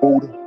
Buddha.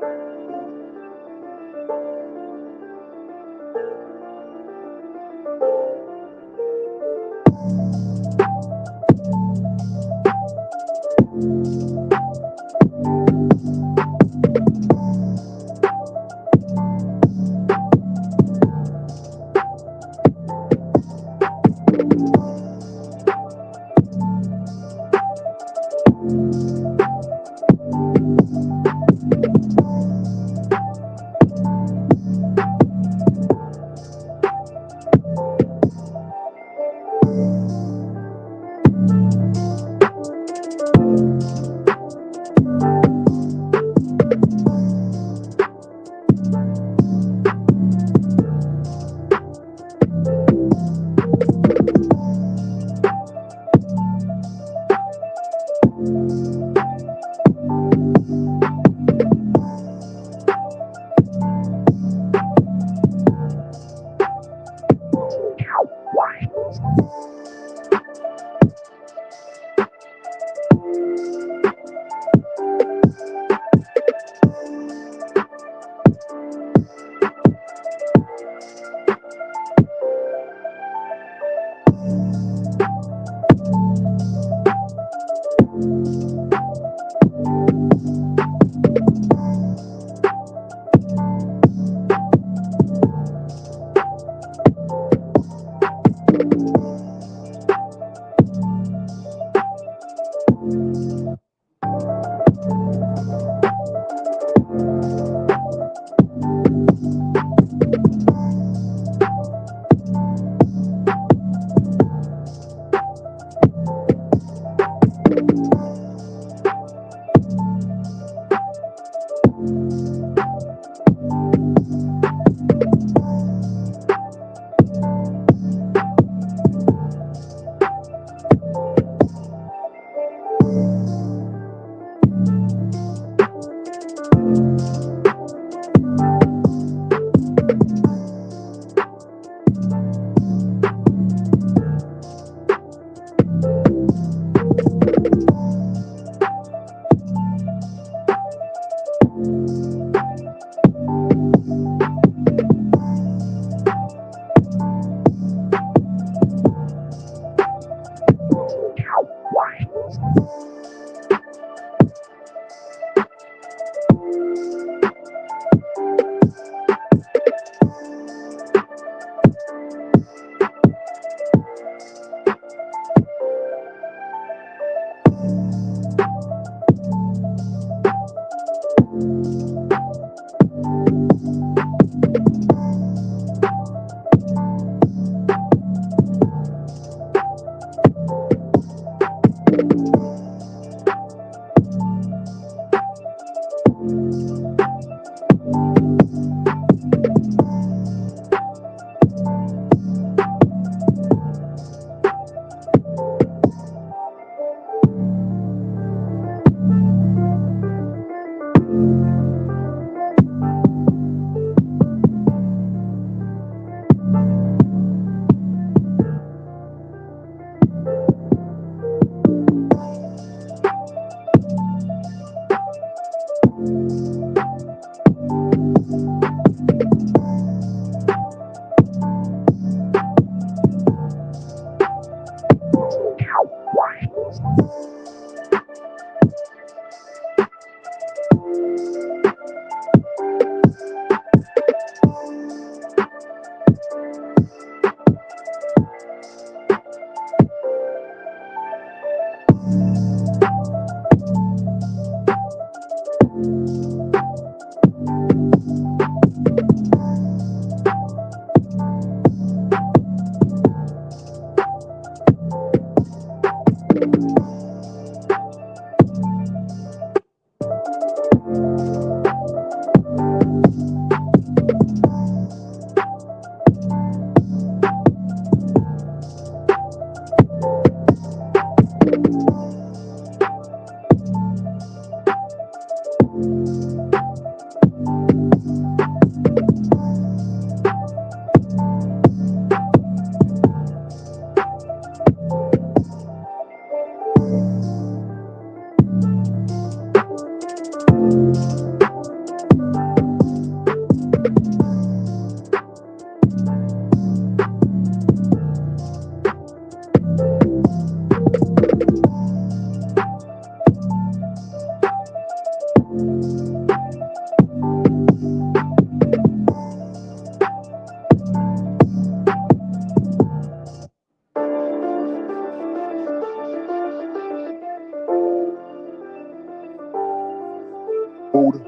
Buddha.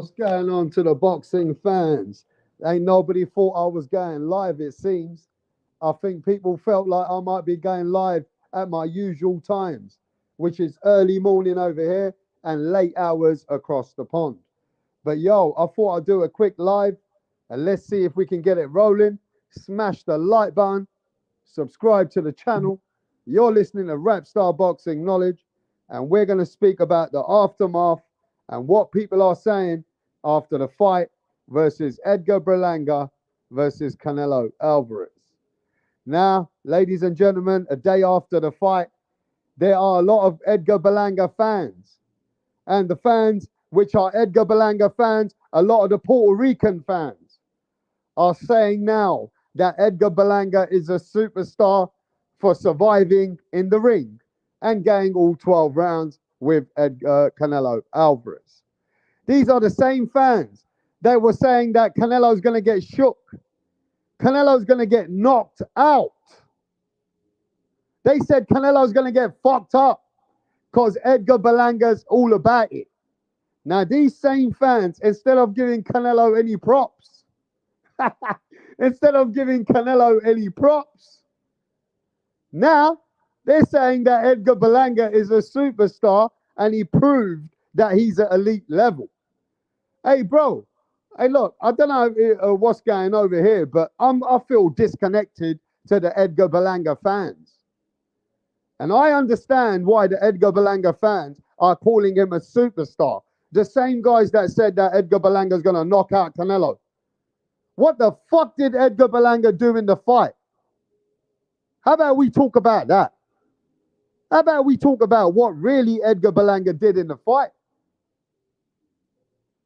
What's going on to the boxing fans? Ain't nobody thought I was going live, it seems. I think people felt like I might be going live at my usual times, which is early morning over here and late hours across the pond. But yo, I thought I'd do a quick live and let's see if we can get it rolling. Smash the like button, subscribe to the channel. You're listening to Rap Star Boxing Knowledge, and we're going to speak about the aftermath and what people are saying after the fight versus Edgar Berlanga versus Canelo Alvarez. Now, ladies and gentlemen, a day after the fight, there are a lot of Edgar Berlanga fans. And the fans, which are Edgar Berlanga fans, a lot of the Puerto Rican fans are saying now that Edgar Berlanga is a superstar for surviving in the ring and getting all 12 rounds with Canelo Alvarez. These are the same fans that were saying that Canelo's going to get shook. Canelo's going to get knocked out. They said Canelo's going to get fucked up because Edgar Berlanga's all about it. Now, these same fans, instead of giving Canelo any props, now they're saying that Edgar Berlanga is a superstar and he proved that he's at elite level. Hey, bro. Hey, look, I don't know what's going over here, but I feel disconnected to the Edgar Berlanga fans. And I understand why the Edgar Berlanga fans are calling him a superstar. The same guys that said that Edgar Berlanga is going to knock out Canelo. What the fuck did Edgar Berlanga do in the fight? How about we talk about that? How about we talk about what really Edgar Berlanga did in the fight?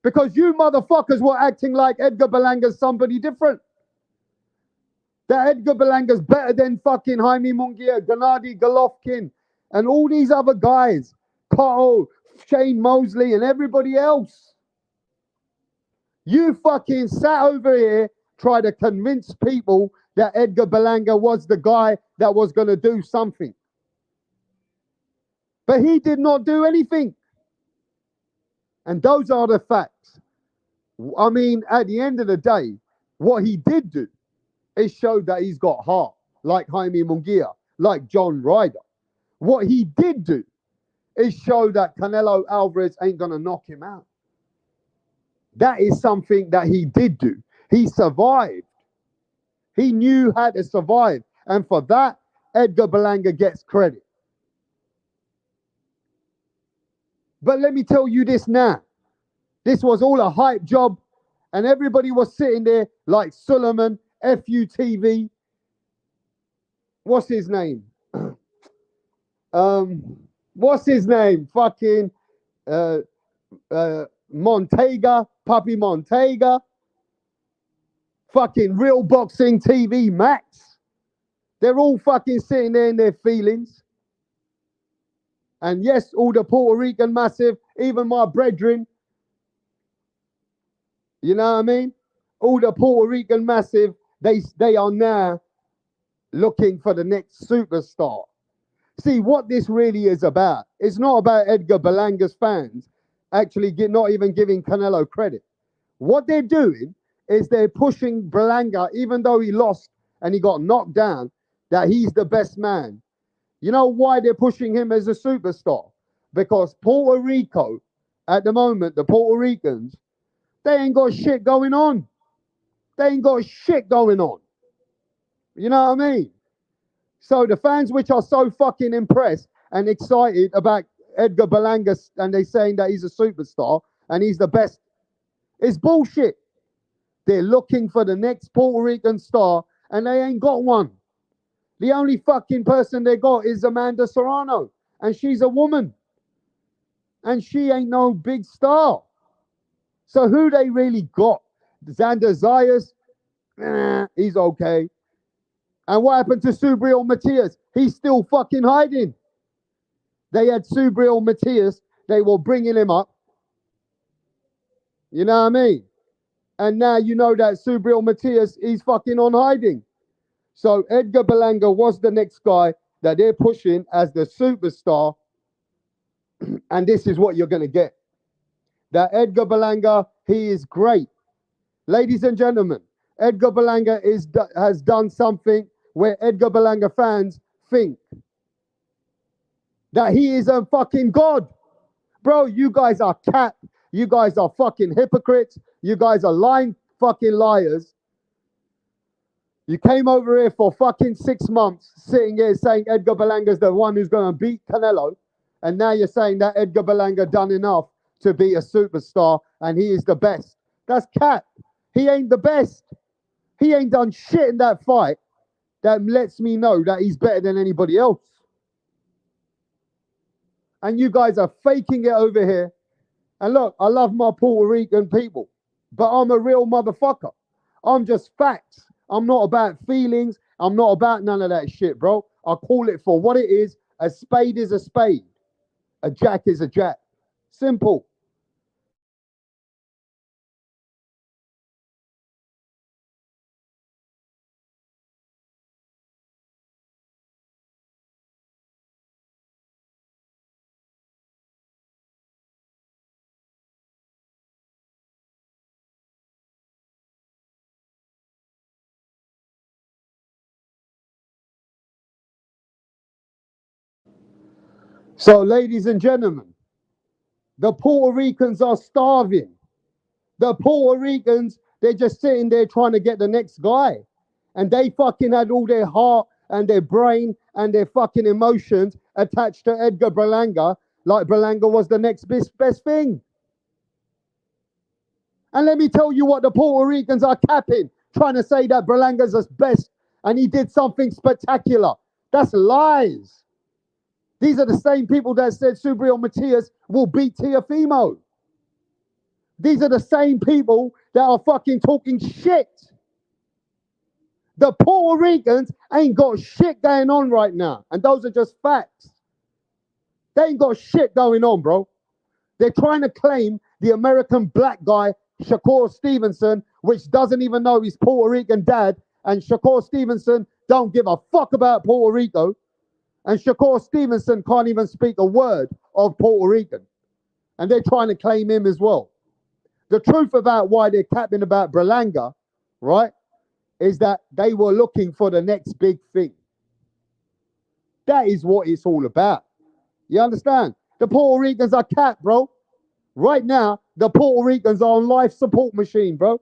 Because you motherfuckers were acting like Edgar Berlanga's somebody different. That Edgar Berlanga's better than fucking Jaime Munguia, Gennady Golovkin, and all these other guys. Cotto, Shane Mosley, and everybody else. You fucking sat over here, try to convince people that Edgar Berlanga was the guy that was going to do something. But he did not do anything. And those are the facts. I mean, at the end of the day, what he did do is show that he's got heart, like Jaime Munguia, like John Ryder. What he did do is show that Canelo Alvarez ain't going to knock him out. That is something that he did do. He survived. He knew how to survive. And for that, Edgar Berlanga gets credit. But let me tell you this now. This was all a hype job. And everybody was sitting there like Suleiman, FUTV. What's his name? What's his name? Fucking Montega, Papi Montega. Fucking Real Boxing TV Max. They're all fucking sitting there in their feelings. And yes, all the Puerto Rican massive, even my brethren. You know what I mean? All the Puerto Rican massive, they are now looking for the next superstar. See, what this really is about, it's not about Edgar Berlanga's fans actually not even giving Canelo credit. What they're doing is they're pushing Berlanga, even though he lost and he got knocked down, that he's the best man. You know why they're pushing him as a superstar? Because Puerto Rico, at the moment, the Puerto Ricans, they ain't got shit going on. They ain't got shit going on. You know what I mean? So the fans which are so fucking impressed and excited about Edgar Berlanga and they saying that he's a superstar and he's the best, it's bullshit. They're looking for the next Puerto Rican star and they ain't got one. The only fucking person they got is Amanda Serrano. And she's a woman. And she ain't no big star. So who they really got? Xander Zayas? He's okay. And what happened to Subriel Matias? He's still fucking hiding. They had Subriel Matias. They were bringing him up. You know what I mean? And now you know that Subriel Matias, he's fucking on hiding. So Edgar Berlanga was the next guy that they're pushing as the superstar. And this is what you're going to get. That Edgar Berlanga, He is great. Ladies and gentlemen, Edgar Berlanga has done something where Edgar Berlanga fans think that he is a fucking god. Bro, you guys are cat. You guys are fucking hypocrites. You guys are lying fucking liars. You came over here for fucking 6 months sitting here saying Edgar Berlanga's the one who's going to beat Canelo. And now you're saying that Edgar Berlanga done enough to be a superstar and he is the best. That's cat. He ain't the best. He ain't done shit in that fight that lets me know that he's better than anybody else. And you guys are faking it over here. And look, I love my Puerto Rican people, but I'm a real motherfucker. I'm just facts. I'm not about feelings. I'm not about none of that shit, bro. I call it for what it is. A spade is a spade. A jack is a jack. Simple. So, ladies and gentlemen, the Puerto Ricans are starving. The Puerto Ricans, they're just sitting there trying to get the next guy. And they fucking had all their heart and their brain and their fucking emotions attached to Edgar Berlanga, like Berlanga was the next best thing. And let me tell you what the Puerto Ricans are capping, trying to say that Berlanga's the best and he did something spectacular. That's lies. These are the same people that said Subriel Matias will beat Teofimo. These are the same people that are fucking talking shit. The Puerto Ricans ain't got shit going on right now. And those are just facts. They ain't got shit going on, bro. They're trying to claim the American black guy, Shakur Stevenson, which doesn't even know his Puerto Rican dad. And Shakur Stevenson don't give a fuck about Puerto Rico. And Shakur Stevenson can't even speak a word of Puerto Rican. And they're trying to claim him as well. The truth about why they're capping about Berlanga, right, is that they were looking for the next big thing. That is what it's all about. You understand? The Puerto Ricans are capped, bro. Right now, the Puerto Ricans are on life support machine, bro.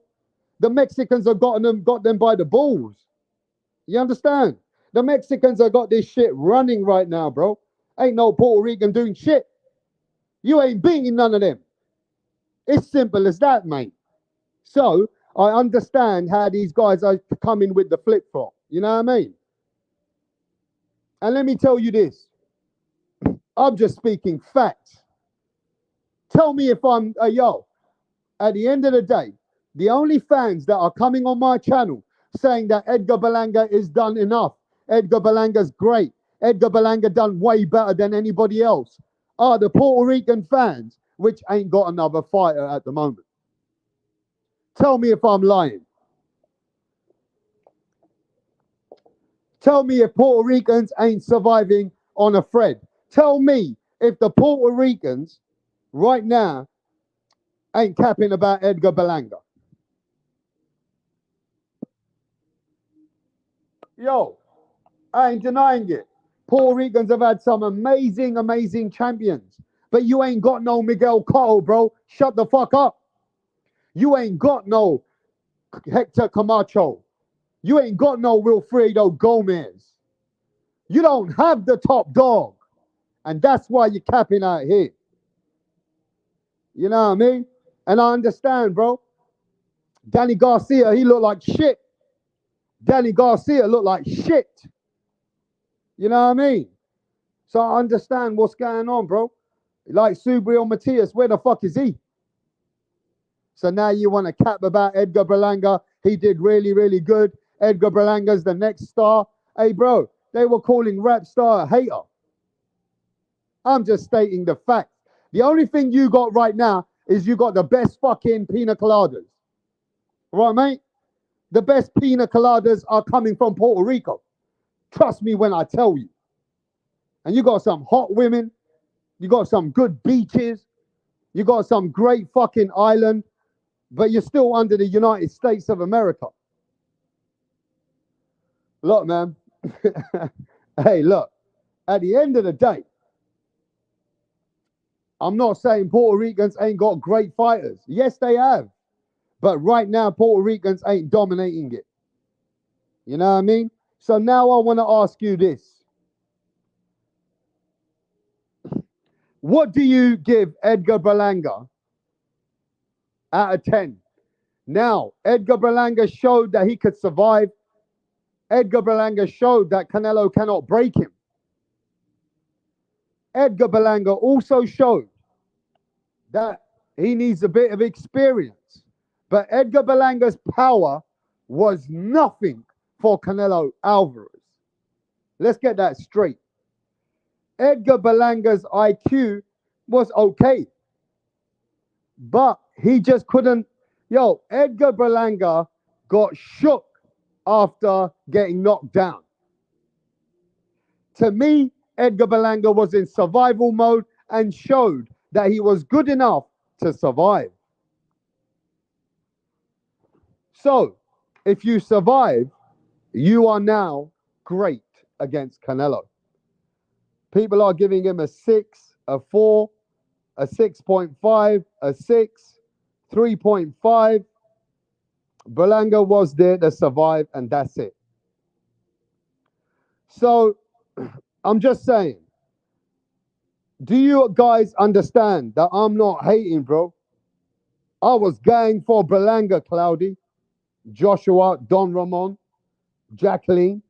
The Mexicans have got them by the balls. You understand? The Mexicans have got this shit running right now, bro. Ain't no Puerto Rican doing shit. You ain't beating none of them. It's simple as that, mate. So I understand how these guys are coming with the flip-flop. You know what I mean? And let me tell you this. I'm just speaking facts. Tell me if I'm, at the end of the day, the only fans that are coming on my channel saying that Edgar Berlanga is done enough, Edgar Berlanga's great, Edgar Berlanga done way better than anybody else, are the Puerto Rican fans, which ain't got another fighter at the moment. Tell me if I'm lying. Tell me if Puerto Ricans ain't surviving on a thread. Tell me if the Puerto Ricans right now ain't capping about Edgar Berlanga. Yo, I ain't denying it. Puerto Ricans have had some amazing, amazing champions. But you ain't got no Miguel Cotto, bro. Shut the fuck up. You ain't got no Hector Camacho. You ain't got no Wilfredo Gomez. You don't have the top dog. And that's why you're capping out here. You know what I mean? And I understand, bro. Danny Garcia, he looked like shit. Danny Garcia looked like shit. You know what I mean? So I understand what's going on, bro. Like Subriel Matias, where the fuck is he? So now you want to cap about Edgar Berlanga. He did really, really good. Edgar Berlanga's the next star. Hey, bro, they were calling rap star a hater. I'm just stating the fact. The only thing you got right now is you got the best fucking pina coladas. Right, mate? The best pina coladas are coming from Puerto Rico. Trust me when I tell you. And you got some hot women. You got some good beaches. You got some great fucking island. but you're still under the United States of America. Look, man. Hey, look. At the end of the day, I'm not saying Puerto Ricans ain't got great fighters. Yes, they have. But right now, Puerto Ricans ain't dominating it. You know what I mean? So now I want to ask you this. What do you give Edgar Berlanga out of 10? Now, Edgar Berlanga showed that he could survive. Edgar Berlanga showed that Canelo cannot break him. Edgar Berlanga also showed that he needs a bit of experience. But Edgar Berlanga's power was nothing for Canelo Alvarez. Let's get that straight. Edgar Berlanga's IQ was okay. But he just couldn't. Yo, Edgar Berlanga got shook after getting knocked down. To me, Edgar Berlanga was in survival mode and showed that he was good enough to survive. So, if you survive, you are now great against Canelo. People are giving him a 6, a 4, a 6.5, a 6, 3.5. Berlanga was there to survive, and that's it. So, I'm just saying, do you guys understand that I'm not hating, bro? I was going for Berlanga, Cloudy, Joshua, Don Ramon, Jacqueline.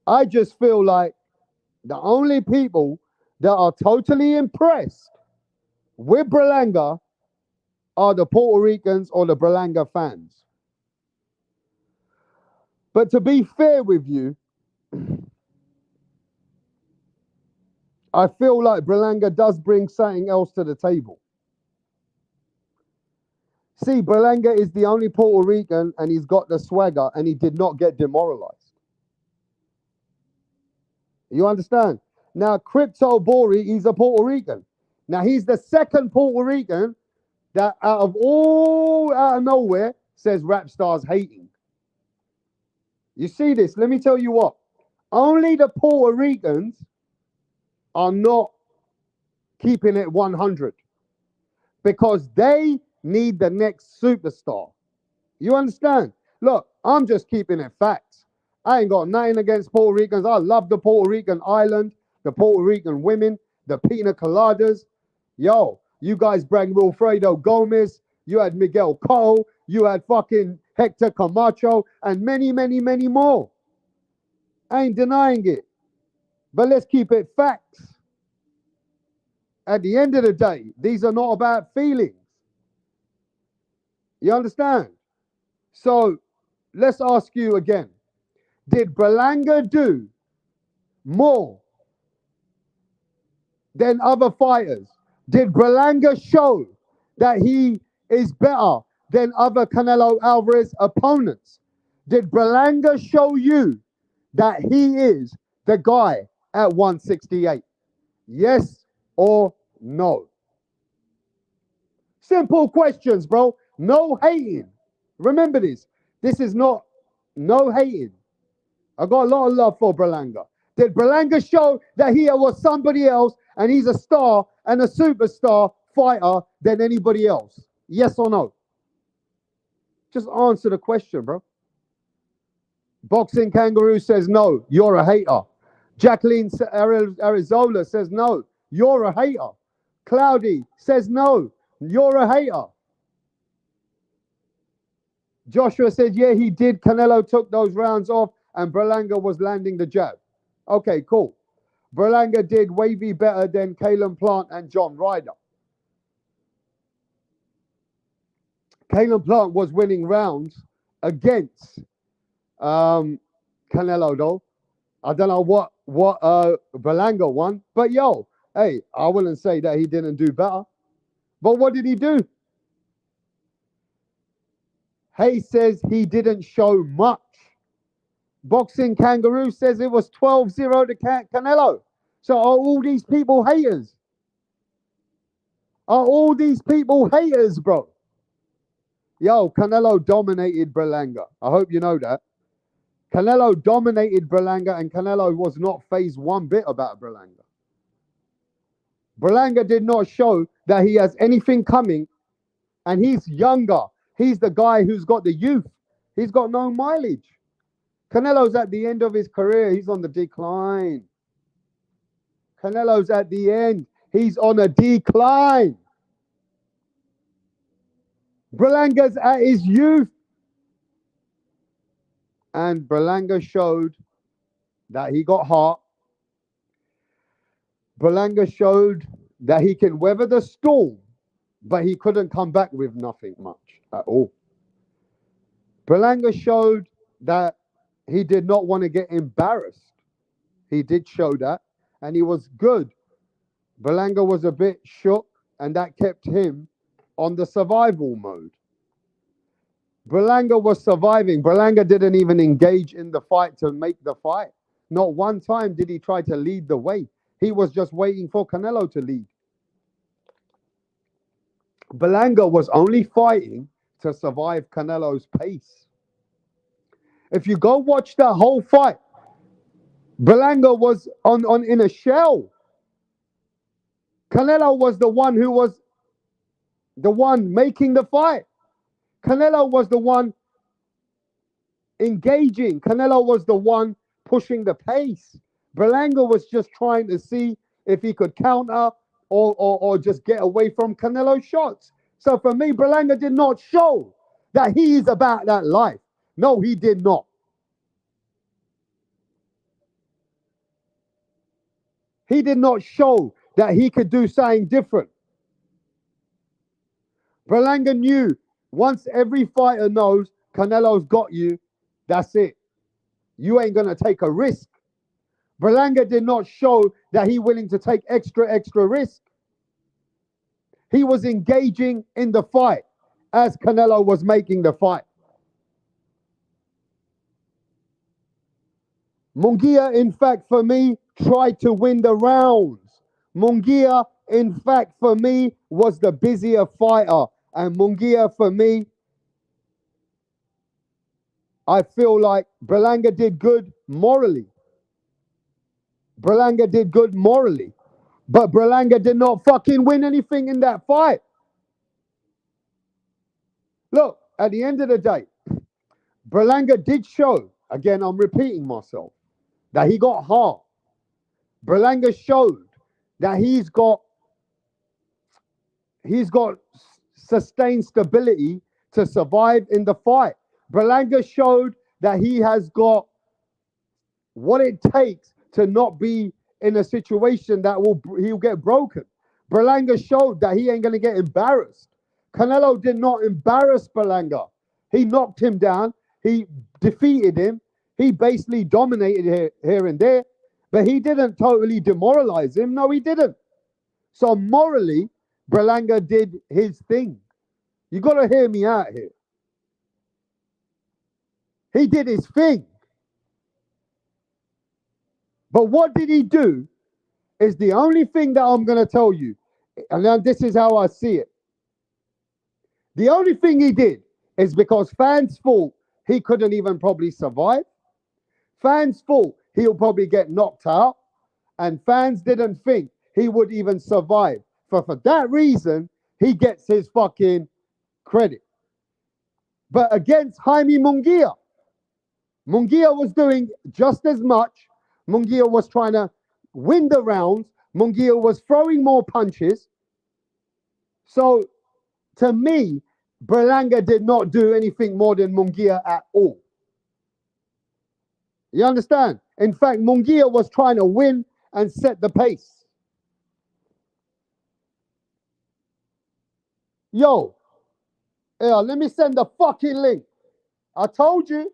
I just feel like the only people that are totally impressed with Berlanga are the Puerto Ricans or the Berlanga fans. But to be fair with you, I feel like Berlanga does bring something else to the table. See, Berlanga is the only Puerto Rican and he's got the swagger and he did not get demoralized. You understand? Now, Crypto Bori, he's a Puerto Rican. Now, he's the second Puerto Rican that out of nowhere says rap stars hating. You see this? Let me tell you what. Only the Puerto Ricans are not keeping it 100 because they need the next superstar. You understand? Look, I'm just keeping it facts. I ain't got nothing against Puerto Ricans. I love the Puerto Rican island, the Puerto Rican women, the pina coladas. Yo, you guys bring Wilfredo Gomez. You had Miguel Cole. You had fucking Hector Camacho and many, many, many more. I ain't denying it. But let's keep it facts. At the end of the day, these are not about feelings. You understand? So let's ask you again. Did Berlanga do more than other fighters? Did Berlanga show that he is better than other Canelo Alvarez opponents? Did Berlanga show you that he is the guy at 168? Yes or no? Simple questions, bro. No hating. Remember this. This is not no hating. I got a lot of love for Berlanga. Did Berlanga show that he was somebody else and he's a star and a superstar fighter than anybody else? Yes or no? Just answer the question, bro. Boxing Kangaroo says no, you're a hater. Jacqueline Arizola says no, you're a hater. Cloudy says no, you're a hater. Joshua said, yeah, he did. Canelo took those rounds off and Berlanga was landing the jab. Okay, cool. Berlanga did wavy better than Kalen Plant and John Ryder. Kalen Plant was winning rounds against Canelo, though. I don't know what Berlanga won, but yo, hey, I wouldn't say that he didn't do better. But what did he do? Hayes says he didn't show much. Boxing Kangaroo says it was 12-0 to Canelo. So are all these people haters? Are all these people haters, bro? Yo, Canelo dominated Berlanga. I hope you know that. Canelo dominated Berlanga, and Canelo was not phased one bit about Berlanga. Berlanga did not show that he has anything coming, and he's younger. He's the guy who's got the youth. He's got no mileage. Canelo's at the end of his career. He's on the decline. Canelo's at the end. He's on a decline. Berlanga's at his youth. And Berlanga showed that he got heart. Berlanga showed that he can weather the storm, but he couldn't come back with nothing much at all. Berlanga showed that he did not want to get embarrassed. He did show that, and he was good. Berlanga was a bit shook, and that kept him on the survival mode. Berlanga was surviving. Berlanga didn't even engage in the fight to make the fight. Not one time did he try to lead the way. He was just waiting for Canelo to lead. Berlanga was only fighting to survive Canelo's pace. If you go watch that whole fight, Berlanga was on in a shell. Canelo was the one who was the one making the fight. Canelo was the one engaging. Canelo was the one pushing the pace. Berlanga was just trying to see if he could counter or just get away from Canelo's shots. So for me, Berlanga did not show that he is about that life. No, he did not. He did not show that he could do something different. Berlanga knew once every fighter knows Canelo's got you, that's it. You ain't going to take a risk. Berlanga did not show that he's willing to take extra risk. He was engaging in the fight as Canelo was making the fight. Munguia, in fact, for me, tried to win the rounds. Munguia, in fact, for me, was the busier fighter. And Munguia, for me, I feel like Berlanga did good morally. Berlanga did good morally. But Berlanga did not fucking win anything in that fight. Look, at the end of the day, Berlanga did show, again, I'm repeating myself, that he got heart. Berlanga showed that he's got sustained stability to survive in the fight. Berlanga showed that he has got what it takes to not be in a situation that he'll get broken. Berlanga showed that he ain't going to get embarrassed. Canelo did not embarrass Berlanga. He knocked him down. He defeated him. He basically dominated here and there, but he didn't totally demoralize him. No, he didn't. So morally, Berlanga did his thing. You got to hear me out here. He did his thing. But what did he do is the only thing that I'm going to tell you. And now this is how I see it. The only thing he did is because fans thought he couldn't even probably survive. Fans thought he'll probably get knocked out. And fans didn't think he would even survive. For that reason, he gets his fucking credit. But against Jaime Munguia, Munguia was doing just as much. Munguia was trying to win the rounds. Munguia was throwing more punches. So, to me, Berlanga did not do anything more than Munguia at all. You understand? In fact, Munguia was trying to win and set the pace. Yo, yeah, let me send the fucking link. I told you,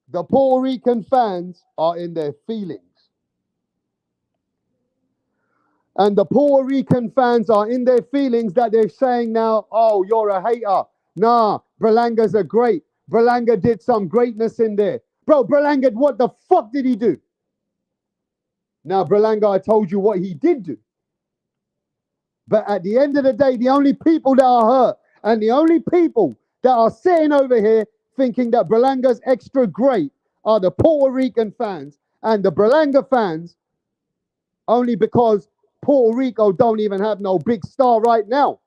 the Puerto Rican fans are in their feelings. And the Puerto Rican fans are in their feelings that they're saying now, oh, you're a hater. Nah, Berlanga's a great. Berlanga did some greatness in there. Bro, Berlanga, what the fuck did he do? Now, Berlanga, I told you what he did do. But at the end of the day, the only people that are hurt and the only people that are sitting over here thinking that Berlanga's extra great are the Puerto Rican fans and the Berlanga fans only because Puerto Rico don't even have no big star right now.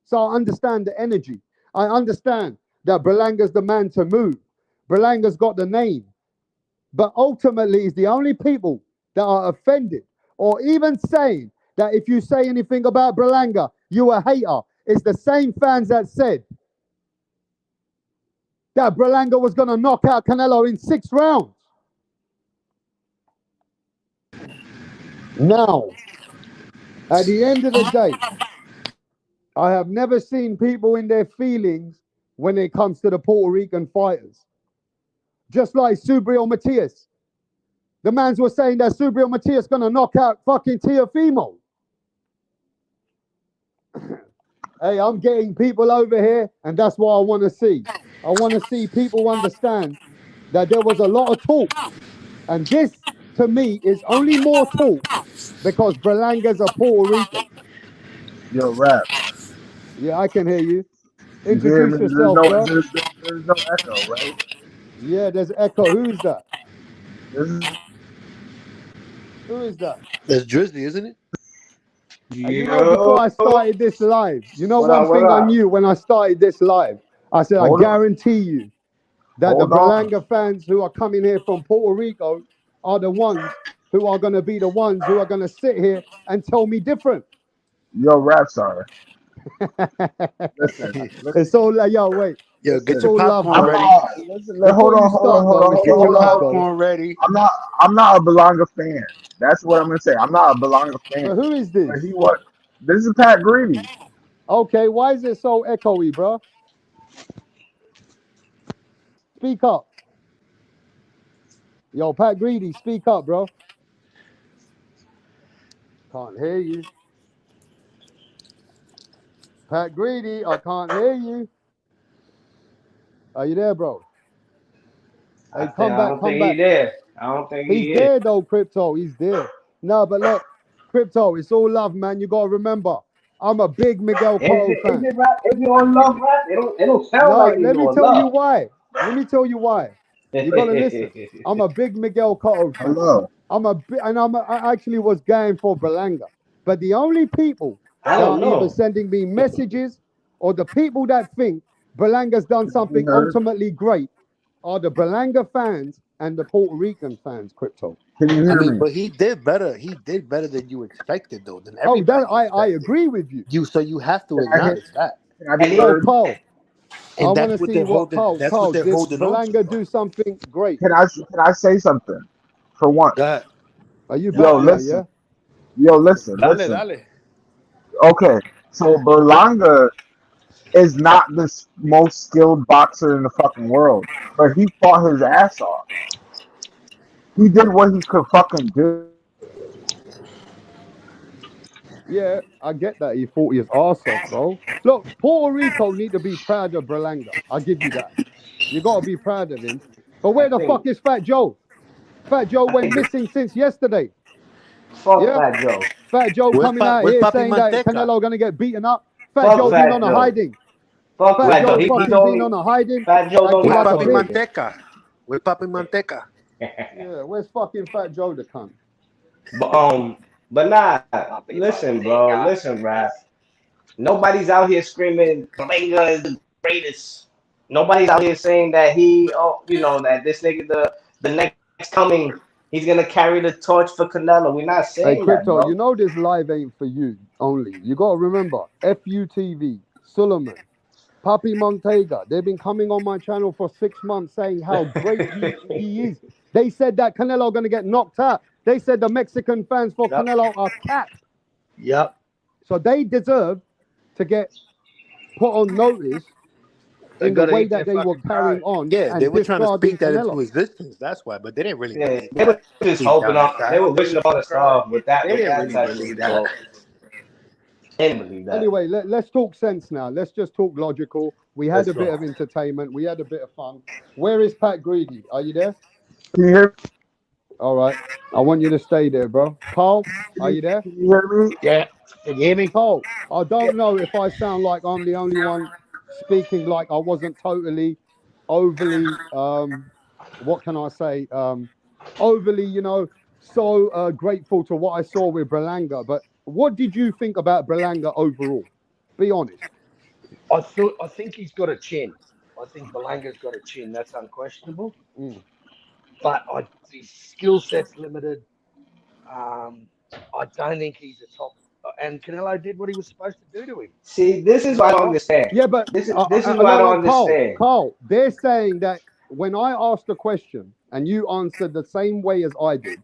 So I understand the energy. I understand that Berlanga's the man to move. Berlanga's got the name. But ultimately, it's the only people that are offended or even saying that if you say anything about Berlanga, you a hater. It's the same fans that said that Berlanga was going to knock out Canelo in 6 rounds. Now, at the end of the day, I have never seen people in their feelings when it comes to the Puerto Rican fighters. Just like Subriel Matias. The mans were saying that Subriel Matias going to knock out fucking Teofimo. Hey, I'm getting people over here, and that's what I want to see. I want to see people understand that there was a lot of talk. And this, to me, is only more talk because Berlanga's a Puerto Rican. Yo, rap. Yeah, I can hear you. You Introduce there's yourself, no, bro. there's no echo, right? Yeah, there's echo. Who's that? This Who is that? That's Drizzy, isn't it? And you know, before I started this live, you know one thing I knew when I started this live? I said, I guarantee you that the Berlanga fans who are coming here from Puerto Rico are the ones who are going to be the ones who are going to sit here and tell me different. Yo, rap star. Listen. It's all like, yo, wait. Yo, It's get your all popcorn love, ready. Listen, Before you start, though, it's Get all your love, though. popcorn ready. I'm not a Belonga fan. That's what I'm gonna say. I'm not a Belonga fan. But who is this? But he what? This is Pat Greedy. Okay, why is it so echoey, bro? Speak up. Yo, Pat Greedy, speak up, bro. Can't hear you. Pat Greedy, I can't hear you. Are you there, bro? Hey, come back, come back. I don't think He's there, though, Crypto. He's there. No, but look, Crypto, it's all love, man. You got to remember, I'm a big Miguel Cotto fan. If you on love rap, it don't sound like let me tell you why. Let me tell you why. You got to listen. I'm a big Miguel Cotto fan. Hello. I actually was going for Berlanga. But the only people that are either sending me messages or the people that think Berlanga's done something ultimately great are the Berlanga fans and the Puerto Rican fans, Crypto. Can you hear me? But he did better. He did better than you expected, though. Than everybody. I agree with you. So you have to acknowledge that. Yo, Paul. And I want to see what Paul. Did Berlanga do something great? Can I say something? For once. Are you listen. Yeah? Yo, listen. Dale. Okay, so Berlanga is not the most skilled boxer in the fucking world, but he fought his ass off. He did what he could fucking do. Yeah, I get that. He fought his arse off, bro. Look, Puerto Rico need to be proud of Berlanga. I'll give you that. You got to be proud of him. But where the fuck is Fat Joe? Fat Joe went missing since yesterday. Fuck Fat Joe. Fat Joe coming out here saying that Canelo going to get beaten up. Fat Joe been on a hiding. Fuck Fat Joe fucking been on a hiding. Fat Joe don't have Papi Manteca. With Papi Manteca. Yeah, where's fucking Fat Joe to come? But nah, listen, bro. Listen, rap. Nobody's out here screaming Berlanga is the greatest. Nobody's out here saying that that this nigga the next coming, he's gonna carry the torch for Canelo. We're not saying hey, Crypto, that, bro. You know this live ain't for you only. You gotta remember, FUTV, Suleiman, Papi Montega, they've been coming on my channel for 6 months saying how great he is. They said that Canelo gonna get knocked out. They said the Mexican fans for Canelo are capped. Yep. So they deserve to get put on notice in the way that they were carrying on. Yeah, they were trying to speak that Canelo. into existence. That's why, but they didn't really. Yeah, they were just hoping on. They were wishing upon a star with that. They didn't really believe that. Didn't believe that. Anyway, let's talk sense now. Let's just talk logical. We had a bit of entertainment. We had a bit of fun. Where is Pat Greedy? Are you there? Can you hear? All right. I want you to stay there, bro. Carl, are you there? Can you hear me? Yeah. Can you hear me? Carl, I don't know if I sound like I'm the only one speaking like I wasn't totally overly what can I say? Overly, so grateful to what I saw with Berlanga. But what did you think about Berlanga overall? Be honest. I think he's got a chin. I think Belanga's got a chin. That's unquestionable. Mm. But his skill set's limited. I don't think he's a top. And Canelo did what he was supposed to do to him. See, this is what I don't understand. Yeah, but this is what I don't understand. Carl, they're saying that when I asked a question and you answered the same way as I did,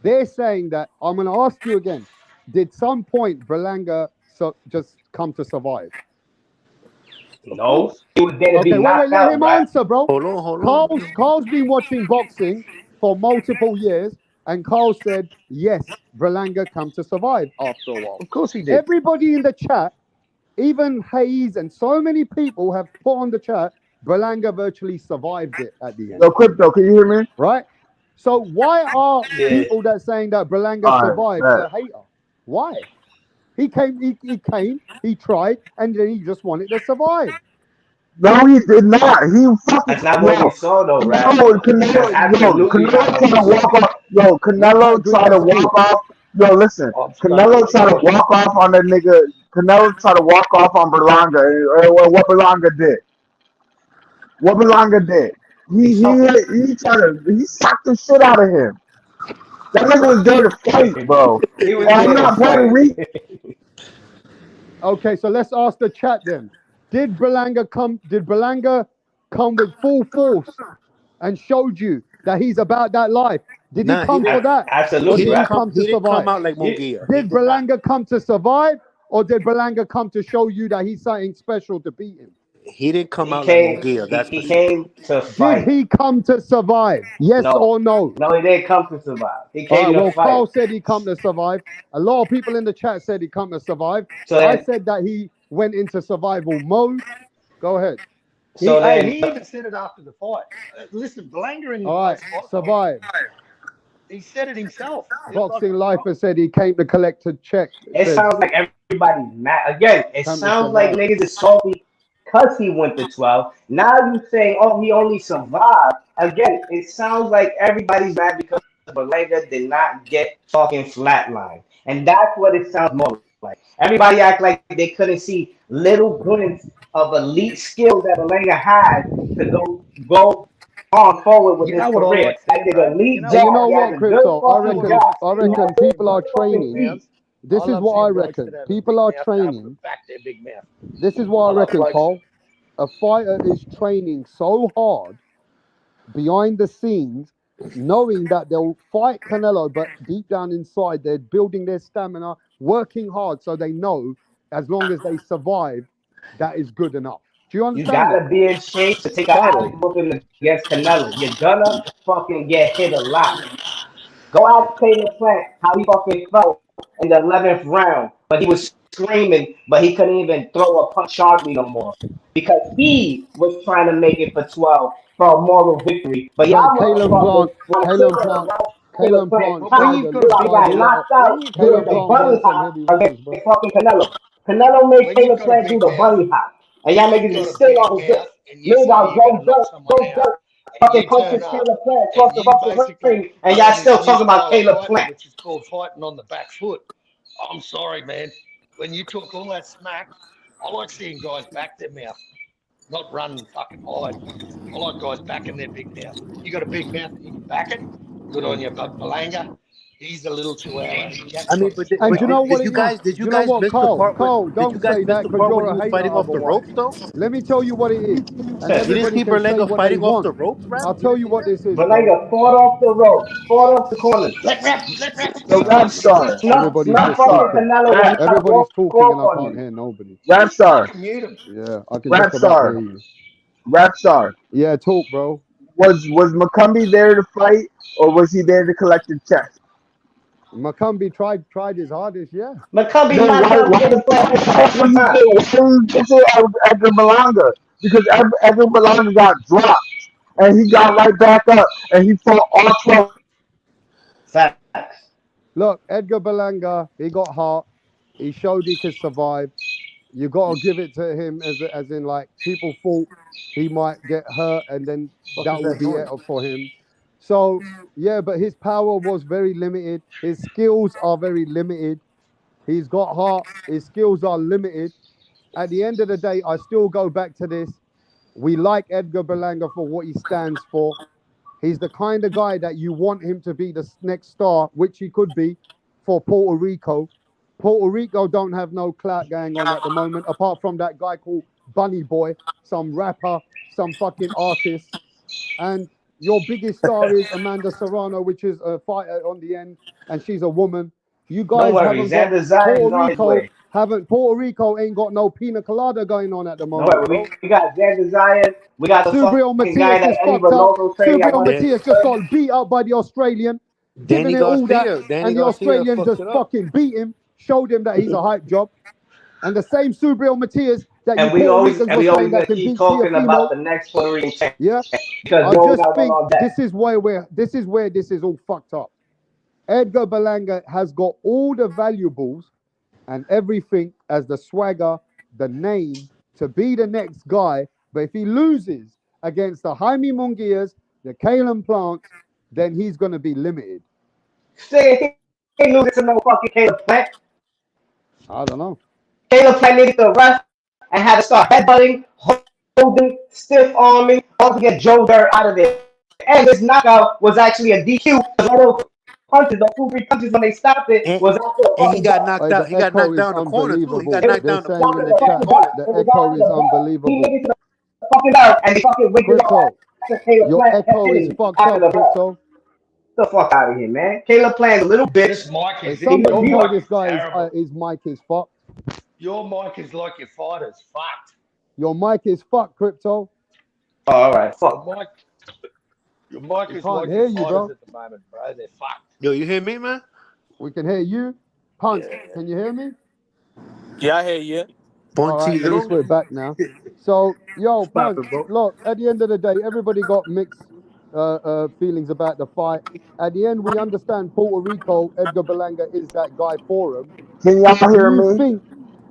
they're saying that I'm going to ask you again. Did some point Berlanga just come to survive? No, he was there to be Okay, knocked let out. him Right? answer, bro. Hold on. Carl's been watching boxing for multiple years, and Carl said, yes, Berlanga come to survive after a while. Of course he did. Everybody in the chat, even Hayes and so many people have put on the chat, Berlanga virtually survived it at the end. Yo, Crypto, can you hear me? Right? So why are people that saying that Berlanga survived a hater? Why? He came, he tried, and then he just wanted to survive. No, he did not. He fucking. That's not what we saw, though, right? No, Canelo tried to walk off. Yo, Canelo tried to walk off. Yo, listen. Canelo tried to walk off on that nigga. Canelo tried to walk off on Berlanga. What Berlanga did? What Berlanga did? He sucked the shit out of him. That nigga was there to fight, bro. I'm not Puerto Rican. Okay, so let's ask the chat then. Did Berlanga come with full force and showed you that he's about that life? Did he come for that? Absolutely. He didn't come out like Munguia. Did Berlanga come to survive, or did Berlanga come to show you that he's something special to beat him? He didn't come out like Munguia. He came to fight. Did he come to survive? Yes or no? No, he didn't come to survive. He came to fight. Carl said he come to survive. A lot of people in the chat said he come to survive. So I said that he went into survival mode. Go ahead. He even said it after the fight. Listen, Berlanga in the all right, survive. He said it himself. Boxing Lifer said he came to collect a check. It sounds like everybody's mad. Again, it sounds like niggas is salty because he went to 12. Now you saying, oh, he only survived. Again, it sounds like everybody's mad because Berlanga did not get fucking flatline. And that's what it sounds more like. Everybody act like they couldn't see little glimpses of elite skill that Berlanga had to go on forward with his career. You know what, Crypto? I reckon people are training. This is what I reckon. People are training. This is what I reckon, Paul. A fighter is training so hard behind the scenes, knowing that they'll fight Canelo, but deep down inside, they're building their stamina, working hard, so they know as long as they survive, that is good enough. Do you understand? You gotta be in shape to take out against Canelo. You're gonna fucking get hit a lot. Go out Caleb Plant, how he fucking felt in the 11th round, but he was screaming, but he couldn't even throw a punch hardly no more because he was trying to make it for 12 for a moral victory. But y'all Caleb Plant got knocked out doing the bunny hop against fucking Canelo. Canelo made Caleb Plant do the bunny hop. And y'all niggas is still on his dick. Meanwhile, go fucking punching Caleb Plant across the fucking ring, and y'all still talking about Caleb Plant. Which is called fighting on the back foot. I'm sorry, man. When you talk all that smack, I like seeing guys back their mouth, not run fucking hide. I like guys backing their big mouth. You got a big mouth and you can back it. Good on you, but Berlanga, he's a little too early. I mean, but you know what? Did you guys miss the part when he was fighting off the ropes, though? Let me tell you what it is. You didn't see Berlanga fighting off the ropes, right? I'll tell you what this is. Berlanga fought off the ropes, fought off the corners. Let rap. The rap star. Everybody's talking and I can't hear nobody. Rap star. Yeah, I can Rap star. Rap star. Yeah, talk, bro. Was McCumbee there to fight, or was he there to collect the check? McCumbee tried his hardest, yeah. McCumbee Edgar Berlanga, because Edgar Berlanga got dropped, and he got right back up, and he fought all 12. Facts. Look, Edgar Berlanga, he got heart. He showed he could survive. You gotta give it to him as in like people thought he might get hurt and then that will be it for him. So yeah, but his power was very limited. His skills are very limited. He's got heart. His skills are limited. At the end of the day, I still go back to this. We like Edgar Berlanga for what he stands for. He's the kind of guy that you want him to be the next star, which he could be for Puerto Rico. Puerto Rico don't have no clout going on at the moment, apart from that guy called Bunny Boy, some rapper, some fucking artist. And your biggest star is Amanda Serrano, which is a fighter on the end, and she's a woman. You guys haven't got Puerto Rico ain't got no pina colada going on at the moment. No, we got Xander Zion. We got the Subriel fucking guy Matias that is Eddie fucked up. Berlanga trained. Subriel Matias just got beat up by the Australian, giving it all that, and the Australian just fucking beat him, showed him that he's a hype job. And the same Subriel Matias that you Puerto Ricans were saying that can beat talking about Teofimo. the next Puerto Rican champ. Yeah, because I just think this is where this is all fucked up. Edgar Berlanga has got all the valuables and everything as the swagger, the name to be the next guy. But if he loses against the Jaime Munguias, the Kalen Plants, then he's going to be limited. Say he loses to no fucking Caleb Plant. I don't know. Caleb Plant needed the ref and had to start headbutting, holding, stiff arming, all to get Joe Dirt out of there. And this knockout was actually a DQ. Punches, the 2-3 punches when they stopped it was and he got knocked out. He got knocked down the corner too. He got knocked down the corner. In the chat, the echo is unbelievable. And they fucking Crypto, your echo is fucked up, Crypto. The fuck out of here, man. Caleb Plant's a little bitch. This mic is somebody know this guy his mic is fucked. Your mic is like your fighter's fucked. Your mic is fucked, Crypto. Oh, all right, fuck. Your mic is can't like hear your you, bro. at the moment, bro. They're fucked. Yo, you hear me, man? We can hear you. Punch, can you hear me? Yeah, I hear you. All right, at least we're back now. So, yo, Punch, look, at the end of the day, everybody got mixed feelings about the fight. At the end, we understand Puerto Rico, Edgar Berlanga is that guy for him. Can y'all hear me? Do you think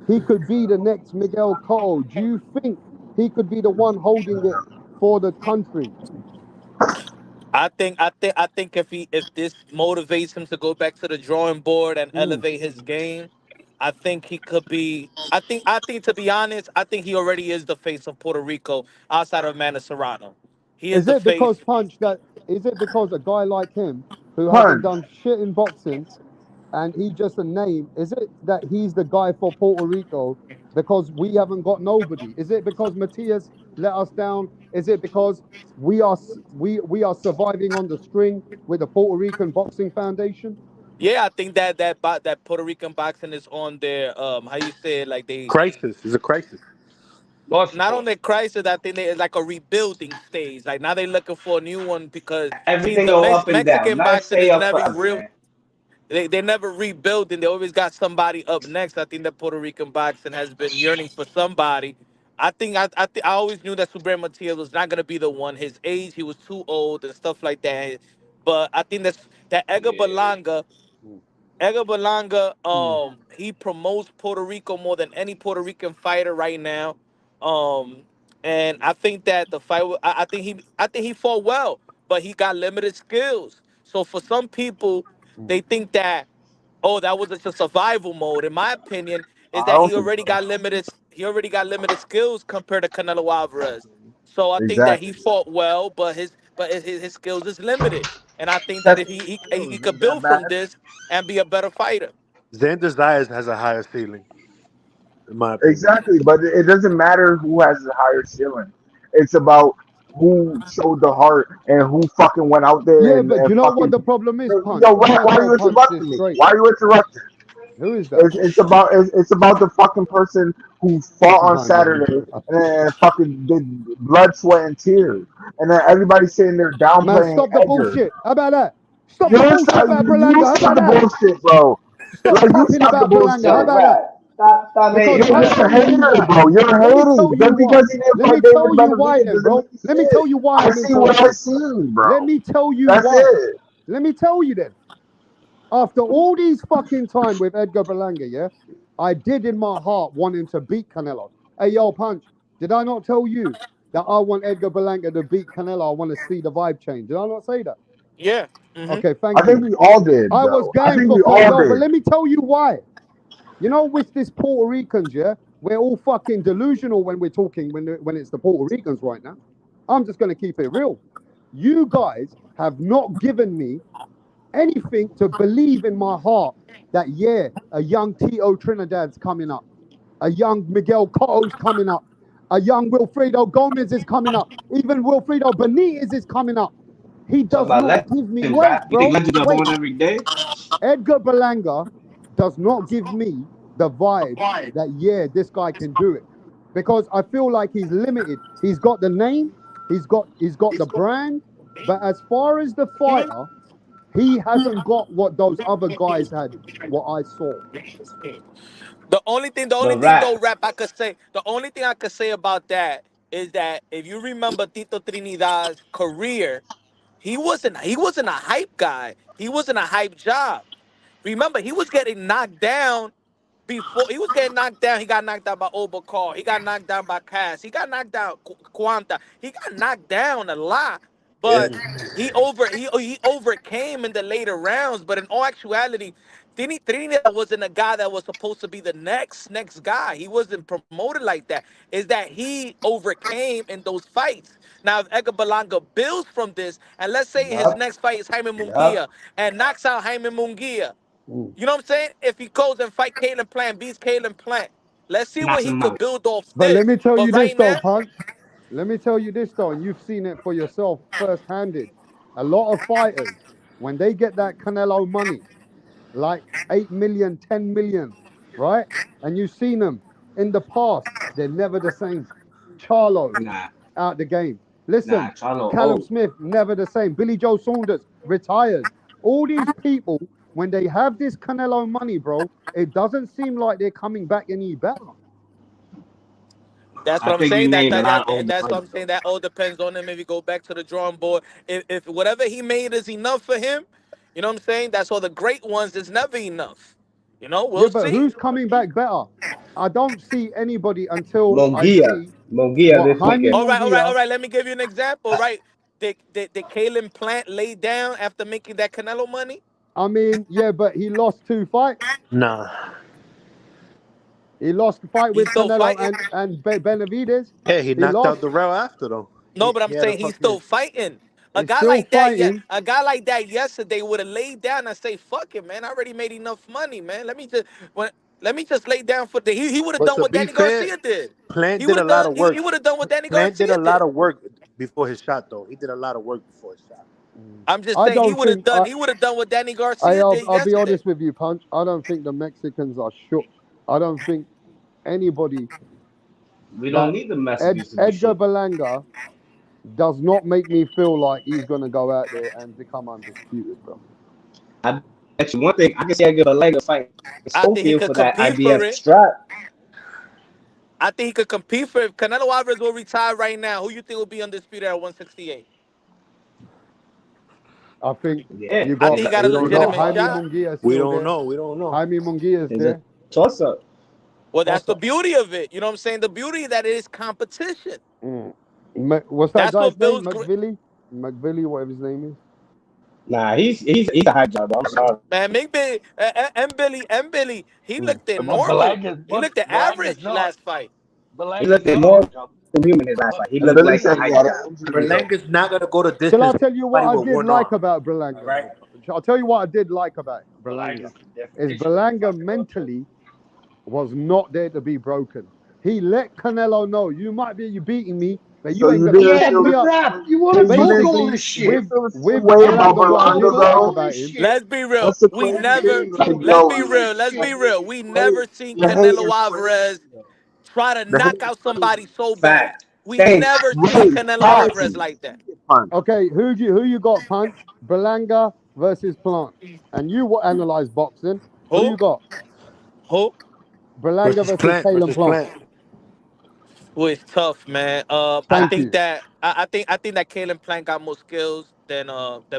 he could be the next Miguel Cotto? Do you think he could be the one holding it for the country? I think if this motivates him to go back to the drawing board and elevate his game, I think he could be. I think to be honest, I think he already is the face of Puerto Rico outside of Amanda Serrano. He is the face. Because Punch is it because a guy like him who hasn't done shit in boxing and he's just a name, is it that he's the guy for Puerto Rico because we haven't got nobody? Is it because Matias let us down? Is it because we are surviving on the string with the Puerto Rican Boxing Foundation? Yeah, I think that Puerto Rican boxing is on their how you say it, like they crisis. It's a crisis. Not on their crisis, I think it's like a rebuilding stage. Like now they're looking for a new one because everything go up and Mexican down. boxing is never front, real. Man. They never rebuilding. They always got somebody up next. I think that Puerto Rican boxing has been yearning for somebody. I always knew that Subriel Matias was not gonna be the one. His age, he was too old and stuff like that. But I think that Edgar Berlanga, he promotes Puerto Rico more than any Puerto Rican fighter right now. And I think that the fight, I think he fought well, but he got limited skills. So for some people, they think that, oh, that was just a survival mode. In my opinion, is that he already got limited. He already got limited skills compared to Canelo Alvarez. So I think that he fought well, but his skills is limited. And I think that if he could build from this and be a better fighter. Xander Zayas has a higher ceiling, in my opinion. Exactly, but it doesn't matter who has the higher ceiling. It's about who showed the heart and who fucking went out there. Yeah, but you know what the problem is, Punch? Yo, why are you interrupting me? Why are you interrupting? Who is that? It's about the fucking person who fought on Saturday and fucking did blood, sweat, and tears, and then everybody sitting there downplaying. Man, stop the Edgar. bullshit. How about that? Stop the bullshit about Berlanga. You stop the bullshit, bro. Stop talking about Berlanga. How about that? Stop You're a hater, bro. You're hating. Just because he didn't Let me tell you why, then, bro. Let me tell you why. I see what I seen, bro. Let me tell you That's why. it. Let me tell you then. After all these fucking time with Edgar Berlanga, yeah, I did in my heart want him to beat Canelo. Hey, yo, Punch, did I not tell you that I want Edgar Berlanga to beat Canelo? I want to see the vibe change. Did I not say that? Yeah. Okay, I thank think you. we all did, I was though. I going think for we all yo, but did. let me tell you why. You know, with this Puerto Ricans, yeah, we're all fucking delusional when we're talking when it's the Puerto Ricans right now. I'm just gonna keep it real. You guys have not given me anything to believe in my heart that yeah, a young Tito Trinidad's coming up, a young Miguel Cotto's coming up, a young Wilfredo Gomez is coming up, even Wilfredo Benitez is coming up. He Talk does about not give me legends, rap. wait, You think bro. legends are Wait. born every day? Edgar Berlanga does not give me the vibe that yeah, this guy can do it. Because I feel like he's limited. He's got the name, he's got the brand, but as far as the fighter, he hasn't got what those other guys had, what I saw. The only But thing rap. though, rap, I could say, the only thing I could say about that is that if you remember Tito Trinidad's career, he wasn't a hype guy. He wasn't a hype job. Remember, he was getting knocked down before he was getting knocked down. He got knocked out by Obakar. He got knocked down by Cass. He got knocked out Quanta. He got knocked down a lot, Yeah. but he overcame in the later rounds. But in all actuality, Trinidad wasn't a guy that was supposed to be the next guy. He wasn't promoted like that. Is that he overcame in those fights? Now, if Edgar Berlanga builds from this, and let's say his Yup. next fight is Jaime Yup. Munguia and knocks out Jaime Munguia, Mm. you know what I'm saying? If he goes and fight Kalen Plant, beats Kalen Plant, let's see what Knocks he him could out. build off But let this. me tell But you this right though, now, Punch. Let me tell you this though, and you've seen it for yourself first-handed. A lot of fighters, when they get that Canelo money, like 8 million, 10 million, right? And you've seen them in the past, they're never the same. Charlo, Nah. out the game. Nah. Listen, Charlo Callum old. Smith, never the same. Billy Joe Saunders, retired. All these people, when they have this Canelo money, bro, it doesn't seem like they're coming back any better. that's I what I'm think you saying. named a lot of old That's what I'm fighters saying. though. That all depends on him if he go back to the drawing board. If whatever he made is enough for him, you know what I'm saying? That's all the great ones is never enough. You know, Yeah, we'll but see. who's coming back better? I don't see anybody until I Mungia. see Mungia what this Jaime weekend. All Munguia. right. Let me give you an example, right? Did Kalen Plant lay down after making that Canelo money? I mean, yeah, but he lost 2 fights. Nah. He lost the fight He's with still Canelo fighting. and Benavidez. Yeah, he He knocked out lost. the rail after though. No, but I'm He had a saying he's still fucking. fighting. A He's guy still like that, yeah, fighting. a guy like that yesterday would have laid down and say, "Fuck it, man. I already made enough money, man. When, let me just lay down for the." He would have But done to what be Danny fair, Garcia did. Plant He did would a have lot done. of He work. would have done what Danny Plant did a Garcia lot did. of work before his shot though. He did a lot of work before his shot. I'm just I saying he don't would have think. done. He would have done what Danny Garcia did I'll be yesterday. honest with you, Punch. I don't think the Mexicans are shook. I don't think anybody We don't that need the Mexicans to be Edgar shook. Berlanga does not make me feel like he's gonna go out there and become undisputed, bro. I bet you one thing. I can see Edgar Berlanga fighting I think he Schofield could for that compete for IBF it. strap. I think he could compete for it. If Canelo Alvarez will retire right now, who you think will be undisputed at 168? I think Yeah. I think he got a We don't you got know. legitimate Jaime shot. Munguia We still don't there. know. We don't know. Jaime Munguia is It's a there. toss up. Well, that's Toss the up. beauty of it. You know what I'm saying? The beauty that it is competition. Mm. What's that That's guy's what name? builds. McVilly, whatever his name is. Nah, he's a hype job. I'm sorry. Man, M. Billy, he Mm. looked at But normal. He But looked at Belanga's average not. last fight. He Belanga's looked at not a more hype job. than human his last But fight. He And looked Billy like a said he hype had job. an injury though. Berlanga's not gonna go the Shall I distance with tell you what somebody I with did one like arm. about All Berlanga, right. though? I'll tell you what I did like about Berlanga. Belanga's the Is definition of a Berlanga fucking hype job. mentally was not there to be broken. He let Canelo know, you might be beating me, but So you ain't you gonna didn't Yeah, fuck feel me the but up. rap, you so want to you talk didn't all Basically, this you didn't shit. feel the same with way Yeah, about but Berlanga, you what I want to did Berlanga talk like all though. about this him, shit. Let's be real. That's the We crazy Yeah, never thing, talk like let's yo, be all this real. Let's shit. be real. We the hate, never seen the hate Canelo is Alvarez crazy. try to The hate knock is out crazy. somebody so bad. Fact. We Thanks. never seen Right, Canelo Alvarez facts. like that. Punch. okay, who you got, Punch? Berlanga versus Plant. And you what analyze boxing? Who Who? you got? Who? Berlanga Versus versus Plant. Kalen Versus Plant. Plant. Who is tough, man. I Thank think you. that I think that Kalen Plant got more skills than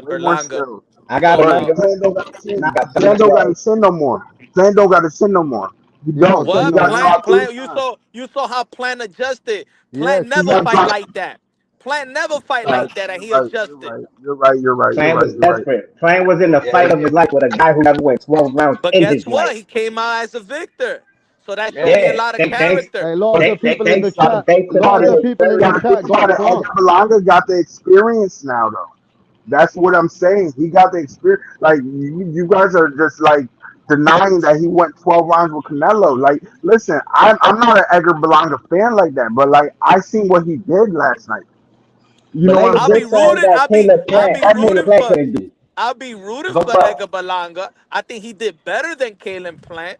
Way more Berlanga. skills. I got So But Berlanga Plant don't got to and sin. I got Plant as don't got to well. sin no more. Plant don't got to sin no more. You You're don't. not So he saying no What got more. Plant? dropped 3 Plant? times. You saw how Plant adjusted. Plant Yes, he He never got did. fight dropped. like that. Plant never fight Facts. like that, and You're he right. You're adjusted. right. You're right. You're right. You're Plant right. was You're right. desperate. Plant was in the fight of his life with a guy who never went 12 rounds But in guess his what? life. He came out as a victor. So that showed me a Yeah, lot of thanks, character. Hey, a lot of the people in the thanks, chat, thanks a to lot No, of the his people you in the gotta experience. think chat got about it. Edgar flunked. Berlanga got the experience now, though. That's what I'm saying. He got the experience. Like you guys are just like denying that he went 12 rounds with Canelo. Like, listen, I'm not an Edgar Berlanga fan like that, but like I seen what he did last night. You know what I'm Belanga I'll saying? be did something rooting. that I'll be Caleb rooting Plant for. couldn't do. I'll be rooting Go for for Edgar Berlanga. I think he did better than Kalen Plant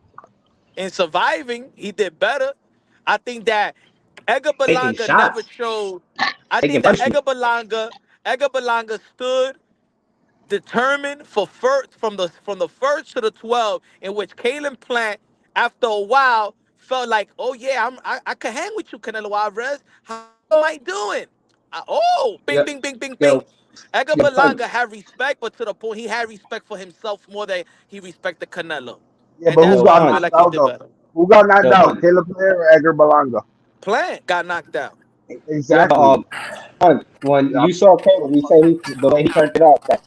in surviving. He did better. I think that Edgar taking Berlanga never shots, showed. I taking think that punishment. Edgar Berlanga stood determined for first from the first to the 12, in which Kalen Plant, after a while, felt like, oh yeah, I can hang with you, Canelo Alvarez. How am I doing? Bing, Yo, bing, bing, bing, bing. yo, Edgar yo, Berlanga had respect, but to the point he had respect for himself more than he respected Canelo, Yeah, and but who that's yo, why I got feel punch, knocked like he out did though? better. Who got knocked yo, out? punch. Caleb Player or Edgar Berlanga? Plant got knocked out. Yeah, but Exactly. punch. When Yeah. you saw Caleb, you say the way he turned it up, that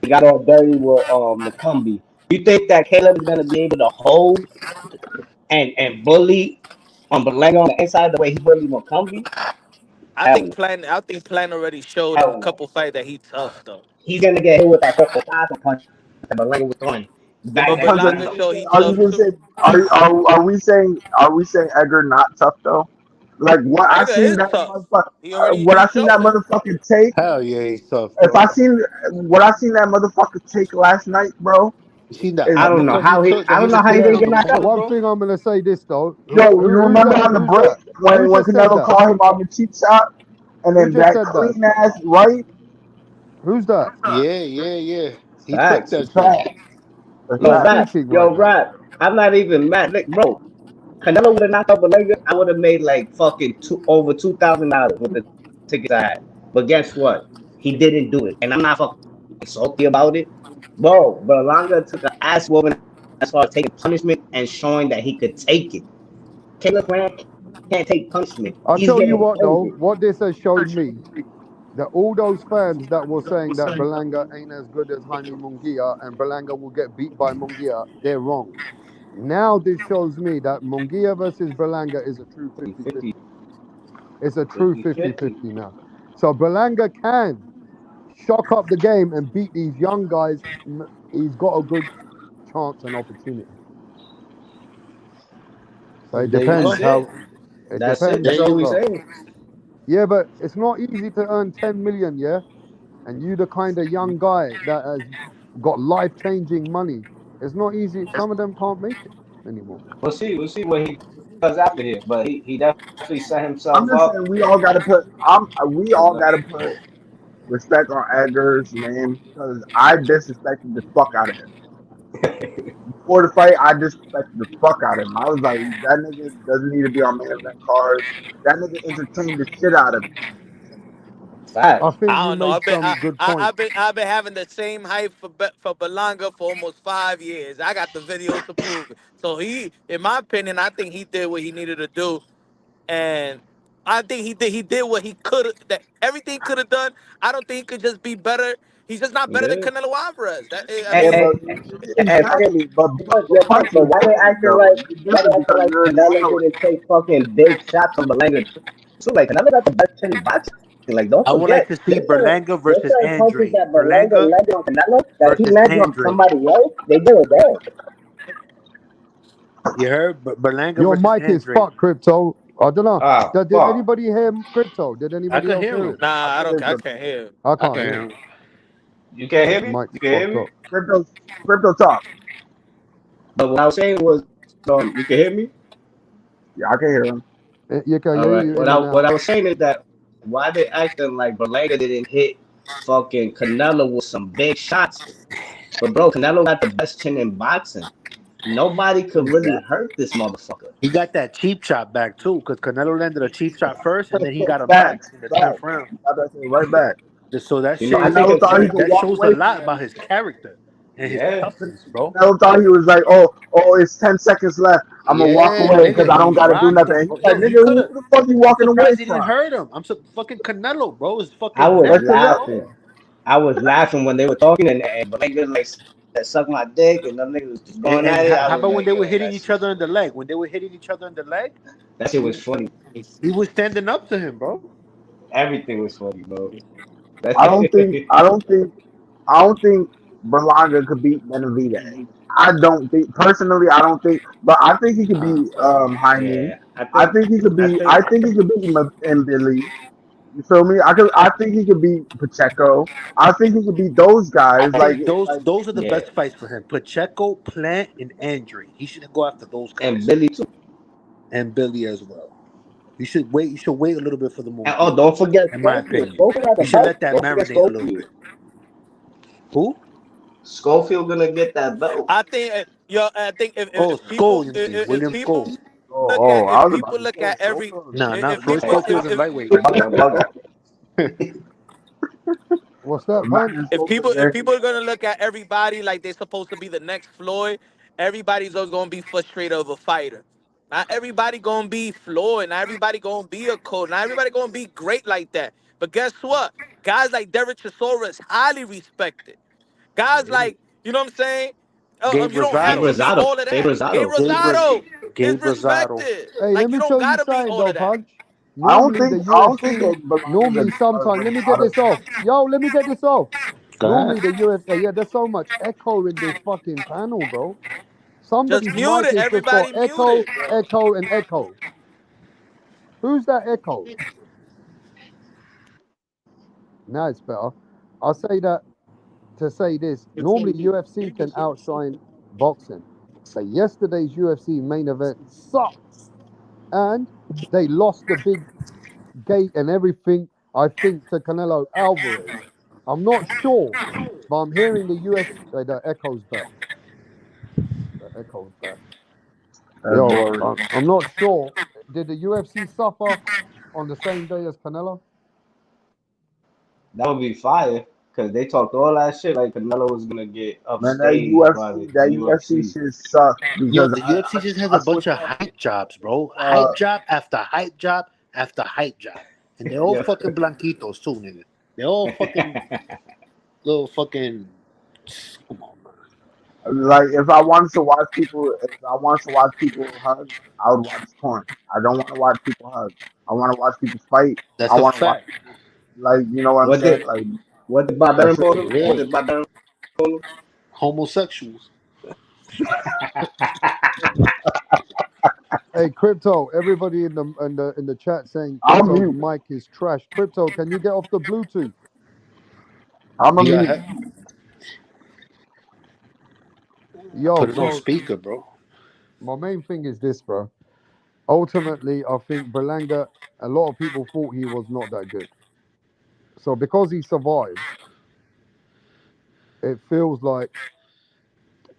he got all dirty with McCumbee. You think that Caleb is gonna be able to hold and bully on Belanga on the inside the way he bullied McCumbee? Hell no. I think Plant already showed in a Hell no. couple fights that he tough though. He's gonna get hit with that couple thousand punch that Belanga was throwing back But What then. punch are Berlanga you Remember? gonna showed say? he Are you tough gonna say? too. Are we saying Edgar not tough though? Like what I Edgar seen is that tough. motherfucker. What He I seen that showed it. motherfucker take. Hell yeah, he's tough, If bro. I seen what I seen that motherfucker take last night, bro, You seen that is uppercut he took that I he don't know was how he sitting Yeah, didn't on get the knocked but out. corner, one bro? thing I'm gonna say this though. yo, you Who's remember that? on the Who's break that? Who when just said Canelo that? called him on the cheap shot and Who then just that said that? clean ass right? Who's that? Yeah, yeah, yeah. He took Facts. The that shit. fact, the Who's Yo, fact. rap. speaking right Yo, now? rap. I'm not even mad. Like, bro, Canelo would have knocked out Belanga. I would have made like fucking over $2,000 with the tickets I had. But guess what? He didn't do it, and I'm not fucking salty about it. Bro, Belanga took an ass whooping as far as taking punishment and showing that he could take it. Caleb Grant can't take punishment. I'll He's tell you getting what though. folded. What this has showed me that all those fans that were saying that Berlanga ain't as good as Jaime Munguia and Berlanga will get beat by Munguia, they're wrong. Now this shows me that Munguia versus Berlanga is a true 50-50. 50, It's a true 50, 50-50 now. So Berlanga can shock up the game and beat these young guys. He's got a good chance and opportunity. So it There you That's depends go. it. how it That's it. depends. There That's all you we go. saying. Yeah, but it's not easy to earn 10 million, yeah? And you the kind of young guy that has got life-changing money. It's not easy. Some of them can't make it anymore. We'll see. We'll see what he does after here. But he definitely set I'm himself just up. saying we all gotta put. We all For gotta put respect on Edgar's name because I disrespected the fuck out of him. Before the fight, I disrespected the fuck out of him. I was like, that nigga doesn't need to be on main event cards. That nigga entertained the shit out of me. I Facts. think I you don't know. made some good points. I've been having the same hype for Belanga for almost 5 years. I got the videos to prove it. So in my opinion, I think he did what he needed to do, and I think he did what he could that everything he could have done. I don't think he could just be better. He's just not better than Yeah. Canelo Alvarez. I Yeah, mean, but And exactly. But yo, punch punch. But is why they different acting though. like It's different because you're in the Canelo middleweight. didn't take fucking big shots on Belanga too? Like Canelo got the best chin in boxing. Like don't I would like forget, to see Berlanga there's versus certain punches Andre. that Belanga Berlanga landed on Canelo that if he versus landed on Andre. somebody else, they give it down. You heard? Berlanga Your versus mic is Andre. fucked, Crypto. I don't know. Ah, Did fuck. anybody hear Crypto? Did I anybody could else hear hear him. him? nah, I I can don't. hear I Crypto. can't hear. I I can't could hear hear him. him. You can't hear His me? mic's You can hear fucked me? up. Crypto talk. But what I was saying was, you can hear me? Yeah, I can hear him. You can All hear right. you in and What out. I was saying is that why they acting like Berlanga didn't hit fucking Canelo with some big shots. But bro, Canelo got the best chin in boxing. Nobody could really hurt this motherfucker. He got that cheap shot back too, because Canelo landed a cheap shot first, and then he got him back Facts. in the 10th Facts. round. Got that thing right back. So that You know, shit I is think Canelo if thought he that could that walk shows a away from lot that about his nigga. character. and his Yeah. toughness, bro. Canelo thought he was like, it's 10 seconds left. I'm gonna walk Yeah, away because nigga, I he don't gotta do rocked him, nothing. bro. He's like, Yo, he nigga, could who have. the fuck you I'm walking away surprised he didn't from? hurt him. Fucking Canelo, bro. His I fucking was neck, That's it. bro. laughing. I was laughing when they were talking, and Belangrijk like said, "Suck my dick," and them niggas was just going And at it. I how was about when like, they were "Yo, hitting each other in the leg? When they were hitting each other in the leg, that shit was funny. he was standing up to him, bro. Everything was funny, bro." I don't think I don't think Berlanga could beat Benavidez. I don't think personally. I don't think, but I think he could beat Haney. Yeah, I think, I think he could beat Billy. You feel me? I think he could beat Pacheco. I think he could beat those I guys. think those are the yeah, best fights for him. Pacheco, Plant, and Andre. He should go after those and guys, Billy too. and Billy as well. You should wait. You should wait a little bit for the And movie, don't forget in my Schofield. opinion. Schofield got You the should belt. let that Don't forget marinate a little Schofield. bit. Who? Schofield gonna get that belt. I think, I think Oh, Skull, you mean if William people Skull? look at, I if was about people to look say at every, Nah, not if Floyd people, Schofield's in lightweight, Bug nigga. out, bug out. What's that, Punch? if people are gonna look at everybody like they're supposed to be the next Floyd, everybody's just gonna be frustrated of a fighter. Not everybody gonna be Floyd. Not everybody gonna be a coach. Not everybody gonna be great like that. But guess what? Guys like Derek Chisora is highly respected. Guys like, you know what I'm saying? Gabe You don't Gabe have to Rosado. be Rosado. all of Gabe that. Gabe Rosado. Rosado is Gabe Rosado. respected. Hey, let Like, you me don't tell you gotta be something all though, of that. Punch. Normally the I don't think UFC, that Berlanga's normally sometime, let me get out of this off. Yo, let me get this off. Go Normally ahead. the UFC, yeah, there's so much echo in this fucking panel, bro. Just Somebody's mute mic it. is just got Everybody mute echo, it, bro. echo, and echo. Who's that echo? Now it's better. I'll say that to say this. Normally UFC can outshine boxing. But yesterday's UFC main event sucked. And they lost the big gate and everything, I think, to Canelo Alvarez. I'm not sure, but I'm hearing the UFC. The echo's back. The echo's back. That's Yo, boring. I'm not sure. Did the UFC suffer on the same day as Canelo? That would be fire. Cause they talked all that shit like Canelo was gonna get Man, upstaged by the That UFC UFC. shit sucks Yo, because the UFC just has I a switched bunch of up. hype jobs, bro. Uh, Hype job after hype job after hype job. And they're all Yeah. fucking blanquitos too, nigga. They're all fucking little fucking. Come on, man. like if I wanted to watch people hug, I would watch porn. I don't want to watch people hug. I want to watch people fight. I That's a want to watch fact. people, like, you know what I'm what saying? did Like, what did Barbarian that's it. call him? What Yeah. did Barbarian call him? Homosexuals. Hey, Crypto, everybody in the chat saying I'll Crypto's mute. mic is trash. Crypto, can you get off the Bluetooth? I'm a You mute. got Yo, put it on so speaker, bro. my main thing is this, bro. Ultimately, I think Berlanga, a lot of people thought he was not that good. So because he survived, it feels like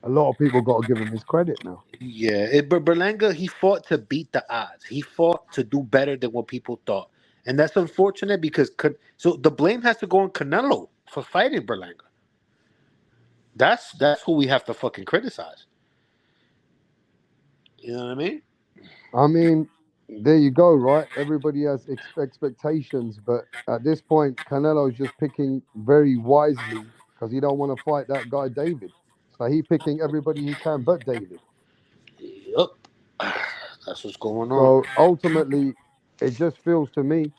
a lot of people got to give him his credit now. Yeah, but Berlanga, he fought to beat the odds. He fought to do better than what people thought, and that's unfortunate because so the blame has to go on Canelo for fighting Berlanga. That's who we have to fucking criticize. You know what I mean? I mean, there you go, right? Everybody has expectations, but at this point, Canelo's just picking very wisely because he don't want to fight that guy David. So he picking everybody he can but David. Yup. That's what's going on. So ultimately, it just feels to me.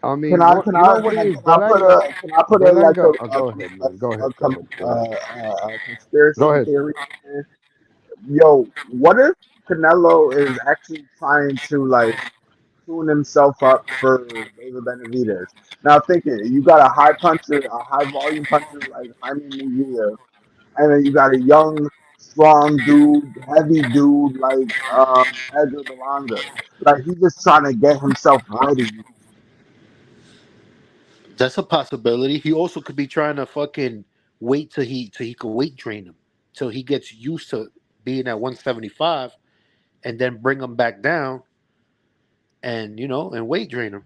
I Can mean, I what can you I know what can I, it is, can I put a like Berlanga. Oh, a, go ahead, man. Go ahead. Go ahead. Go ahead. a Go conspiracy ahead. theory? Yo, what if Canelo is actually trying to like tune himself up for David Benavidez? Now thinking you got a high puncher, a high volume puncher like Jaime Munguia, and then you got a young, strong dude, heavy dude like Edgar Berlanga. Like he's just trying to get himself ready. That's a possibility. He also could be trying to fucking wait till he could weight train him, till he gets used to being at 175, and then bring him back down, and and weight train him.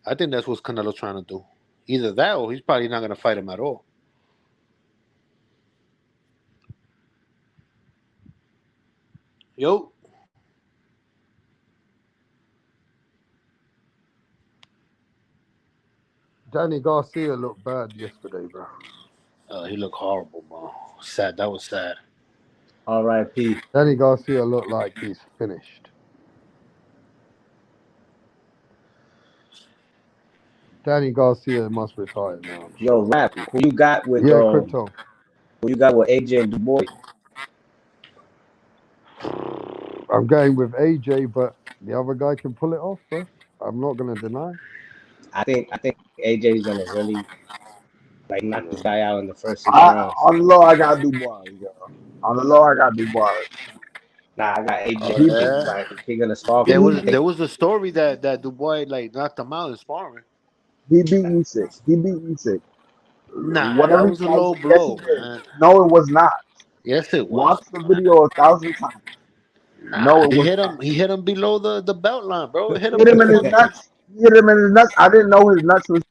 I think that's what Canelo's trying to do. Either that, or he's probably not going to fight him at all. Yo. Danny Garcia looked bad yesterday, bro. He looked horrible, bro. Sad. That was sad. R.I.P. Danny Garcia looked like he's finished. Danny Garcia must retire now. I'm Yo, sure. Rap, who you got with Yeah, crypto. AJ and Dubois? I'm going with AJ, but the other guy can pull it off, bro. I'm not gonna deny. I think AJ is gonna really like knock this Yeah. guy out in the first 6 rounds. On the low, I got Dubois. Yo. On the low, I got Dubois. Nah, I got AJ. He I think Yeah. he gonna spark There him. was I think a story that Dubois like knocked him out in sparring. he beat Usyk. He beat Usyk. Nah, that Whatever he was a tried to low say, yes, he blow, did. man. No, it was not. Yes, it was. Watch the video 1,000 times. No, Nah, it was not. he hit him below the belt line, bro. It hit him Hit in him the in his fucking. nuts. He hit him in his nuts. I didn't know his nuts was.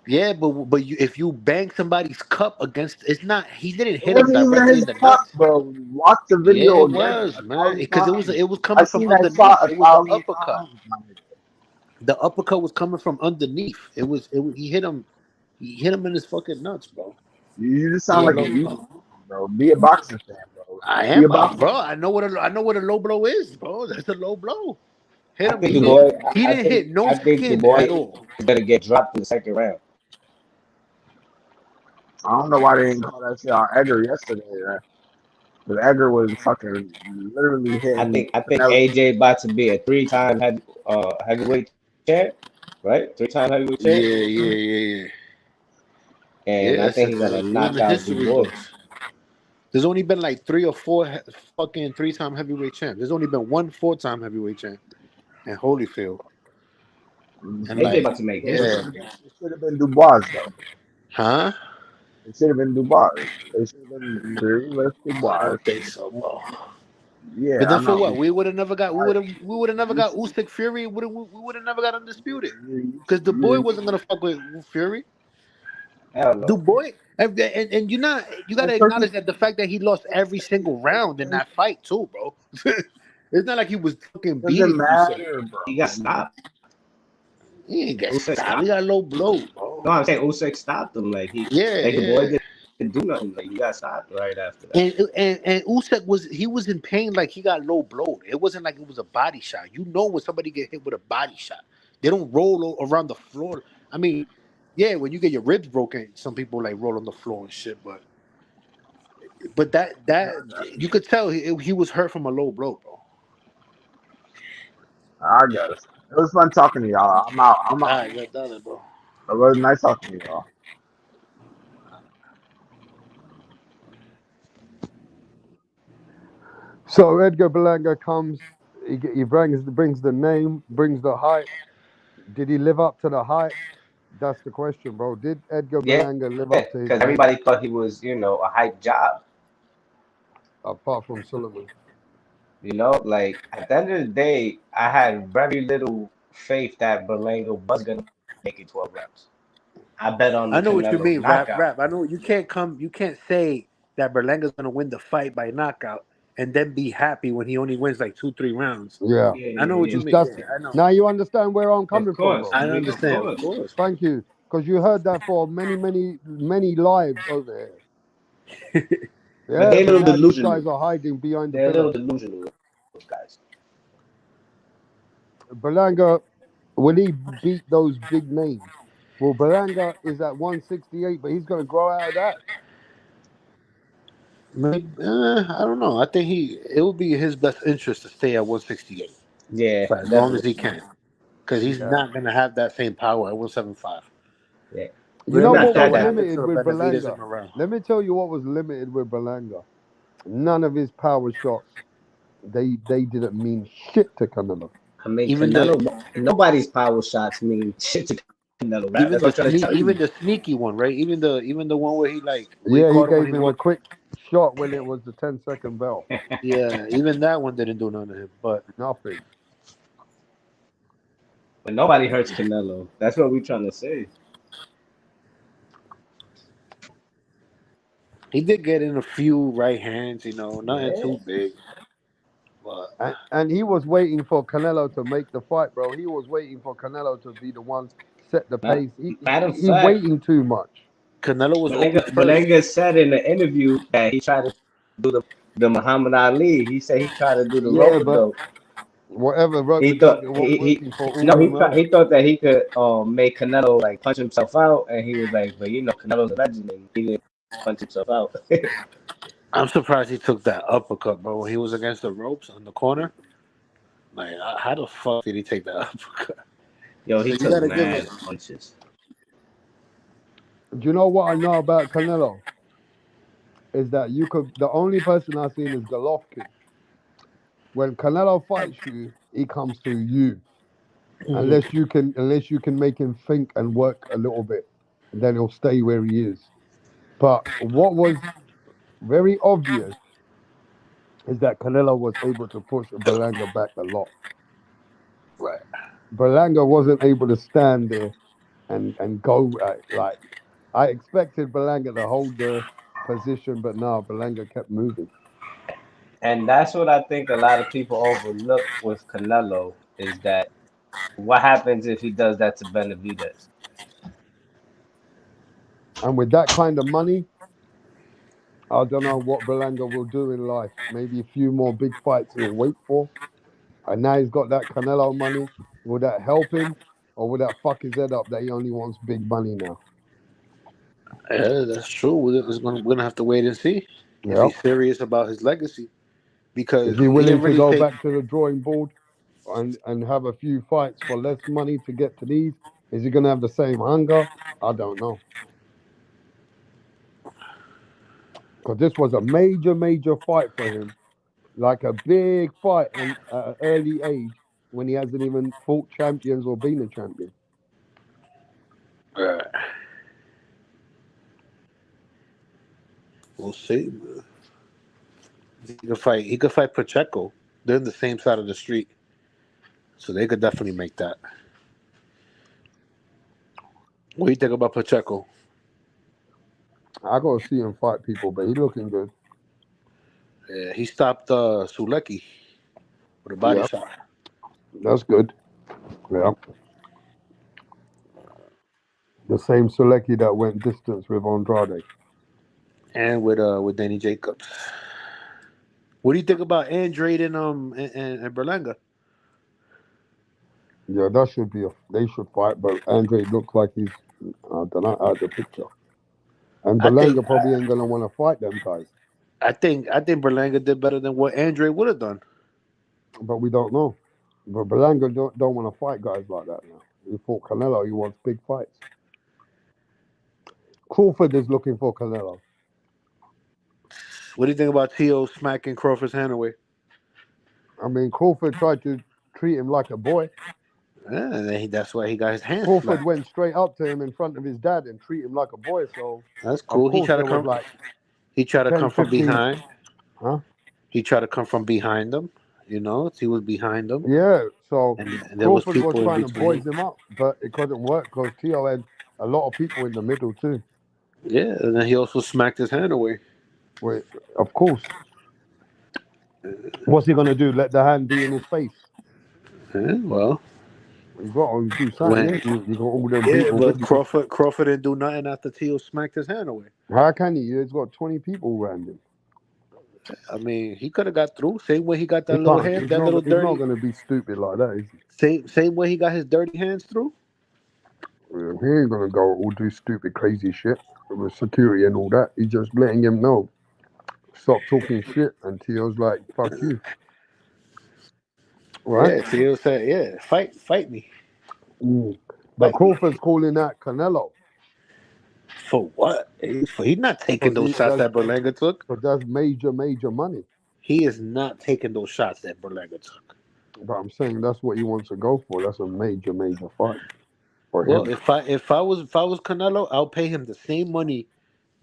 Yeah, but if you bang somebody's cup against, it's not. He didn't It hit him wasn't even directly in his the cup, nuts. bro. Watch the Yeah, video it again was, man. 1,000 Because times. it was I coming from seen that shot underneath. It was the 1,000 uppercut. times, my nigga. The uppercut was coming from underneath. He hit him. He hit him in his fucking nuts, bro. You just sound Yeah, like a low YouTube, blow. bro. Be a boxing fan, bro. I Be a am, boxing bro. fan. I know what a low blow is, bro. That's a low blow. Hit I him. think Dubois. He didn't hit no I think skin Dubois at all. is gonna get dropped in the second round. I don't know why they didn't call that shit on Edgar yesterday, man. But Edgar was fucking literally hitting I think Canelo. AJ about to be a three-time heavyweight champ, right? Three-time heavyweight champ, Yeah. and Yeah, I that's think he's gonna if you in knock the out history Dubois. books. There's only been like 3 or 4 fucking 3-time heavyweight champs. There's only been one 4-time heavyweight champ in Holyfield. And AJ like, about to make yeah, history. It should have been Dubois, though. huh? It should have been Dubois. It should have been Beerless I Dubois. don't think so, bro. Yeah, But I then for know. what? We would have never got. We would have never You, got Usyk Fury. We would have never got undisputed you, because the boy you, wasn't gonna fuck with Fury. Hell no. The boy, and you gotta acknowledge that the fact that he lost every single round in that fight too, bro. It's not like he was fucking doesn't beating Usyk. matter, bro. He got stopped. He didn't get Usyk stopped. He stopped. got low blow, bro. No, I'm saying Usyk stopped him. Like Dubois Yeah. didn't do nothing. Like he got stopped right after that. And Usyk was in pain, like he got low blowed. It wasn't like it was a body shot. You know when somebody get hit with a body shot, they don't roll around the floor. I mean, yeah, when you get your ribs broken, some people like roll on the floor and shit. But that you could tell he was hurt from a low blow, bro. I guess. It was fun talking to y'all. I'm out. I'm All out. right, you're done, bro. It was nice talking to y'all. So Edgar Berlanga comes. He brings the name, brings the hype. Did he live up to the hype? That's the question, bro. Did Edgar Yeah, Berlanga live up to his because name? everybody thought he was, a hype job. Apart from Sullivan. Like at the end of the day, I had very little faith that Berlanga was gonna make it 12 rounds. I bet on I the know what you Canelo mean, rap. knockout. I know you can't say that Berlanga's gonna win the fight by knockout and then be happy when he only wins like 2-3 rounds. Yeah. I know what you It's mean. just Yeah, I know. now you understand where I'm Of coming from, course, bro. I of understand, of course. course. Thank you. Because you heard that for many lives over here. But Yeah, they're a but little now these delusional. guys are hiding behind the They're a little pillar. delusional, those guys. Berlanga, will he beat those big names? Well, Berlanga is at 168, but he's going to grow out of that. Maybe, I don't know. I think it would be his best interest to stay at 168 Yeah, for as long as he definitely. can, because he's Yeah. not gonna have that same power at 175. Yeah. You He's know not what that was What that happened limited to with Benavidez Berlanga? in the round? Let me tell you what was limited with Berlanga. None of his power shots, they didn't mean shit to Canelo. I mean Even the nobody's power shots mean shit to Canelo, right? That's what I'm trying to tell even you. the sneaky one, right? Even the one where he Yeah, he caught him when gave he him a walked. quick shot when it was the 10-second bell. Yeah, even that one didn't do nothing to him. But Nothing. But nobody hurts Canelo. That's what we're trying to say. he did get in a few right hands, nothing Yeah. too big. But And he was waiting for Canelo to make the fight, bro. He was waiting for Canelo to be the one set the pace. Matter of He fact, waiting too much. Canelo was open first. Belenga said in the interview that he tried to do the Muhammad Ali. He said he tried to do the Yeah, rope but dope. whatever rope He a dope, thought it wasn't working for all no of them else. he thought that he could make Canelo like punch himself out, and he was like, but Canelo's a legend, and he didn't punch himself out. I'm surprised he took that uppercut, bro. When he was against the ropes on the corner, like, how the fuck did he take that uppercut? Yo, So he you took gotta give mad it. punches. Do you know what I know about Canelo? Is that the only person I've seen is Golovkin. When Canelo fights you, he comes to you. Mhm. Unless you can make him think and work a little bit, and then he'll stay where he is. But what was very obvious is that Canelo was able to push Berlanga back a lot. Right. Berlanga wasn't able to stand there and go like I expected Berlanga to hold the position, but no, Berlanga kept moving. And that's what I think a lot of people overlook with Canelo is that what happens if he does that to Benavidez? And with that kind of money, I don't know what Berlanga will do in life. Maybe a few more big fights he'll wait for. And now he's got that Canelo money. Will that help him? Or will that fuck his head up that he only wants big money now? Yeah, that's true. We're gonna have to wait and see if Yep. he's serious about his legacy Is because he he willing didn't to really go take. back to the drawing board and have a few fights for less money to get to these? Is he going to have the same hunger? I don't know. Because this was a major, major fight for him. Like a big fight and at an early age when he hasn't even fought champions or been a champion. Right. We'll see. He could fight. He could fight Pacheco. They're in the same side of the street, so they could definitely make that. What do you think about Pacheco? I got to see him fight people, but he's looking good. Yeah, he stopped Sulecki with a body Yeah, shot, that's good. Yeah. The same Selecki that went distance with Andrade. and with Danny Jacobs. What do you think about Andrade and Berlanga? Yeah, that should be they should fight, but Andre looks like he's I don't know out of the picture. And I think Berlanga probably ain't gonna want to fight them guys, I think Berlanga did better than what Andrade would have done. but we don't know. But Berlanga don't want to fight guys like that now. He fought Canelo. He wants big fights. Crawford is looking for Canelo. What do you think about Tio smacking Crawford's hand away? I mean, Crawford tried to treat him like a boy. Yeah, and then that's why he got his hands Crawford slapped. went straight up to him in front of his dad and treat him like a boy. So, That's of cool. course, there was like He tried to 10, come from 15. behind. Huh? He tried to come from behind them. He was behind them, Yeah, so and there was Crawford was people in trying to between. boys him up, but it couldn't work because Tio had a lot of people in the middle too. Yeah, and then he also smacked his hand away. Wait, of course. What's he gonna do? Let the hand be in his face? Yeah, well, You got to do something. when Yeah, you got all them yeah, people but with you. Crawford didn't do nothing after Tio smacked his hand away. How can he? He's got 20 people around him. I mean, he could have got through. Same way he got He that little can't. hand, that little He's not dirty. gonna be stupid like that, is he? Same way he got his dirty hands through. Yeah, he ain't gonna go all do stupid, crazy shit with security and all that. He's just letting him know. Stop talking shit. And Tio's like, fuck you. Right? Yeah, Tio said, "Yeah, fight me, Mm. But fight me." Crawford's calling out Canelo. For what? He's not taking Because those shots that's, that Berlanga took. that's major, major money. He is not taking those shots that Berlanga took. But I'm saying that's what he wants to go for. That's a major, major fight for Well, him. if I was Canelo, I'll pay him the same money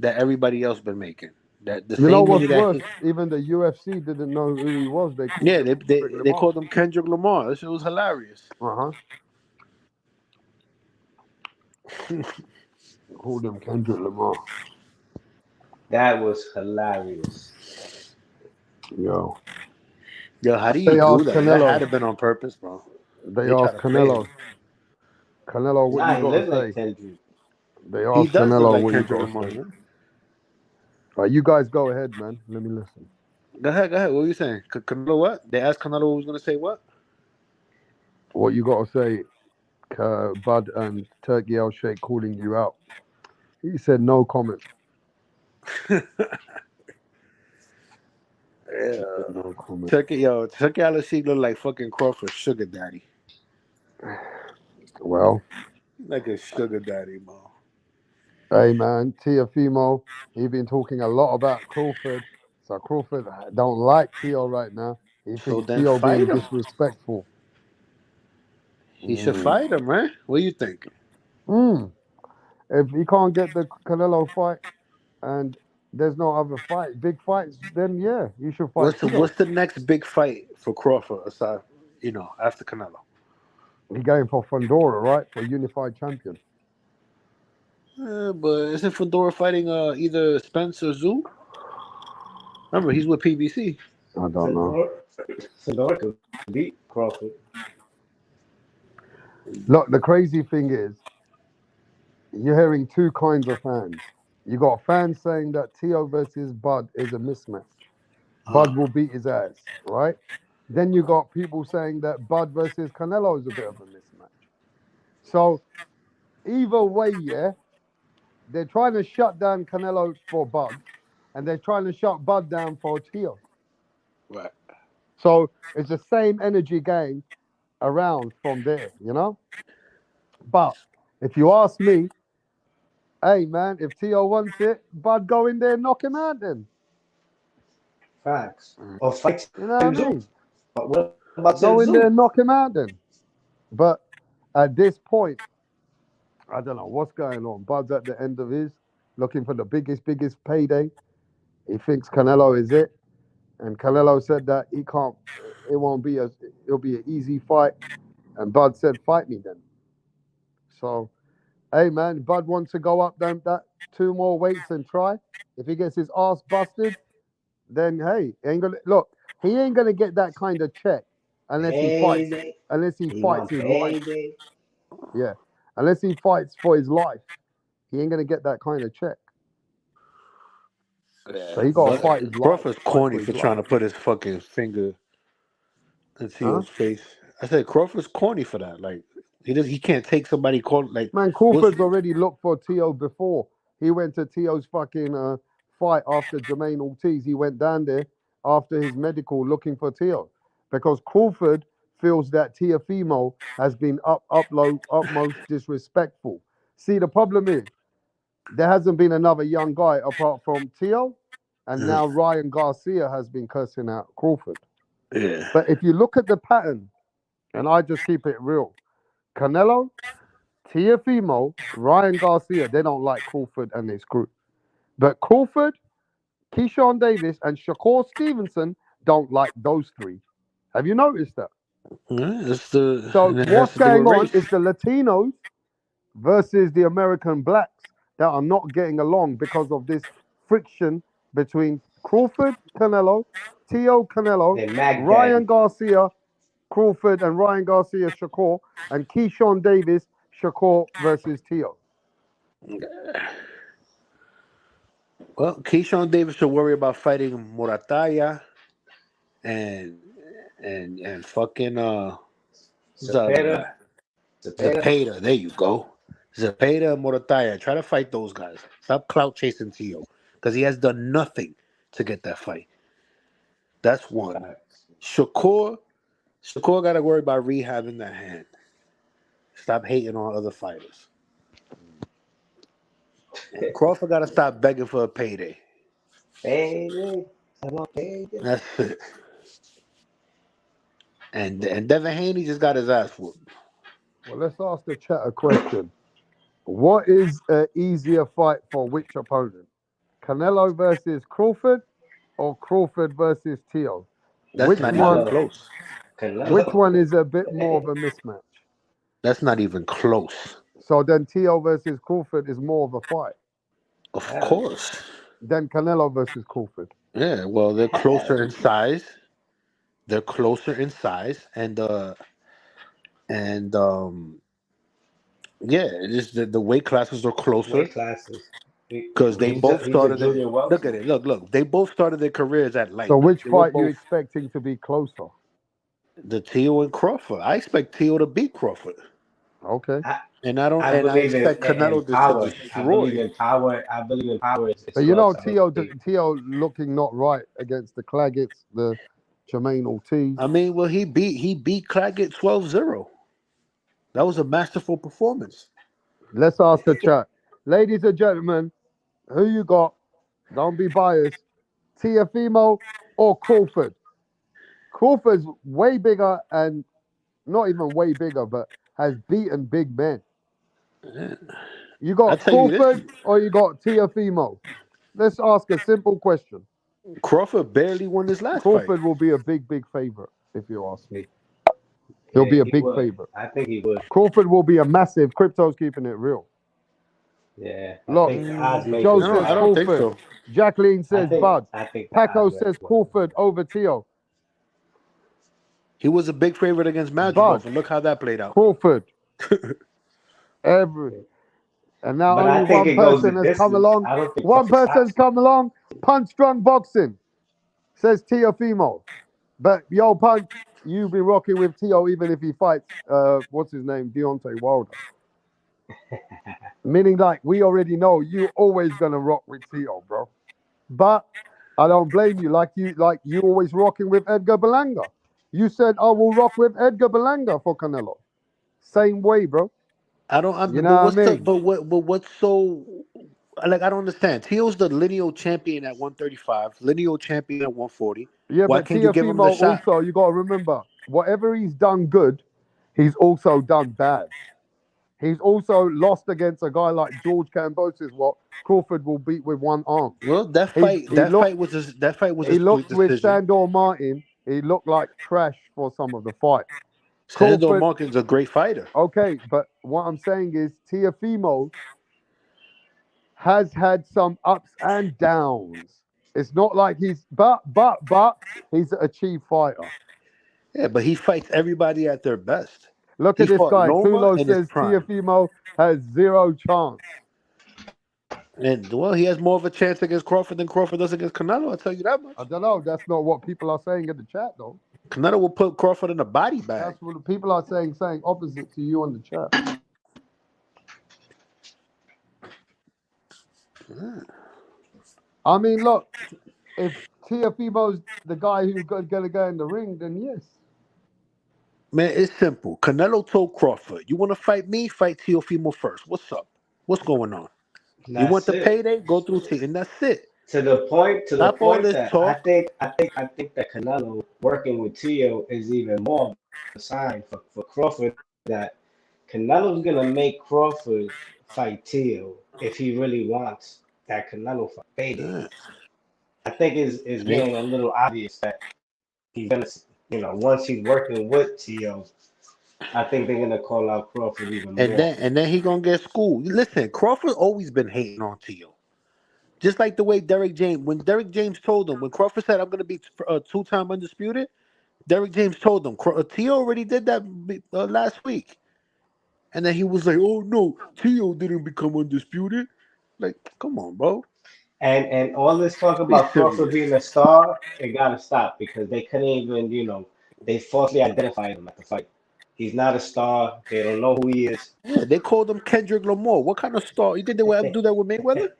that everybody else been making. That the You know same money what's that worse? Even the UFC didn't know who he was. They called yeah, him they they, Kendrick they Lamar. called him Kendrick Lamar. This shit was hilarious. Uh huh. Called him Kendrick Lamar. That was hilarious. Yo. Yo, how do They you do asked that? That had Canelo. to been on purpose, bro. They They try asked to fade him. Canelo. Canelo, what Nah, you he got to lived like say? Kendrick. They He asked does look Canelo, like what you Kendrick got to Lamar, say? man. All right, you guys go ahead, man. Let me listen. Go ahead, go ahead. What were you saying? Canelo what? They asked Canelo who was gonna say what? What you got to say? Bud and Turkey El Sheikh calling you out. He said no comment. Yeah. Said no comment. Turkey Alasik look like fucking Crawford sugar daddy. Well, Like a sugar daddy, man. hey man, Teofimo, he been talking a lot about Crawford. So Crawford don't like Teo right now. He So thinks then Teo fight being him. disrespectful. He should fight him, man. What do you think? Mm. If he can't get the Canelo fight and there's no other fight, big fights, then yeah, you should fight Teo. What's the next big fight for Crawford aside, after Canelo? He going for Fondora, right? For unified champion. But isn't Fedora fighting either Spence or Zoo? Remember, he's with PBC. I don't know. Fedora could beat Crawford. Look, the crazy thing is, you're hearing two kinds of fans. You got fans saying that Teo versus Bud is a mismatch. Bud will beat his ass, right? Then you got people saying that Bud versus Canelo is a bit of a mismatch. So either way, yeah, they're trying to shut down Canelo for Bud, and they're trying to shut Bud down for Teo. Right. So it's the same energy game around from there, you know? But if you ask me, hey man, if Teo wants it, Bud go in there and knock him out then. Facts. Or fight You know what I Tim Zoo. mean? But what about Go Tim in there Zoo? and knock him out then. But at this point, I don't know what's going on. Bud's at the end of his, looking for the biggest payday. He thinks Canelo is it. And Canelo said that he can't, it'll be an easy fight. And Bud said, fight me then. So, hey man, Bud wants to go up that two more weights and try. If he gets his ass busted, then hey, he ain't gonna get that kind of check unless he fights Payday. unless he He fights want his life. payday. Yeah. Unless he fights for his life, he ain't gonna get that kind of check. So Yeah, he gotta but fight his life. Crawford's Fight corny for his for trying life. to put his fucking finger in Huh? Theo's face. I said Crawford's corny for that. Like he can't take somebody called like Man, what's Crawford's already looked for Teo before. He went to Teo's fucking fight after Jermaine Ortiz. He went down there after his medical looking for Teo. Because Crawford feels that Teofimo has been utmost disrespectful. See, the problem is there hasn't been another young guy apart from Teo, and now Ryan Garcia has been cursing out Crawford. yeah. But if you look at the pattern, and I just keep it real, Canelo, Teofimo, Ryan Garcia, they don't like Crawford and his crew. But Crawford, Keyshawn Davis, and Shakur Stevenson don't like those three. Have you noticed that? And So it has what's to do going with on race. is the Latinos versus the American blacks that are not getting along because of this friction between Crawford, Canelo, Teo Canelo, They Mac Ryan Daddy. Garcia, Crawford, and Ryan Garcia Shakur, and Keyshawn Davis Shakur versus Teo. Well, Keyshawn Davis should worry about fighting Morataya and and fucking who's the other Cepeda. guy? Cepeda. Zepeda. There you go. Zepeda and Morataya. Try to fight those guys. Stop clout chasing Tio because he has done nothing to get that fight. That's one. Facts. Shakur got to worry about rehabbing that hand. Stop hating on other fighters. And Crawford got to stop begging for a payday. Payday. I want payday. That's it. And Devin Haney just got his ass whooped. Well, let's ask the chat a question. What is an easier fight for which opponent? Canelo versus Crawford or Crawford versus Teo? That's Which not even one? Canelo. close. Which Canelo. one is a bit more of a mismatch? That's not even close. So then Teo versus Crawford is more of a fight Of Hell course. than Canelo versus Crawford. Yeah, well, they're yeah. Hell closer in yeah. size. They're closer in size, and yeah, it is the weight classes are closer Weight classes. because they both He's a started it. junior Look at welterweight. it. Look. They both started their careers at So light. which They were fight you both expecting to be closer? the Teo and Crawford. I expect Teo to beat Crawford, Okay. I, and I don't. I And I believe expect in Canelo to power. I believe destroy. in power. I believe in power. It's But you know, close. I Teo believe. Teo looking not right against the Claggets, the Jermaine Ortiz. I mean, well, he beat Claggett 12-0. That was a masterful performance. Let's ask the chat. Ladies and gentlemen, who you got? Don't be biased. Teofimo or Crawford? Crawford's way bigger and not even way bigger, but has beaten big men. You I got tell you this, Crawford or you got Teofimo? Let's ask a simple question. Crawford barely won his last fight. Crawford will be a big favorite, if you ask me. He'll Yeah, be a he big would. favorite. I think he would. Crawford will be a massive. Crypto's keeping it real. Yeah, I Look, think the odds Joe makers No, says I will. don't think Crawford. so. Jacqueline says Bud. I think the Paco odds says makers will. Crawford over Teo. He was a big favorite against Bud, Madrimov, and look how that played out. Crawford. Every and now But only I think one it goes the person has come distance. along. I don't think One Crawford person's stops him. come along. Punch Drunk Boxing says Teofimo. But yo, Punch, you be rocking with Teo even if he fights what's his name? Deontay Wilder. Meaning like we already know you always gonna rock with Teo, bro. But I don't blame you. Like you always rocking with Edgar Berlanga. You said I will rock with Edgar Berlanga for Canelo. Same way, bro. I don't. You But know what I what's the? mean? But what's so? Like I don't understand. Teo's the lineal champion at 135, lineal champion at 140. Yeah, Why but can't you give him the Teofimo shot? also, you got to remember, whatever he's done good, he's also done bad. He's also lost against a guy like George Kambosos, what Crawford will beat with one arm. Well, that He's fight, he that looked fight was that fight was a he split looked with decision. Sandor Martin. He looked like trash for some of the fights. Sandor Crawford, Martin's a great fighter. okay, but what I'm saying is Teofimo has had some ups and downs. It's not like but he's a chief fighter. Yeah, but he fights everybody at their best. Look He at this fought guy. Loma Kulo in his says prime, Teofimo has zero chance. and well, he has more of a chance against Crawford than Crawford does against Canelo. I'll tell you that I much. don't know. That's not what people are saying in the chat, though. Canelo will put Crawford in a body bag. That's what the people are saying opposite to you on the chat. I mean, look, if Teofimo's the guy who's going to go in the ring, then yes. Man, it's simple. Canelo told Crawford, "You want to fight me? Fight Teofimo first. What's up? What's going on? You want That's the it. payday? Go through T, and that's it. To the point. To the Stop all point this that talk. I think that Canelo working with Tio is even more of a sign for Crawford that Canelo's gonna make Crawford fight Tio if he really wants that Canelo fight payday. Yeah. I think is And they, getting a little obvious that he's gonna, once he's working with Tio, I think they're gonna call out Crawford even and more. then he gonna get schooled. Listen, Crawford always been hating on Tio. Just like the way Derek James, when Derek James told him, when Crawford said, "I'm gonna be two-time undisputed," Derek James told him, Tio already did that last week. And then he was like, "Oh no, Tio didn't become undisputed." Like, come on, bro. And all this talk Be about Crawford serious. being a star, it gotta stop because they couldn't even, they falsely identified him at the fight. He's not a star. They don't know who he is. Yeah, they called him Kendrick Lamar. What kind of star? You think they would ever do that with Mayweather?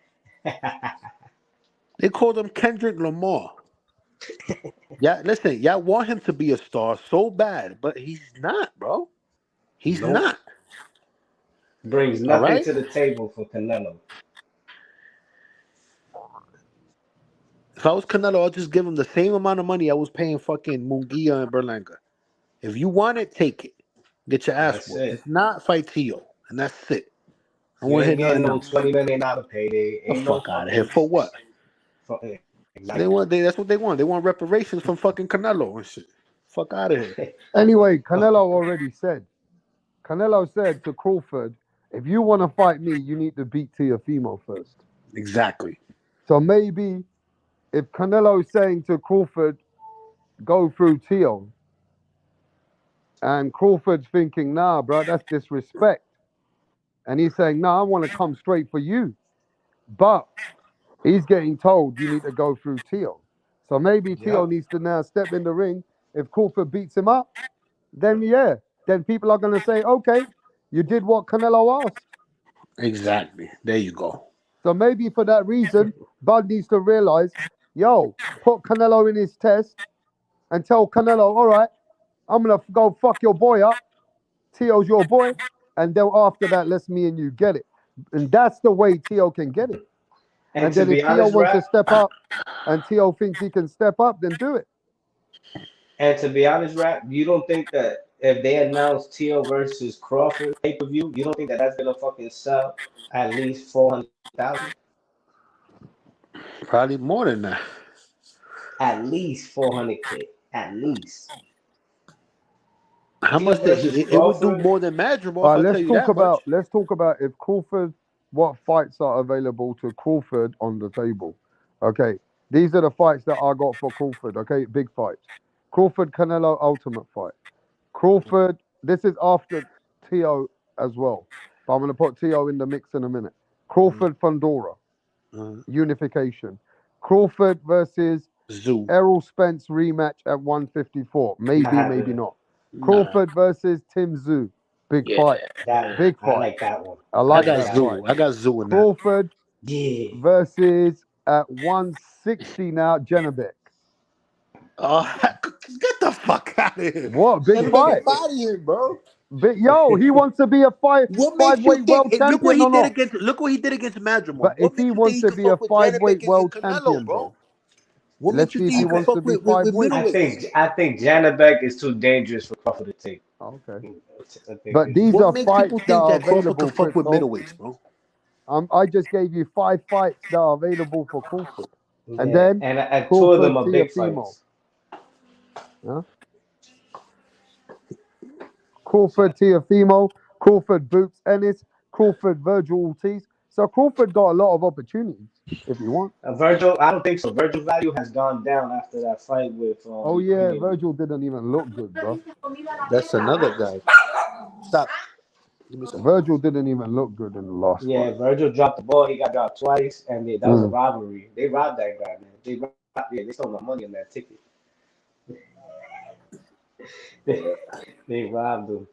They called him Kendrick Lamar. Yeah, listen, y'all want him to be a star so bad, but he's not, bro. He's Nope. not. Brings All nothing right? to the table for Canelo. If I was Canelo, I'd just give him the same amount of money I was paying fucking Munguia and Berlanga. If you want it, take it. Get your ass That's whooped. it. If not, fight Tio. And that's it. I You want to hear ain't getting nothing no else. $20 million payday. The Ain't no fuck out of here. fucking. For what? Exactly. That's what they want. They want reparations from fucking Canelo and shit. Fuck out of here. Anyway, Canelo already said. Canelo said to Crawford, if you want to fight me, you need to beat Teofimo first. Exactly. So maybe if Canelo's saying to Crawford, go through Teo. And Crawford's thinking, nah, bro, that's disrespect. And he's saying, nah, I want to come straight for you. But he's getting told you need to go through Teo. So maybe Teo Yep. needs to now step in the ring. If Crawford beats him up, then yeah, then people are going to say, okay, you did what Canelo asked. Exactly. There you go. So maybe for that reason, Bud needs to realize, yo, put Canelo in his test and tell Canelo, all right, I'm going to go fuck your boy up. Teo's your boy. And then after that, let's me and you get it. And that's the way Teo can get it. And to then be if Teo honest, wants to Rap, step up and Teo thinks he can step up, then do it. you don't think that if they announce Teo versus Crawford pay-per-view, you don't think that that's gonna fucking sell at least 400,000? Probably more than that. At least 400K. At least. How Teo much did versus it would do Crawford? more than Madrimov, I'll tell you that much. Let's talk about if Crawford, what fights are available to Crawford on the table. Okay. These are the fights that I got for Crawford. Okay, big fights. Crawford Canelo Ultimate Fight. Crawford, this is after Teo as well. But I'm gonna put Teo in the mix in a minute. Crawford Fundora. Unification. Crawford versus Zoo. Errol Spence rematch at 154. Maybe, maybe not. Crawford versus Tim Tszyu. Big fight. Big fight. I like that one. I like got that Zoo. fight. I got Zoo in that. Crawford Yeah. versus at 160 now, Janabek. Oh, get the fuck out of here. What? Big fight. Get out of here, bro. Yo, he wants to be a What makes you five-weight world think? Look what champion he or did not? against. Look what he did against Madrimov. But if What he makes you wants think to he can be a fuck with five-weight Janabek world and Canelo, champion, bro? bro. What Let's makes you see if think he you can wants to fuck be with five-weight. middleweights? I think Janabek is too dangerous for Crawford to take. Okay. I think But these What are makes fights people that think are that Crawford available, can fuck with Christoph. middleweights, bro? I just gave you 5 fights that are available for Crawford. And Yeah, then and 2 of them Crawford are big Teofimo. fights. Huh? Crawford Teofimo, Crawford Boots Ennis, Crawford Virgil Ortiz. So Crawford got a lot of opportunities if you want. Virgil, I don't think so. Virgil value has gone down after that fight with Oh yeah, Haney. Virgil didn't even look good, bro. That's another guy. Stop. Give me some. Virgil didn't even look good in the last Yeah, fight. Virgil dropped the ball. He got dropped twice, and that was a robbery. They robbed that guy, man. They stole my money on that ticket. They robbed him.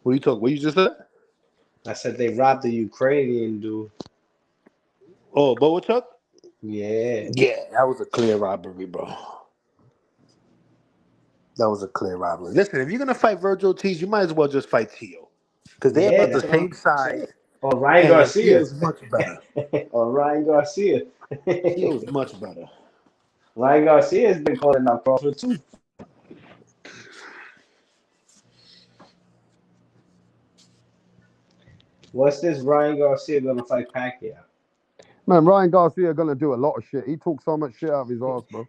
What you talking? What you just said? I said they robbed the Ukrainian dude. Oh, Boachuk? Yeah. Yeah, that was a clear robbery, bro. That was a clear robbery. Listen, if you're gonna fight Virgil Ortiz, you might as well just fight Teo, because they're Yeah, about the that's what same I'm size, saying. Or Ryan and Garcia. Teo's much better. Or Ryan Garcia. Teo's much better. Ryan Garcia has been calling out Crawford too. What's this Ryan Garcia gonna fight Pacquiao? Man, Ryan Garcia gonna do a lot of shit. He talks so much shit out of his ass, bro.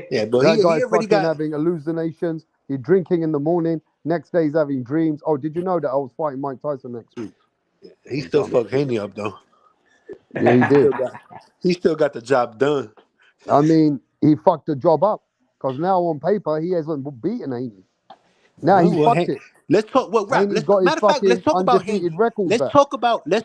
Yeah, but That he guy's already fucking got. having hallucinations. He's drinking in the morning. Next day he's having dreams. Oh, did you know that I was fighting Mike Tyson next week? He still fucked Haney up though. Yeah, he did. He still got the job done. I mean, he fucked the job up because now on paper he hasn't beaten Haney. Now he fucked it. Let's talk. Well, rap. Haney's got his Matter of fact, let's fucking talk about undefeated Haney. record Let's back.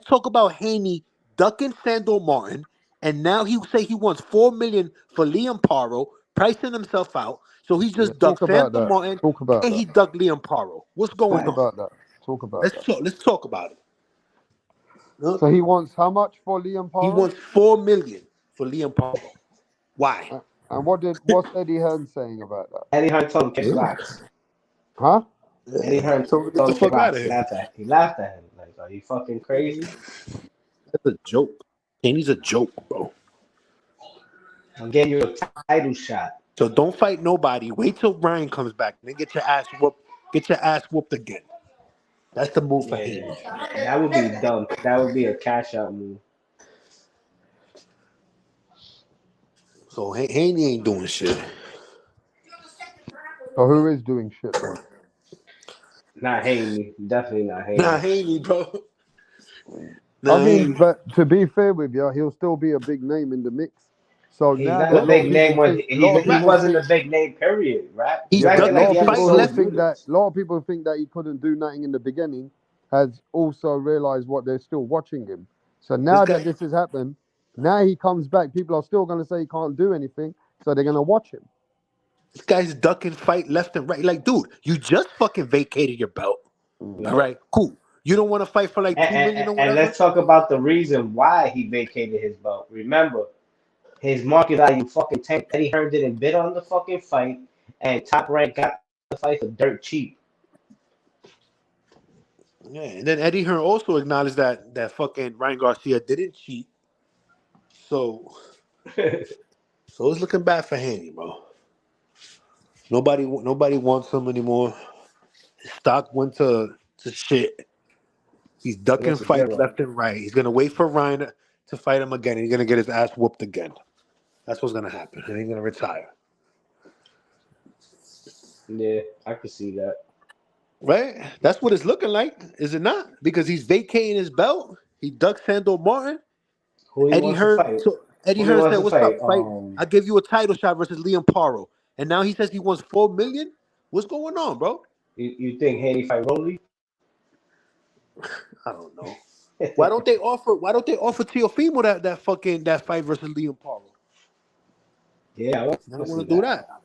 talk about Haney ducking Sandor Martin, and now he say he wants $4 million for Liam Paro, pricing himself out. So he just ducked Sandor Martin and he ducked Liam Paro. What's going on? Talk about Let's that. Let's talk about it. So he wants how much for Liam Paro? He wants $4 million for Liam Paro. Why? And what's Eddie Hearn saying about that? Eddie Hearn told him kick rocks. Huh? Eddie Hearn So told get the him kick fuck out rocks. of here. He laughed at him. Like, are you fucking crazy? That's a joke. Haney's a joke, bro. I'm getting you a title shot. So don't fight nobody. Wait till Ryan comes back, and then get your ass whooped. Get your ass whooped again. That's the move for Haney. That would be dumb. That would be a cash out move. So Haney ain't doing shit. So who is doing shit then? Not Haney. Definitely not Haney. Nah, Haney, bro. I mean, but to be fair with you, he'll still be a big name in the mix. So He's now not a a lot big of name people when think, a lot of he people wasn't a think, big name. Period. Right? He's You yeah, but a acting like lot ducking of he has a fights people who sold left. think units. that, a lot of people think that he couldn't do nothing in the beginning, has also realized what they're still watching him. So This now guy, that this has happened, now he comes back. People are still going to say he can't do anything, so they're going to watch him. this guy's ducking fight left and right. Like, dude, you just fucking vacated your belt. All Yep. right, cool. You don't want to fight for like 2 million or And whatever. let's talk about the reason why he vacated his belt. Remember, his market value fucking tanked. Eddie Hearn didn't bid on the fucking fight, and Top Rank got the fight for dirt cheap. Yeah, and then Eddie Hearn also acknowledged that fucking Ryan Garcia didn't cheat. So it's looking bad for Haney, bro. Nobody wants him anymore. His stock went to shit. He's ducking What's a fights zero? left and right. He's gonna wait for Ryan to fight him again. He's gonna get his ass whooped again. That's what's gonna happen, and he's gonna retire. Yeah, I could see that. Right? That's what it's looking like, is it not? Because he's vacating his belt. He ducked Sandor Martin. Who he Eddie wants to Hearn. fight? So Eddie Who he Hearn wants said, to "What's fight? up, fight? I give you a title shot versus Liam Paro." And now he says he wants 4 million. What's going on, bro? You think Haney fight Rolly? I don't know. Why don't they offer? Why don't they offer Teofimo that fight versus Liam Paro? Yeah, I want They to don't want see to do that. that.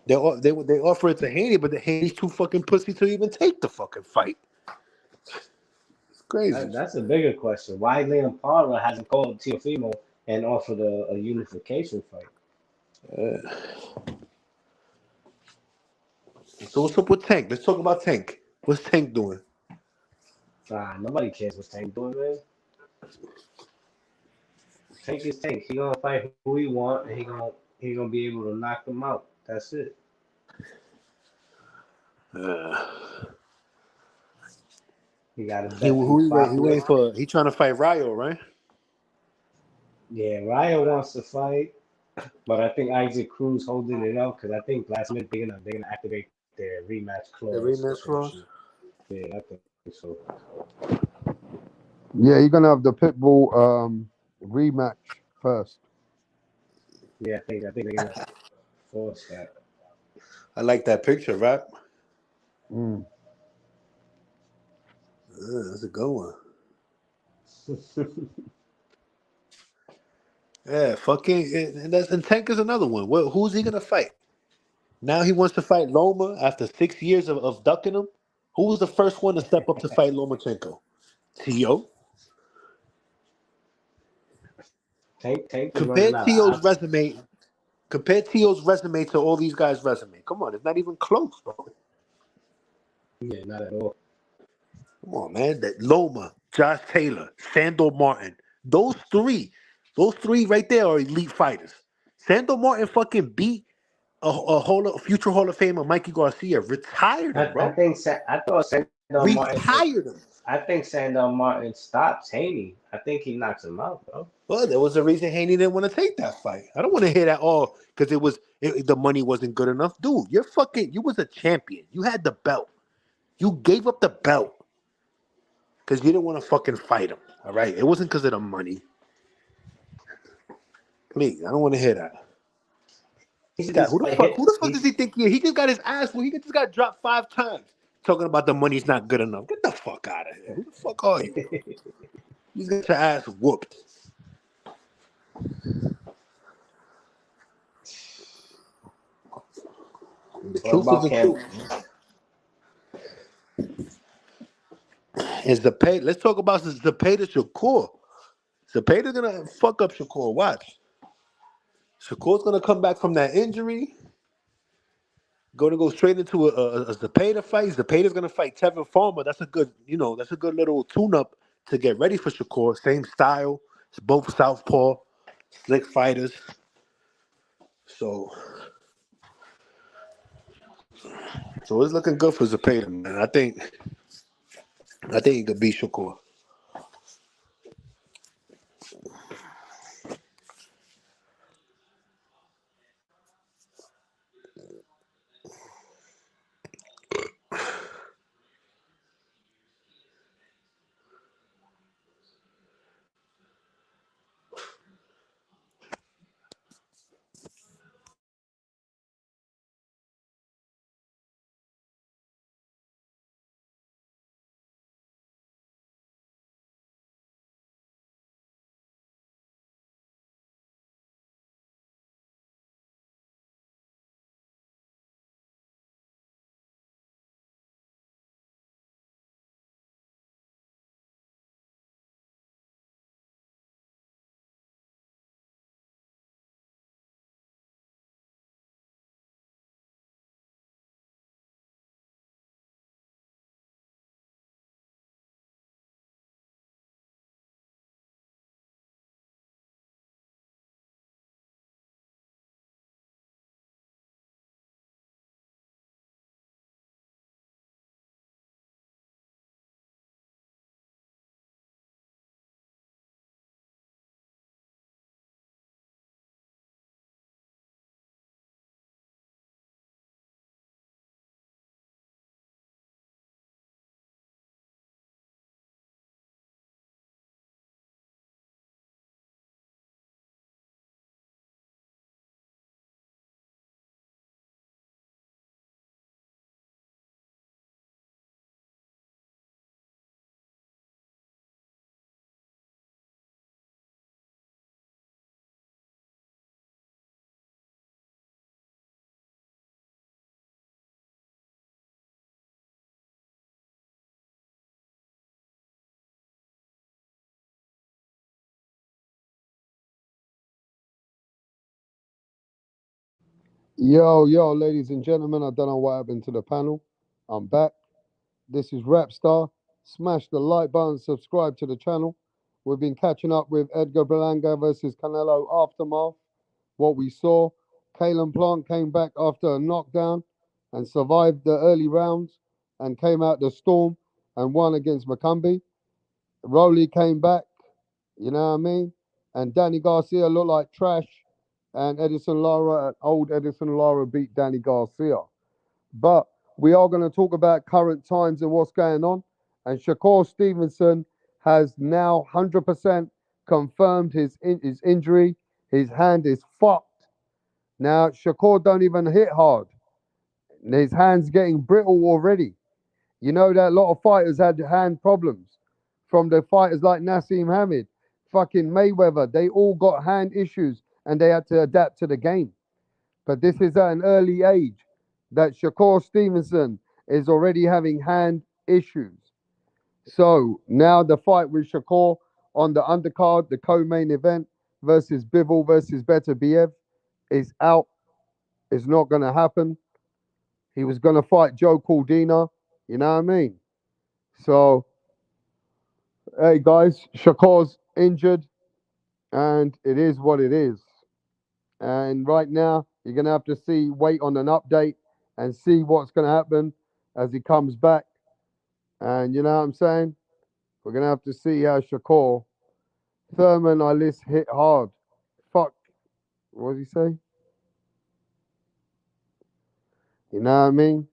They offer it to Haney, but the Haney's too fucking pussy to even take the fucking fight. It's crazy. That's a bigger question. Why Liam Parra hasn't called Teofimo and offered a unification fight? So what's up with Tank? Let's talk about Tank. What's Tank doing? Nobody cares what Tank doing, man. Tank is Tank. He gonna fight who he want, and he gonna be able to knock them out. That's it. Uh, He got a he bet from who he wait? Fox. He waiting for? He trying to fight Ryo, right? Yeah, Ryo wants to fight, but I think Isaac Cruz holding it up because I think last minute they're gonna activate their rematch The clause or rematch some clause. shit. Yeah, I think so. Yeah, you're going to have the Pitbull rematch first. Yeah, I think they're gonna force that. I like that picture, right? Mm. That's a good one. Yeah, fucking, and Tank is another one. Well, who's he gonna fight? Now he wants to fight Loma after 6 years of ducking him. Who was the first one to step up to fight Lomachenko? Tio. Tank is running Compare out of Tio's options. resume. Compare Tio's resume to all these guys' resume. Come on, it's not even close, bro. Yeah, not at all. Come on, man. That Loma, Josh Taylor, Sandor Martin. Those three right there are elite fighters. Sandor Martin fucking beat a future Hall of Famer, Mikey Garcia. Retired him, I bro. think I thought Sandor Martin. Retired him. I think Sandor Martin stops Haney. I think he knocks him out, bro. Well, there was a reason Haney didn't want to take that fight. I don't want to hear that all because the money wasn't good enough. Dude, you was a champion. You had the belt. You gave up the belt because you didn't want to fucking fight him. All right? It wasn't because of the money. Please, I don't want to hear that. He This should guy, just fight who hit. the fuck does he think he is? He just got his ass, he just got dropped 5 times. Talking about the money's not good enough. Get the fuck out of here. Who the fuck are you? You just got your ass whooped. The What truth is about the Cam? truth. Is the pay? Let's talk about Zepeda Shakur. Zepeda's gonna fuck up Shakur. Watch. Shakur's gonna come back from that injury. Gonna go straight into a Zepeda fight. Zepeda's gonna fight Tevin Farmer. That's a good, that's a good little tune-up to get ready for Shakur. Same style. It's both southpaw, slick fighters. So it's looking good for Zepeda, man. I think he could beat Shakur. Yo, ladies and gentlemen, I don't know what happened to the panel. I'm back. This is Rapstar. Smash the like button, subscribe to the channel. We've been catching up with Edgar Berlanga versus Canelo aftermath. What we saw, Kalen Plant came back after a knockdown and survived the early rounds and came out the storm and won against Macumbi. Rowley came back, you know what I mean? And Danny Garcia looked like trash. And old Edison Lara beat Danny Garcia. But we are going to talk about current times and what's going on. And Shakur Stevenson has now 100% confirmed his injury. His hand is fucked. Now, Shakur don't even hit hard. His hand's getting brittle already. You know that a lot of fighters had hand problems. From the fighters like Nassim Hamid, fucking Mayweather, they all got hand issues and they had to adapt to the game. But this is at an early age that Shakur Stevenson is already having hand issues. So now the fight with Shakur on the undercard, the co-main event versus Bivol versus Beterbiev is out. It's not going to happen. He was going to fight Joe Caldina. You know what I mean? So, hey guys, Shakur's injured and it is what it is. And right now, you're going to have to wait on an update and see what's going to happen as he comes back. And you know what I'm saying? We're going to have to see how Shakur, Thurman, I list hit hard. Fuck. What does he say? You know what I mean?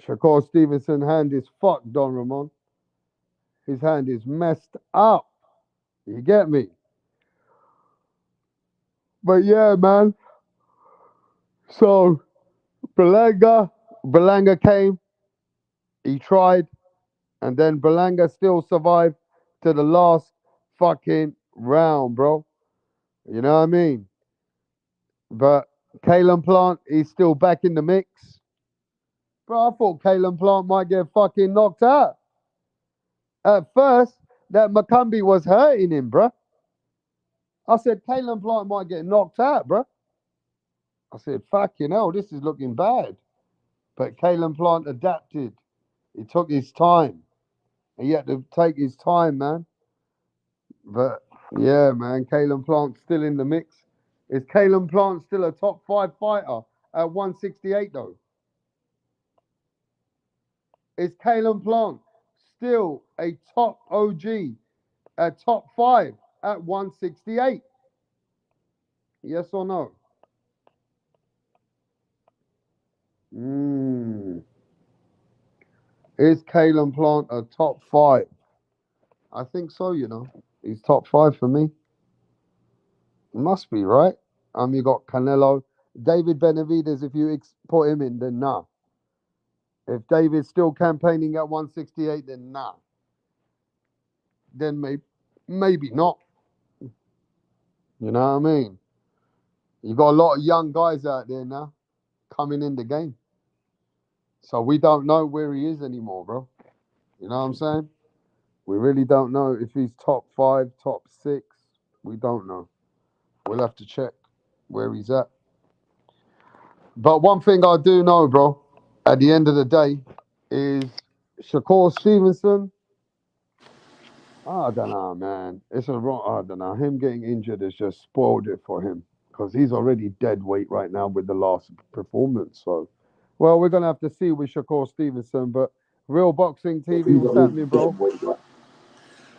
Shakur Stevenson hand is fucked, Don Ramon. His hand is messed up. You get me? But yeah, man. So Berlanga came, he tried, and then Berlanga still survived to the last fucking round, bro. You know what I mean? But Kalen Plant, he's still back in the mix. Bro, I thought Kalen Plant might get fucking knocked out. At first, that Macumbi was hurting him, bro. I said, Kalen Plant might get knocked out, bro. I said, fucking hell, this is looking bad. But Kalen Plant adapted. He took his time. He had to take his time, man. But yeah, man, Kalen Plant's still in the mix. Is Kalen Plant still a top 5 fighter at 168 though? Is Kalen Plant still a top OG at top 5 at 168? Yes or no? Is Kalen Plant a top 5? I think so, you know. He's top 5 for me. Must be, right? You got Canelo. David Benavidez, if you put him in, then nah. If David's still campaigning at 168, then nah. Then maybe not. You know what I mean? You got a lot of young guys out there now coming in the game. So we don't know where he is anymore, bro. You know what I'm saying? We really don't know if he's top 5, top 6. We don't know. We'll have to check where he's at. But one thing I do know, bro, at the end of the day, is Shakur Stevenson. I don't know, man. It's a wrong. I don't know. Him getting injured has just spoiled it for him because he's already dead weight right now with the last performance. So, well, we're gonna have to see with Shakur Stevenson. But Real Boxing TV, what's happening, bro?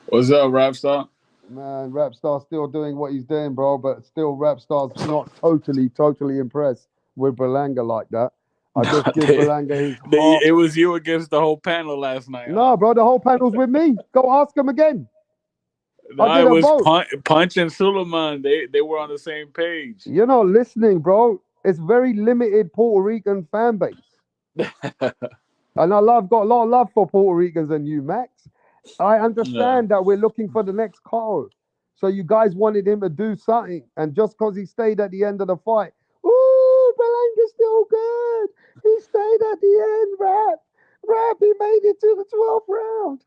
What's up, Rapstar? Man, Rapstar's still doing what he's doing, bro. But still, Rapstar's not totally impressed with Berlanga like that. I just give Berlanga his heart. It was you against the whole panel last night. No, bro, the whole panel's with me. Go ask him again. I did it a was vote. Punch and Suleiman. They were on the same page. You're not listening, bro. It's very limited Puerto Rican fan base. And got a lot of love for Puerto Ricans and you, Max. I understand that we're looking for the next call. So you guys wanted him to do something. And just because he stayed at the end of the fight, ooh, Belanga's still good. He stayed at the end, Rap. Rap, he made it to the 12th round.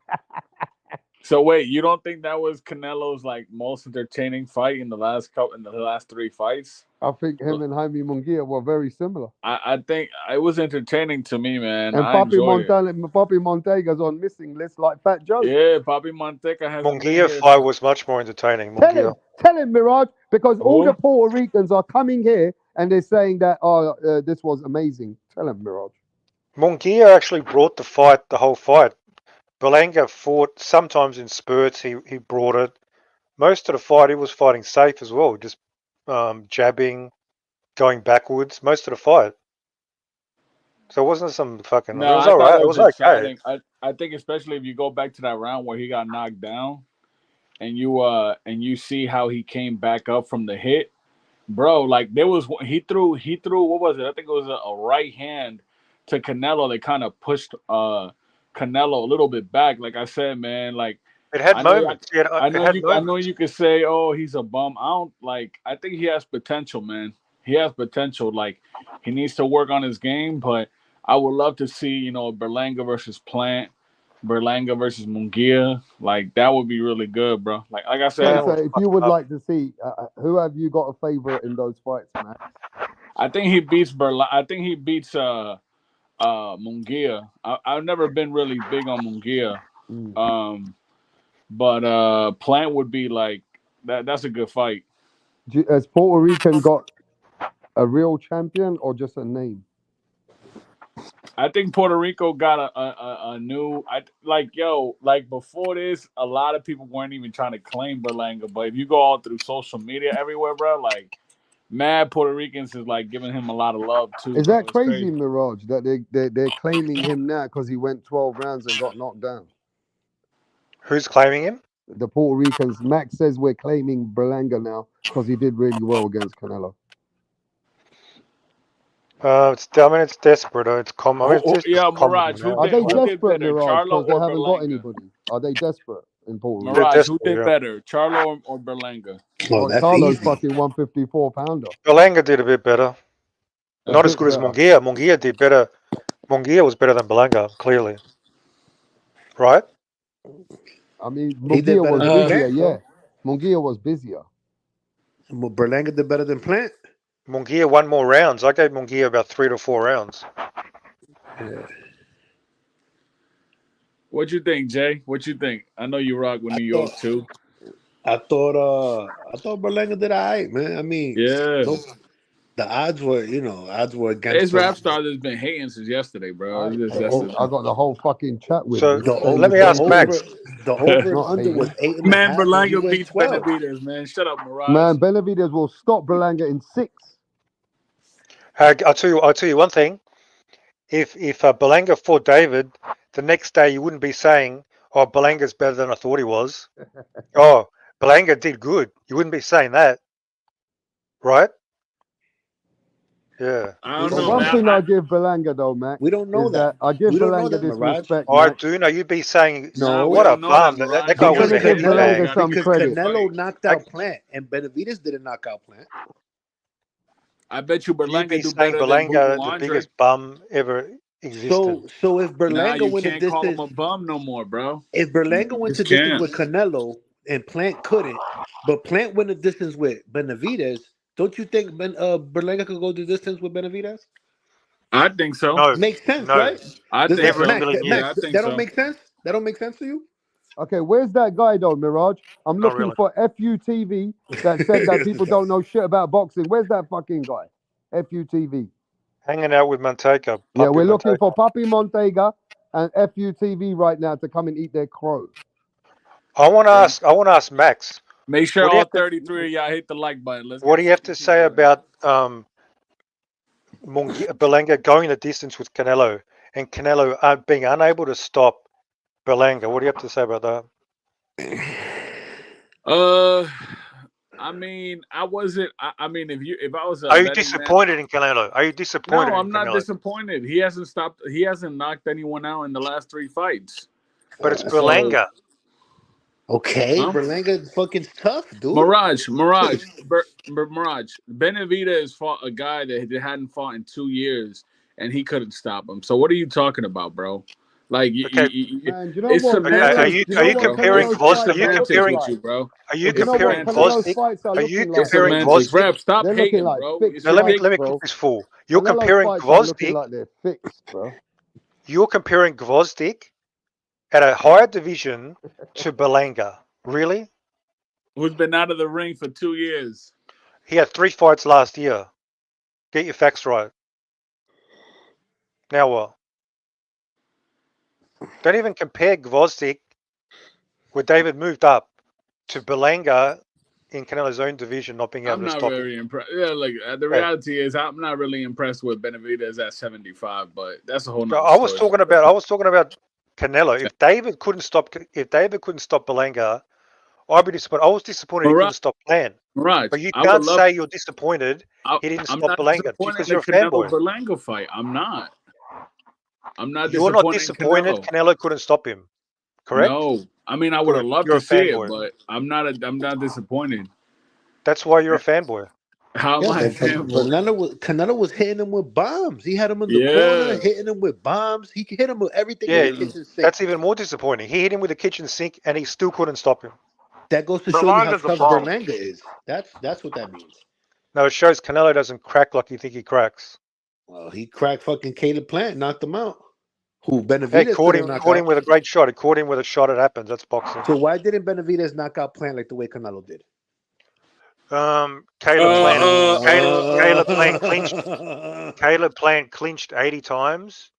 So wait, you don't think that was Canelo's like most entertaining fight in the last 3 fights? I think him and Jaime Munguia were very similar. I think it was entertaining to me, man. And I enjoyed it. Papi Montega's on missing list like Fat Joe. Yeah, Papi Monteca hasn't been Munguia here. fight was much more entertaining. Munguia. Tell him, Mirage, because all the Who? Puerto Ricans are coming here and they're saying that this was amazing. Tell him, Mirage. Munguia actually brought the fight, the whole fight. Berlanga fought sometimes in spurts. He brought it. Most of the fight, he was fighting safe as well, just jabbing, going backwards. Most of the fight. So it wasn't some fucking. No, it was I all thought right. that It was was okay. exciting. I think especially if you go back to that round where he got knocked down, and you see how he came back up from the hit, bro. Like there was he threw what was it? I think it was a right hand to Canelo that kind of pushed Canelo a little bit back. Like I said, man, like It had I know, moments. I know you. I know moments. you could say, "Oh, he's a bum." I don't like. I think he has potential, man. He has potential. Like he needs to work on his game, but I would love to see Berlanga versus Plant, Berlanga versus Munguia. Like that would be really good, bro. Like I said, Spencer, if you would like to see, who have you got a favorite in those fights, man? I think he beats I think he beats Munguia. I've never been really big on Munguia. But Plant would be like that. That's a good fight. Has Puerto Rican got a real champion or just a name? I think Puerto Rico got a new. Like before this, a lot of people weren't even trying to claim Berlanga. But if you go all through social media everywhere, bro, like mad Puerto Ricans is like giving him a lot of love too. Is that crazy, Mirage, that they're claiming him now because he went 12 rounds and got knocked down? Who's claiming him? The Puerto Ricans. Max says we're claiming Berlanga now because he did really well against Canelo. It's desperate. It's common. Yeah, Mirage. Are they desperate, Mirage, because they haven't got Berlanga? anybody? Are they desperate in Puerto Rico? Mirage, who did better, Charlo or Berlanga? Charlo's fucking 154 pounder. Berlanga did a bit better. Not as good as Munguia. Munguia did better. Munguia was better than Berlanga, clearly. Right? I mean, Munguia was busier, yeah. Munguia was busier. Well, Berlanga did better than Plant. Munguia won more rounds. I gave Munguia about 3 to 4 rounds. Yeah. What you think, Jay? What you think? I know you rock with New York too. I thought Berlanga did all right, man. I mean, yeah. The odds were against. His rap star that's been hating since yesterday, bro. I got the whole fucking chat with him. Let me ask Max. The over under was 8.5. Man, Berlanga beats Benavidez, man. Shut up, Mirage. Man, Benavidez will stop Berlanga in 6. I'll tell you one thing. If Berlanga fought David, the next day you wouldn't be saying, "Oh, Berlanga's better than I thought he was." Oh, Berlanga did good. You wouldn't be saying that, right? Yeah. I don't But know. one thing I give Berlanga though, Max. We don't know that. I give Berlanga this respect. Oh, I do know. You'd be saying, No, what a bum. That guy was a heavy bag. Because Canelo knocked out Plant and Benavidez didn't knock out Plant. I bet you Berlanga You'd be do saying better Berlanga than the biggest bum ever existed. So if Berlanga you went can't the call him distance, a bum no more, bro. if Berlanga went to distance with Canelo and Plant couldn't, but Plant went the distance with Benavidez, don't you think Berlanga could go the distance with Benavidez? I think so. No, Makes sense, no. right? I think Never so. in a million years. I think that so. don't make sense? That don't make sense to you? Okay, where's that guy though, Mirage? I'm Not looking really. for FUTV that said that people don't know shit about boxing. Where's that fucking guy? FUTV. Hanging out with Montega. Yeah, we're looking for Papi Montega and FUTV right now to come and eat their crow. I want to ask Max. Make sure all 33 of y'all hit the like button. What do you have to say about Berlanga going the distance with Canelo and Canelo being unable to stop Berlanga? What do you have to say about that? I mean, I wasn't. I mean, if I was, are you disappointed in Canelo? Are you disappointed? No, I'm not Canelo? disappointed. He hasn't stopped. He hasn't knocked anyone out in the last 3 fights. But it's Berlanga. Okay, Berlanga fucking tough, dude. Mirage. Benavidez fought a guy that hadn't fought in 2 years, and he couldn't stop him. So what are you talking about, bro? Like Okay. Man, do you know it's what Okay. Are Canelo's? you semantics. Do you are know you what Bro. comparing Canelo's It's Gvozdyk? Are fights you are semantics looking comparing? with like? you, bro. Are you Do you It's know what comparing Canelo's semantics. Gvozdyk? fights are Are you looking It's like? comparing semantics. Gvozdyk? Rap, stop They're looking hating, like bro. It's fixed Now let fights, me cook bro. ridiculous. this for you're Canelo's comparing fights are looking Gvozdyk. like they're fixed, bro. You're comparing Gvozdyk at a higher division to Berlanga. Really? Who's been out of the ring for 2 years? He had 3 fights last year. Get your facts right. Now what? Don't even compare Gvozdyk, where David moved up, to Berlanga in Canelo's own division, not being able I'm to not stop him. very impressed. Yeah, like the Okay. reality is, I'm not really impressed with Benavidez at 75, but that's a whole No, nother I was story. talking about Canelo. If David couldn't stop Berlanga, I'd be disappointed. I was disappointed he couldn't stop Plan. Mirage, But you I would can't love. say you're disappointed he didn't I'm stop not Berlanga disappointed because in you're the a Canelo fanboy. Berlanga fight. I'm not. I'm not You're not disappointed in disappointed Canelo. Canelo couldn't stop him, correct? No, I mean I would have Good. loved You're to a see it, fanboy. but I'm not disappointed. That's why you're a fanboy. How am Yeah, I a but fanboy? Canelo was hitting him with bombs. He had him in the corner, Yeah, hitting him with bombs. He hit him with everything in Yeah, the kitchen sink. that's even more disappointing. He hit him with a kitchen sink and he still couldn't stop him. That goes to show you how Berlanga's a tough bum. Berlanga is. That's what that means. No, it shows Canelo doesn't crack like you think he cracks. Well, he cracked fucking Caleb Plant, knocked him out. Who Hey, Benavidez caught couldn't him knock caught him out. with a great shot. He caught him with a shot. It happens. That's boxing. So why didn't Benavidez knock out Plant like the way Canelo did? Caleb Plant Uh, Caleb Plant clinched 80 times.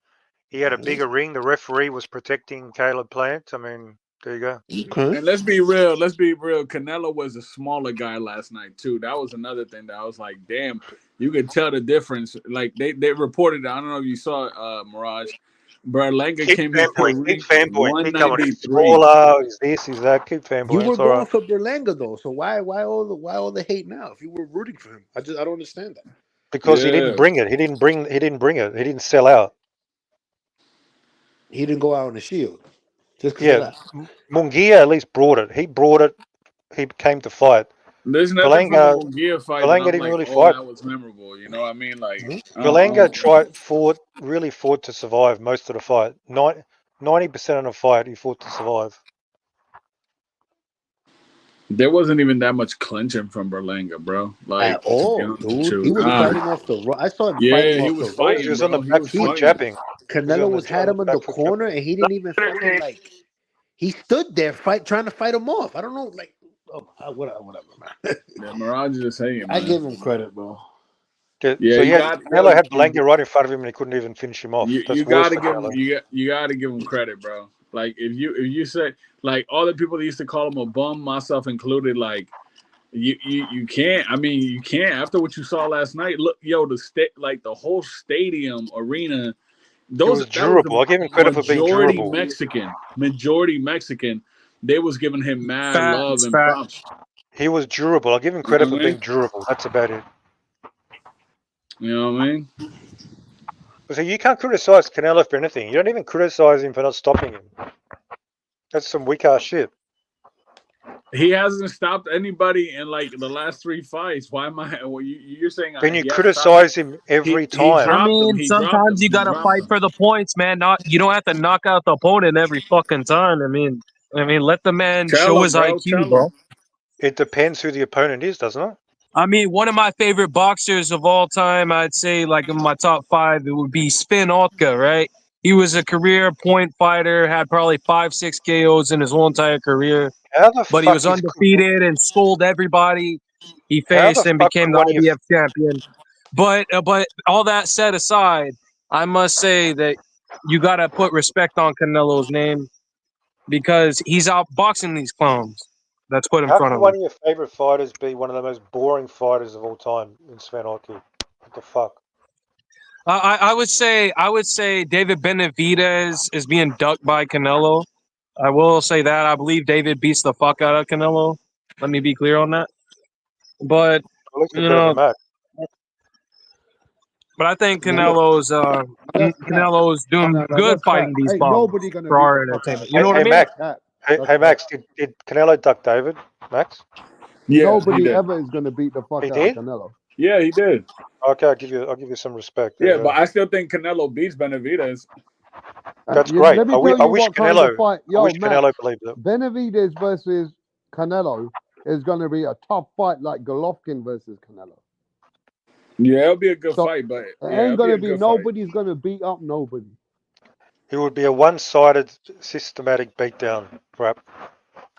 He had a bigger ring. The referee was protecting Caleb Plant. I mean, there you go. okay. and let's be real. Let's be real. Canelo was a smaller guy last night too. That was another thing that I was like, damn, you could tell the difference. Like they reported. I don't know if you saw Mirage. Berlanga Keep came into the fanboying. Keep ring fanboying. Keep coming. He's 193. smaller. He's this. He's that. Keep You fanboying. were It's all going right. for Berlanga though, so why all the hate now? If you were rooting for him, I don't understand that. Because he didn't Yeah, bring it. He didn't bring it. He didn't sell out. He didn't go out on the shield just because of Yeah. that. Munguia at least brought it. He brought it. He came to fight. there's nothing from the Berlanga Munguia fight that Berlanga I'm didn't like, really oh, fight. that was memorable. You know what I mean? Like, Berlanga really fought to survive most of the fight. 90% of the fight, he fought to survive. there wasn't even that much clenching from Berlanga, bro. Like, At all, to be honest with dude. He you. was fighting off the I saw him fighting Yeah, he off was the He ropes. fighting, was on the bro. He back was foot fighting. jabbing. Canelo was had him in the back foot corner, and he didn't even fucking like. He stood there trying to fight him off. I don't know, like, whatever, man. Yeah, Mirage is saying, I man. give him credit, bro. Yeah, Yeah, so you Canelo had Berlanga right in front of him and he couldn't even finish him off. That's you worse gotta for give him Canelo. you gotta give him credit, bro. Like if you say like all the people that used to call him a bum, myself included, like you can't. I mean, you can't after what you saw last night. Look, yo, the whole stadium arena. He was That was durable. I give him credit for being durable. Majority Mexican. They was giving him mad love and props. He was durable. I give him You know credit what for I mean? being durable. That's about it. You know what I mean? So you can't criticize Canelo for anything. You don't even criticize him for not stopping him. That's some weak ass shit. He hasn't stopped anybody in like the last 3 fights. Why am I? Well, you're saying Then you he has criticize him every time. I dropped him. mean, He dropped sometimes him. you He gotta dropped fight him. for the points, man. Not you don't have to knock out the opponent every fucking time. I mean, let the man Tell show him, his bro. IQ, Tell bro. him. It depends who the opponent is, doesn't it? I mean, one of my favorite boxers of all time, I'd say, like in my top 5, it would be Spin Otka, right? He was a career point fighter, had probably 5-6 KOs in his whole entire career, How the but he was fuck is undefeated and schooled everybody he how the faced and fuck became could the one of your IBF champion. But all that said aside, I must say that you got to put respect on Canelo's name because he's outboxing these clowns that's put in how front could of one him. of your favorite fighters be one of the most boring fighters of all time in Sven Oki? What the fuck? I would say David Benavidez is being ducked by Canelo. I will say that I believe David beats the fuck out of Canelo. Let me be clear on that. But At least you they're better know, than Mac. but I think No, that's cap. Canelo's doing No, good that's cap. fighting these Ain't bums nobody gonna for beat the our fuck out entertainment. of You know Hey, what I hey Canelo. mean? Mac. That's cap. Hey That's cap. Max, did Canelo duck David? Max? Yeah, he Nobody did. ever is gonna beat the fuck He out of did? Canelo. Yeah, he did. Okay, I'll give you some respect. There Yeah, you but go. I still think Canelo beats Benavidez. That's Yeah, great. let me I tell you wish what kind of Canelo. fight. I wish Yo, Canelo Max, believed it. Benavidez versus Canelo is going to be a tough fight like Golovkin versus Canelo. Yeah, it'll be a good So fight, but it yeah, ain't it'll be going to a be, good fight. nobody's going to beat up nobody. It would be a one-sided, systematic beatdown. Crap.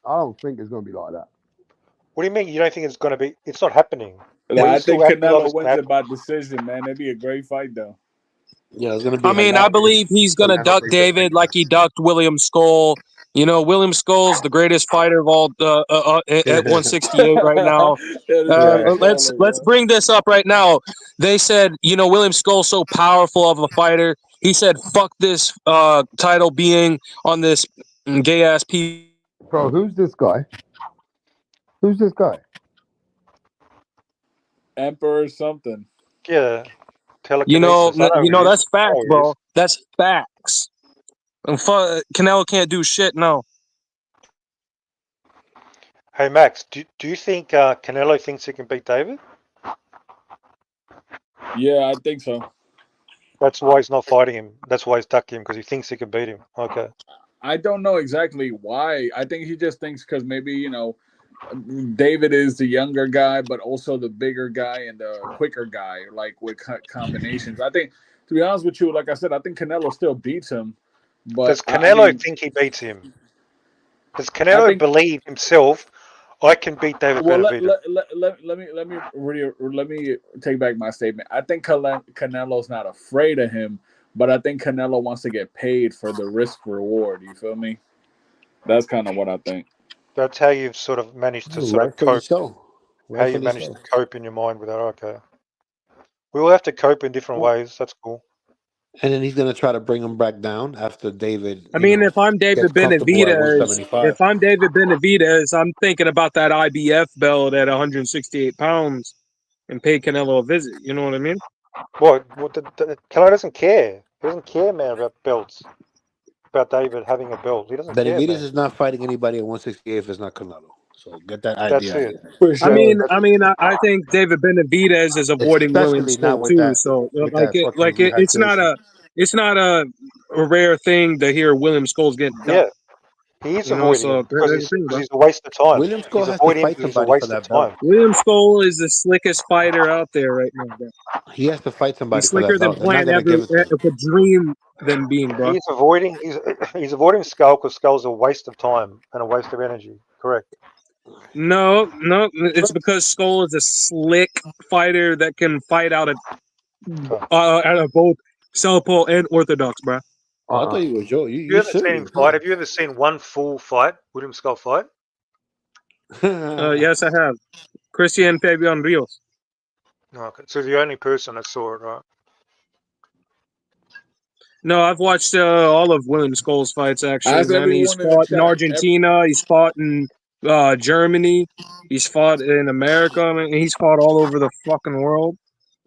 I don't think it's going to be like that. What do you mean? You don't think it's going to be? It's not happening. Like, What are you I still think acting like Canelo it's going to wins it happen? by decision, man. It'd be a great fight, though. Yeah, it's gonna be. I mean, I believe he's gonna duck David like he ducked William Skull. You know, William Skull's the greatest fighter of all at 168 right now. Yeah, this guy's Let's falling, bro. bring this up right now. They said, you know, William Skull's so powerful of a fighter. He said, "Fuck this title being on this gay ass piece." Bro, who's this guy? Who's this guy? Emperor something. Yeah. Telekinesis. I know who he is. That's I know facts, who he bro. is. That's facts. And Canelo can't do shit. No. Hey Max, do you think Canelo thinks he can beat David? Yeah, I think so. That's why he's not fighting him. That's why he's ducking him, because he thinks he can beat him. Okay. I don't know exactly why. I think he just thinks because maybe, you know, David is the younger guy, but also the bigger guy and the quicker guy, like with combinations. I think, to be honest with you, like I said, I think Canelo still beats him. But Does I Canelo mean, think he beats him? Does I Canelo think. believe himself? I can beat David Well, Benavidez. let me take back my statement. I think Canelo's not afraid of him, but I think Canelo wants to get paid for the risk reward. You feel me? That's kind of what I think. That's how you've sort of managed to sort of Rightfully cope. so. How you Rightfully managed so. to cope in your mind with that. Okay. We all have to cope in different ways. That's cool. And then he's gonna try to bring him back down after David. I mean, if I'm David gets comfortable at Benavidez, 175. I'm thinking about that IBF belt at 168 pounds and pay Canelo a visit. You know what I mean? What Canelo doesn't care. He doesn't care, man, about belts. About David having a belt. He doesn't care, Benavidez man. is not fighting anybody at 168 if it's not Canelo. So get that That's idea out it. of here. For sure. I think David Benavidez is avoiding William Especially not Skull with too. that So fucking rehydration. it's not a rare thing to hear William Skull's getting Yeah. ducked. He is You know, avoiding so him because that's the thing, bro. he's a waste of time. William Skull He's has to avoiding him fight because he's a somebody for waste of that belt. time. William Skull is the slickest fighter out there right now, bro. He has to fight somebody He's for that slicker than belt. They're not Plant gonna ever give it to him. could dream than being, bro. He's avoiding Skull because Skull's a waste of time and a waste of energy. Correct. No, it's because Skull is a slick fighter that can fight out of both southpaw and orthodox, bro. Oh, I thought you was Joe. You You haven't seen him serious? fight. Have you ever seen one full fight, William Skull fight? Yes, I have. Christian Fabian Rios. Okay. So the only person that saw it, right? No, I've watched all of William Skull's fights, actually, Ask man. He's everyone in the fought in chat. Argentina. He's fought in Germany. He's fought in America. I mean, he's fought all over the fucking world.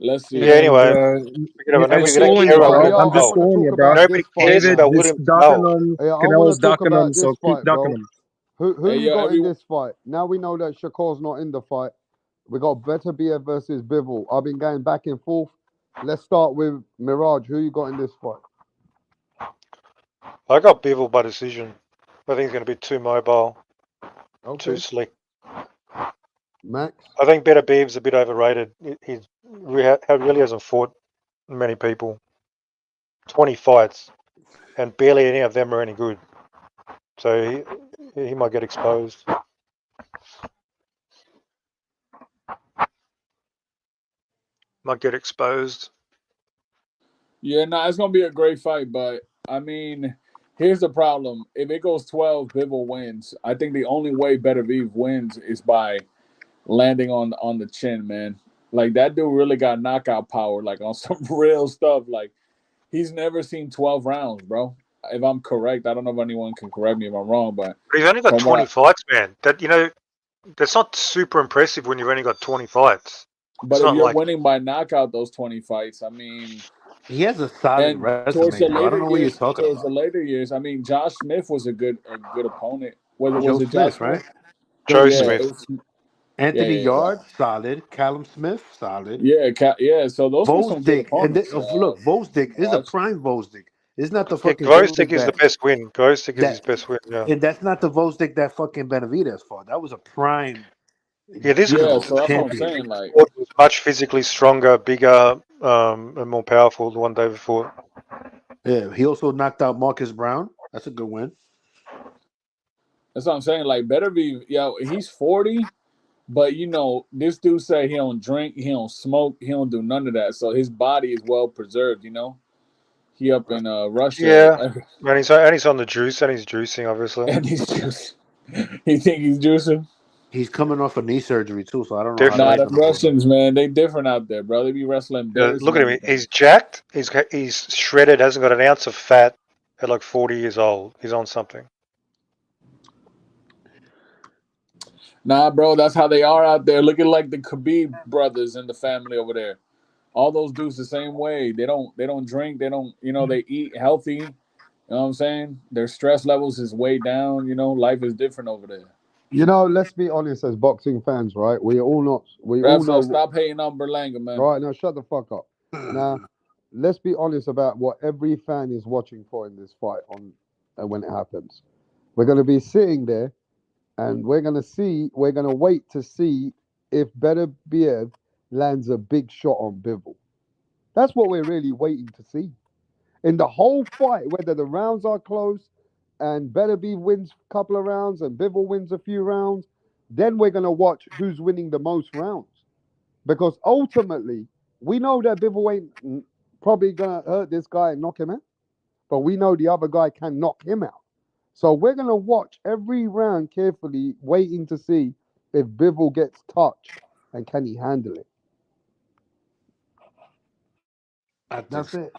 Let's see. Yeah. And Anyway, I'm nobody's gonna schooling care you, about bro. William I'm just I Skull. want to schooling talk you, bro. about Nobody this fight, cares David about man. is William ducking Skull. him. Yeah, I want Canelo's to talk ducking him, about so this keep fight, ducking bro. him. Who Hey, you yo, got in everyone. this fight? Now we know that Shakur's not in the fight. We got Beterbiev versus Bivol. I've been going back and forth. Let's start with Mirage. Who you got in this fight? I got Bivol by decision. I think he's going to be too mobile, too Okay, slick. Max. I think Beterbiev's a bit overrated. He really hasn't fought many people. 20 fights, and barely any of them are any good. So he might get exposed. Yeah, no, it's gonna be a great fight, but I mean, here's the problem: if it goes 12, Bivol wins. I think the only way Beterbiev wins is by landing on the chin, man. Like that dude really got knockout power, like on some real stuff. Like he's never seen 12 rounds, bro. If I'm correct, I don't know if anyone can correct me if I'm wrong, but But he's only got from 20 fights, man. That's not super impressive when you've only got 20 fights. but It's if not you're like winning by knockout those 20 fights, I mean, He has a solid and towards resume, the bro. I don't know what you're talking about. I mean, Josh Smith was a good opponent. Was Joe it Josh Smith, Smith? right? Joe Yeah, Smith. Anthony yeah. Yard, solid. Callum Smith, solid. Yeah, yeah. So those were some good Vosdick, and opponents. look, Vosdick is a Mirage. prime Vosdick. It's not the Yeah, fucking glow glow stick stick is the that best win. Glow stick is his that best win. Yeah. and that's not the glow stick that fucking Benavidez fought. That was a prime, Yeah, this Yeah, so that's what I'm champion. saying. Like, Ford was much physically stronger, bigger, and more powerful. The one David fought. Yeah, he also knocked out Marcus Brown. That's a good win. that's what I'm saying. Like, Beterbiev, he's 40, but you know, this dude say he don't drink, he don't smoke, he don't do none of that. So his body is well preserved. You know, he up in Russia, Yeah, and he's on the juice, and he's juicing, obviously. and he's juicing. He think he's juicing. He's coming off a knee surgery too, so I don't know how Nah, that's Definitely. the gonna hold up. Russians, man, they different out there, bro. They be wrestling bears Look and at him. everything. He's jacked. He's shredded. Hasn't got an ounce of fat. At like 40 years old, he's on something. Nah, bro, that's how they are out there. Looking like the Khabib brothers in the family over there. All those dudes the same way. They don't drink. They don't. They eat healthy. You know what I'm saying? Their stress levels is way down. Life is different over there. You know, let's be honest as boxing fans, right? We all Raphael, know, stop hating on Berlanga, man. right? Now, shut the fuck up. Now, let's be honest about what every fan is watching for in this fight when it happens. We're going to be sitting there and we're going to wait to see if Beterbiev lands a big shot on Bivol. That's what we're really waiting to see. In the whole fight, whether the rounds are close and Beterbiev wins a couple of rounds and Bivol wins a few rounds, then we're going to watch who's winning the most rounds. Because ultimately, we know that Bivol ain't probably going to hurt this guy and knock him out. But we know the other guy can knock him out. So we're going to watch every round carefully, waiting to see if Bivol gets touched and can he handle it. That's it.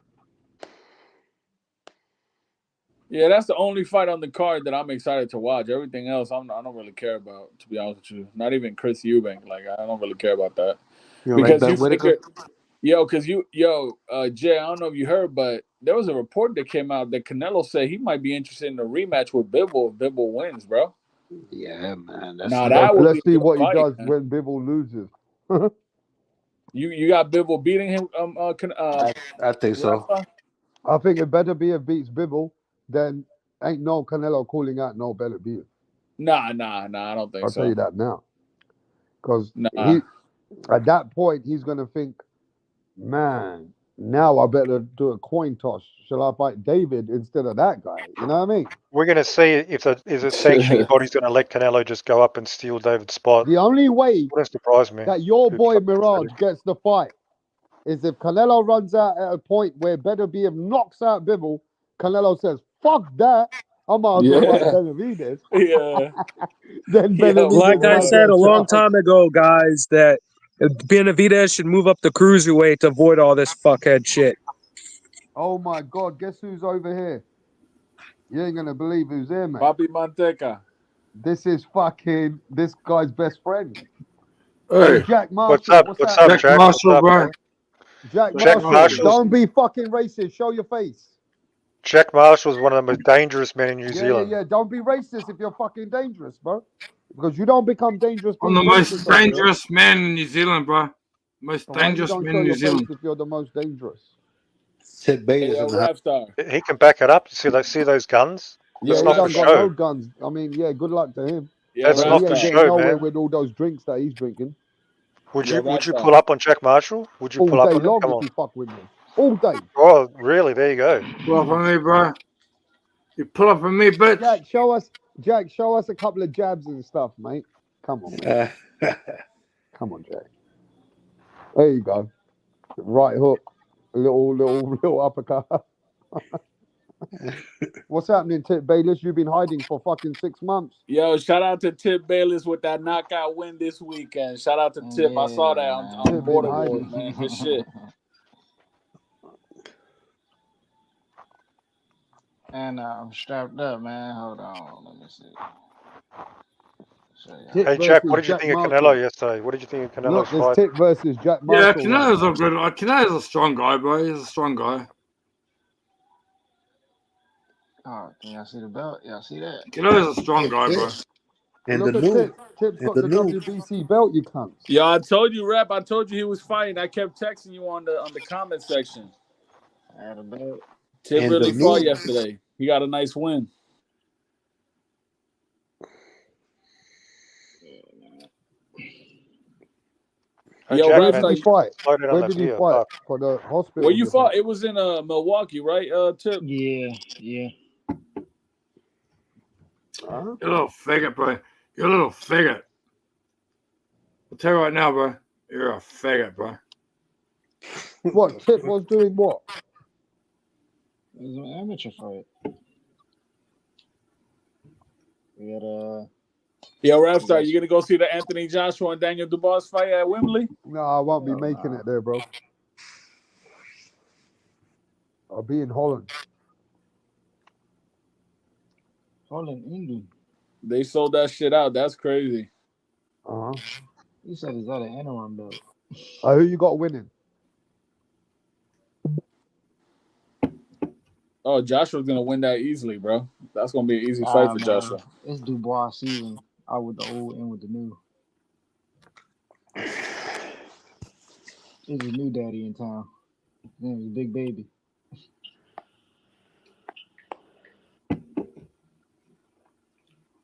Yeah, that's the only fight on the card that I'm excited to watch. Everything else, I don't really care about. To be honest with you, not even Chris Eubank. Like, I don't really care about that You like because Ben you Whitaker? figure, Jay. I don't know if you heard, but there was a report that came out that Canelo said he might be interested in a rematch with Bivol if Bivol wins, bro. Yeah, man. That's Now like that would be Let's a see good what he fight, does man. when Bivol loses. You got Bivol beating him. I think so. Rafa? I think if Beterbiev beats Bivol, then ain't no Canelo calling out no Beterbiev. Nah. I don't think I'll tell so. you that now. Because Nah. at that point, he's going to think, man, now I better do a coin toss. Shall I fight David instead of that guy? You know what I mean? We're going to see if the sanctioning body's going to let Canelo just go up and steal David's spot. The only way Wouldn't surprise me. that your It'd boy fucking Mirage pathetic. gets the fight is if Canelo runs out at a point where Beterbiev knocks out Bivol, Canelo says, fuck that. I might as well fight Yeah. Benavidez. Yeah. Then Yeah, Benavidez Like I might boy. get said a a long chance. time ago, guys, that Benavidez should move up the cruiserweight to avoid all this fuckhead shit. Oh my God, guess who's over here? You ain't gonna believe who's here, mate. Papi Manteca. This is fucking this guy's best friend. Hey, Hey, Jack What's Marshall, up? what's What's up, happening? Jack Jack? What's Marshall, up, bro. man? Jack Jack Marshall, Marshall's don't be fucking racist. Show your face. Jack Marshall's one of the most dangerous men in New Zealand. Yeah. Don't be racist if you're fucking dangerous, bro. Because you don't become dangerous I'm being the racist most over here. dangerous man in New Zealand, bro. Most So why you dangerous don't man show in New your face Zealand. if you're the most dangerous? Sid Hey, Bayless yo, in the house. Rap Star. He can back it up. See those guns? Yeah, That's he not done for got no show. guns. I mean, yeah, good luck to him. Yo, That's But Rap he not for ain't Star. getting show, nowhere man. with all those drinks that he's drinking. Would Yo, you Rap Star. pull up on Jack Marshall? Would you All pull up day on him? long Come if on. you fuck with me. All day. Oh, really? There you go. Pull up on me, bro. You pull up on me, bitch. Jack, show us a couple of jabs and stuff, mate. Come on, man. Come on, Jack. There you go. Right hook. Little uppercut. What's happening, Tip Bayless? You've been hiding for fucking 6 months. Yo, shout out to Tip Bayless with that knockout win this weekend. Shout out to Tip. I saw that on Tip been Border Wars, hiding. man. Good shit. And I'm strapped up, man. Hold on, let me see. Show Tip y'all. Hey, Jack, what versus did you Jack think of Canelo Marshall. yesterday? What did you think of Look, Canelo's there's fight? Tip versus Jack Yeah, Marshall right Canelo's now. a good. Canelo's a strong guy, bro. He's a strong guy. Oh, can y'all see the belt? Y'all see that? Canelo's a strong guy, bro. And Look the at new, Tip. Tip's and got the the new. WBC belt, you cunts. Yo, I told you, Rap. I told you he was fighting. I kept texting you on the comment section. I had a belt. Tip And really the fought new yesterday. He got a nice win. Hey, Yo, Jack, Where Ref, did man, he fight? slow down on Where that did he beer. fight? Fuck. For the where hospital you you're from? fought? It was in Milwaukee, right? Tip. Yeah, yeah. Huh? You little faggot, bro. You're a little faggot. I'll tell you right now, bro. You're a faggot, bro. What Tip was doing? What? It was an amateur fight. We had Yo, Rapstar, you gonna go see the Anthony Joshua and Daniel Dubois fight at Wembley? No, I won't be hell making nah. it there, bro. I'll be in Holland. Holland, England. They sold that shit out. That's crazy. Uh-huh. He said he's got an interim belt. Who you got winning? Oh, Joshua's gonna win that easily, bro. That's gonna be an easy fight for Man, Joshua. it's Dubois season. Out with the old and with the new. It's his new daddy in town. His name is Big Baby.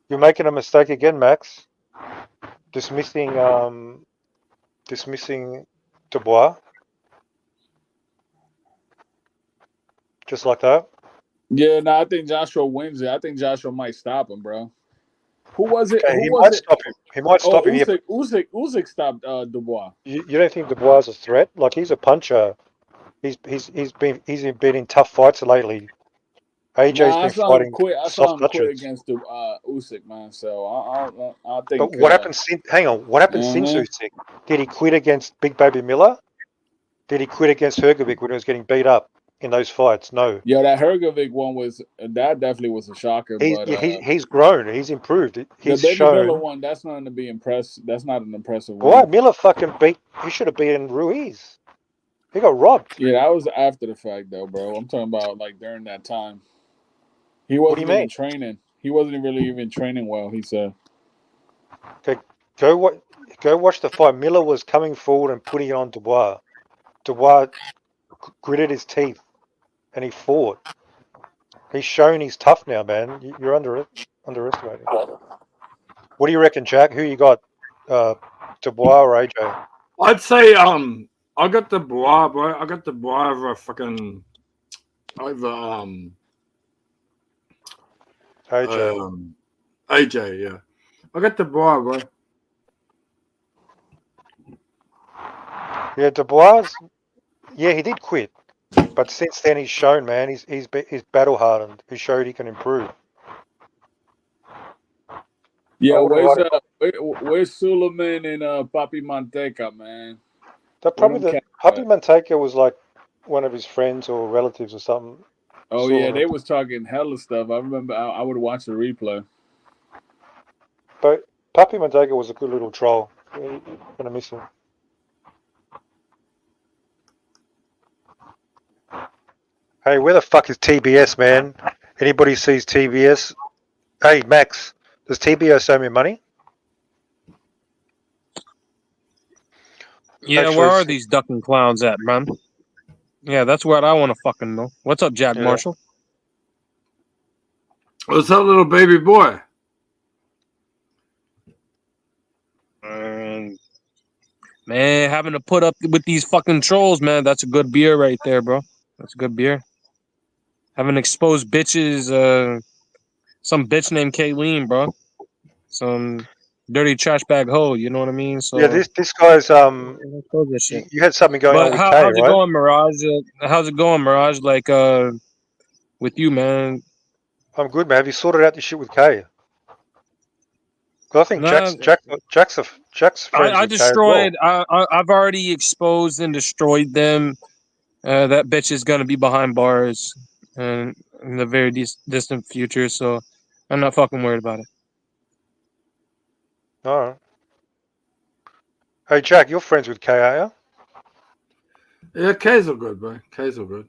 You're making a mistake again, Max. Dismissing Dubois. Just like that. Yeah, no, I think Joshua wins it. I think Joshua might stop him, bro. Who was it? Okay, Who he was might it? stop him. He might Oh, stop him. Yeah, Usyk stopped Dubois. you don't think Dubois is a threat? Like, he's a puncher. He's been in tough fights lately. AJ's Nah, I been saw him fighting quit. I saw soft him quit touches. against Usyk, man. So I But think. what happened since? Hang on. What happened since Uh-huh. Usyk? Did he quit against Big Baby Miller? Did he quit against Hergovic when he was getting beat up in those fights? No. Yo, that Hergovic one that definitely was a shocker. But He's grown. He's improved. the He's Baby Miller shown. one, that's nothing to be impressed. That's not an impressive Why win. Miller fucking beat? He should have beaten Ruiz. He got robbed. Yeah, that was after the fact, though, bro. I'm talking about like during that time. He What do you wasn't even mean? training. He wasn't really even training well. He said. Okay, go watch the fight. Miller was coming forward and putting it on Dubois. Dubois gritted his teeth and he fought. He's shown he's tough now, man. You're underestimating. What do you reckon, Jack? Who you got? Dubois or AJ? I'd say I got the Dubois, bro. I got the Dubois over fucking AJ. AJ, yeah. I got the Dubois, bro. Yeah, Dubois. Yeah, he did quit, but since then he's shown, man. He's battle hardened. He showed he can improve. Yeah, I wouldn't write it. where's Suleiman and Papi Manteca, man? That Where probably them cats Happy at? Manteca was like one of his friends or relatives or something. Oh Sort yeah, of. they was talking hella stuff. I remember I would watch the replay. But Papi Manteca was a good little troll. You're gonna miss him. Hey, where the fuck is TBS, man? Anybody sees TBS? Hey, Max, does TBS owe me money? Yeah, where are these ducking clowns at, man? Yeah, that's what I want to fucking know. What's up, Jack Yeah. Marshall? What's up, little baby boy? Man, having to put up with these fucking trolls, man, that's a good beer right there, bro. That's a good beer. Having exposed bitches, some bitch named Kayleen, bro. Some dirty trash bag hoe, you know what I mean? So Yeah, this guy's expose this shit. you had something going on But with Kay, how's it right? going, Mirage? How's it going, Mirage? Like, with you, man? I'm good, man. Have you sorted out the shit with Kay? Because I think Nah, Jack's friends I with Kay as well. destroyed. I've already exposed and destroyed them. That bitch is gonna be behind bars, in the very distant future. So I'm not fucking worried about it. All right. Hey, Jack, you're friends with Kay, are you? Yeah, K's are good, bro. K's are good.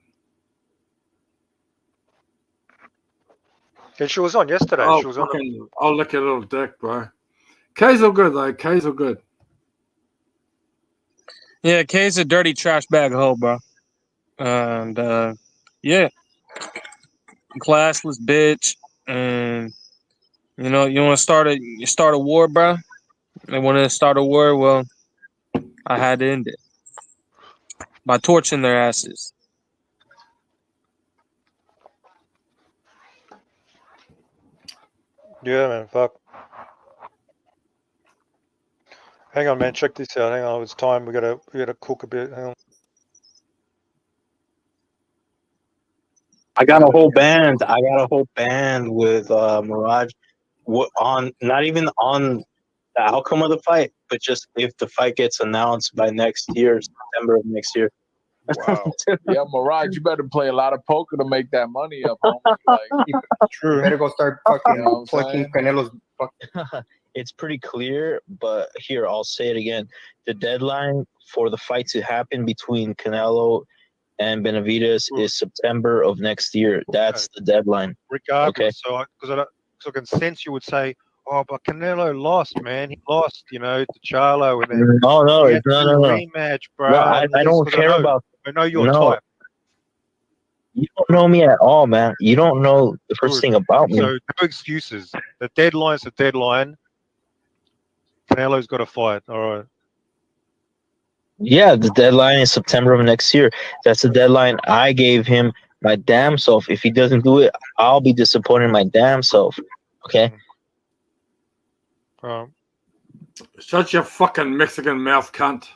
Yeah, she was on yesterday. Oh, She was on. I'll lick your little dick, bro. K's are good, though. K's are good. Yeah, Kay's a dirty trash bag hoe, bro. And yeah, classless bitch, and you know you want to start a war, bro. They wanted to start a war. Well, I had to end it by torching their asses. Yeah, man. Fuck. Hang on, man. Check this out. Hang on. It's time. We gotta cook a bit. Hang on. I got a whole band. I got a whole band with Mirage. On not even on the outcome of the fight, but just if the fight gets announced by next year, September of next year. Wow. Yeah, Mirage, you better play a lot of poker to make that money up, homie. Like, True. Better go start fucking You know what I'm fucking saying? Canelo's. It's pretty clear, but here I'll say it again. The deadline for the fight to happen between Canelo and Benavidez is September of next year. That's the deadline. Regardless, because I can sense you would say, "Oh, but Canelo lost, man. He lost, you know, to Charlo, and then No, he had to no, do no, a no. rematch, bro." No, I don't care about. I know your No, type. you don't know me at all, man. You don't know the first Good. thing about me. So no excuses. The deadline's a deadline. Canelo's got to fight. All right. Yeah, the deadline is September of next year. That's the deadline I gave him my damn self. If he doesn't do it, I'll be disappointed in my damn self. Okay? Shut your fucking Mexican mouth, cunt.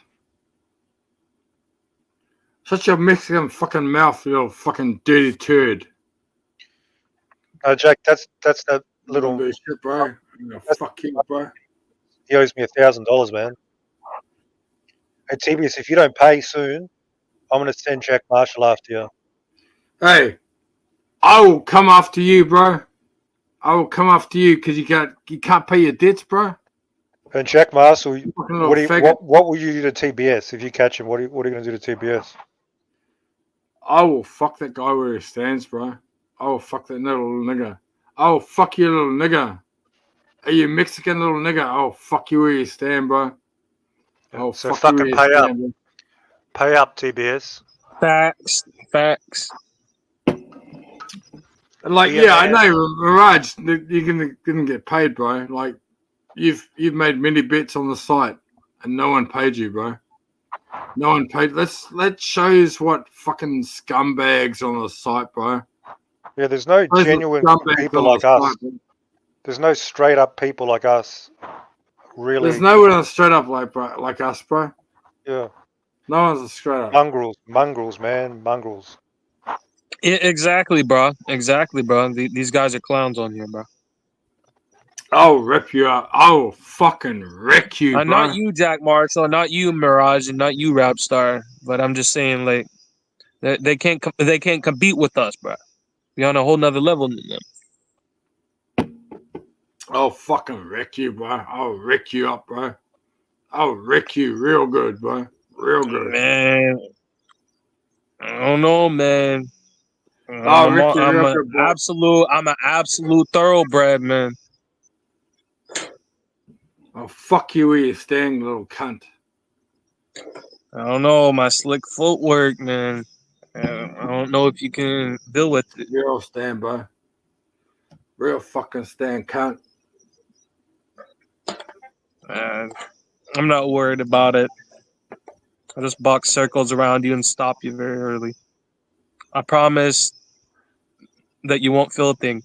Shut your Mexican fucking mouth, you little fucking dirty turd. Jack, that's that little. Shit, bro. Fuck you, bro. He owes me $1,000, man. Hey, TBS, if you don't pay soon, I'm gonna send Jack Marshall after you. Hey, I will come after you, bro. I will come after you because you can't pay your debts, bro. And Jack Marshall, what will you do to TBS if you catch him? What are you gonna do to TBS? I will fuck that guy where he stands, bro. I will fuck that little nigga. I will fuck you, little nigga. Are you Mexican little nigga? I'll fuck you where you stand, bro. I'll So fuck you where fucking you pay up. stand, bro. Pay up, TBS. Facts. Like, yeah, I know, Mirage, you're gonna get paid, bro. Like, you've made many bets on the site, and no one paid you, bro. No one paid. Let's shows what fucking scumbags on the site, bro. Yeah, there's no Those genuine scumbags people on like the us. site, bro. There's no straight up people like us. Really. There's no one straight up like us, bro. Yeah. No one's a straight up. Mongrels, man, mongrels. Yeah, exactly, bro. Exactly, bro. These guys are clowns on here, bro. I'll rip you up. I'll fucking wreck you, bro. Not you, Jack Marshall. Not you, Mirage, and not you, Rapstar. But I'm just saying, like, they can't compete with us, bro. We're on a whole nother level than them. I'll fucking wreck you, bro. I'll wreck you up, bro. I'll wreck you real good, bro. Real good. Man, I don't know, man. I'll wreck you real good, bro. I'm an absolute thoroughbred, man. I'll fuck you where you stand, little cunt. I don't know, my slick footwork, man. I don't know if you can deal with it. Real stand, bro. Real fucking stand, cunt. I'm not worried about it. I'll just box circles around you and stop you very early. I promise that you won't feel a thing.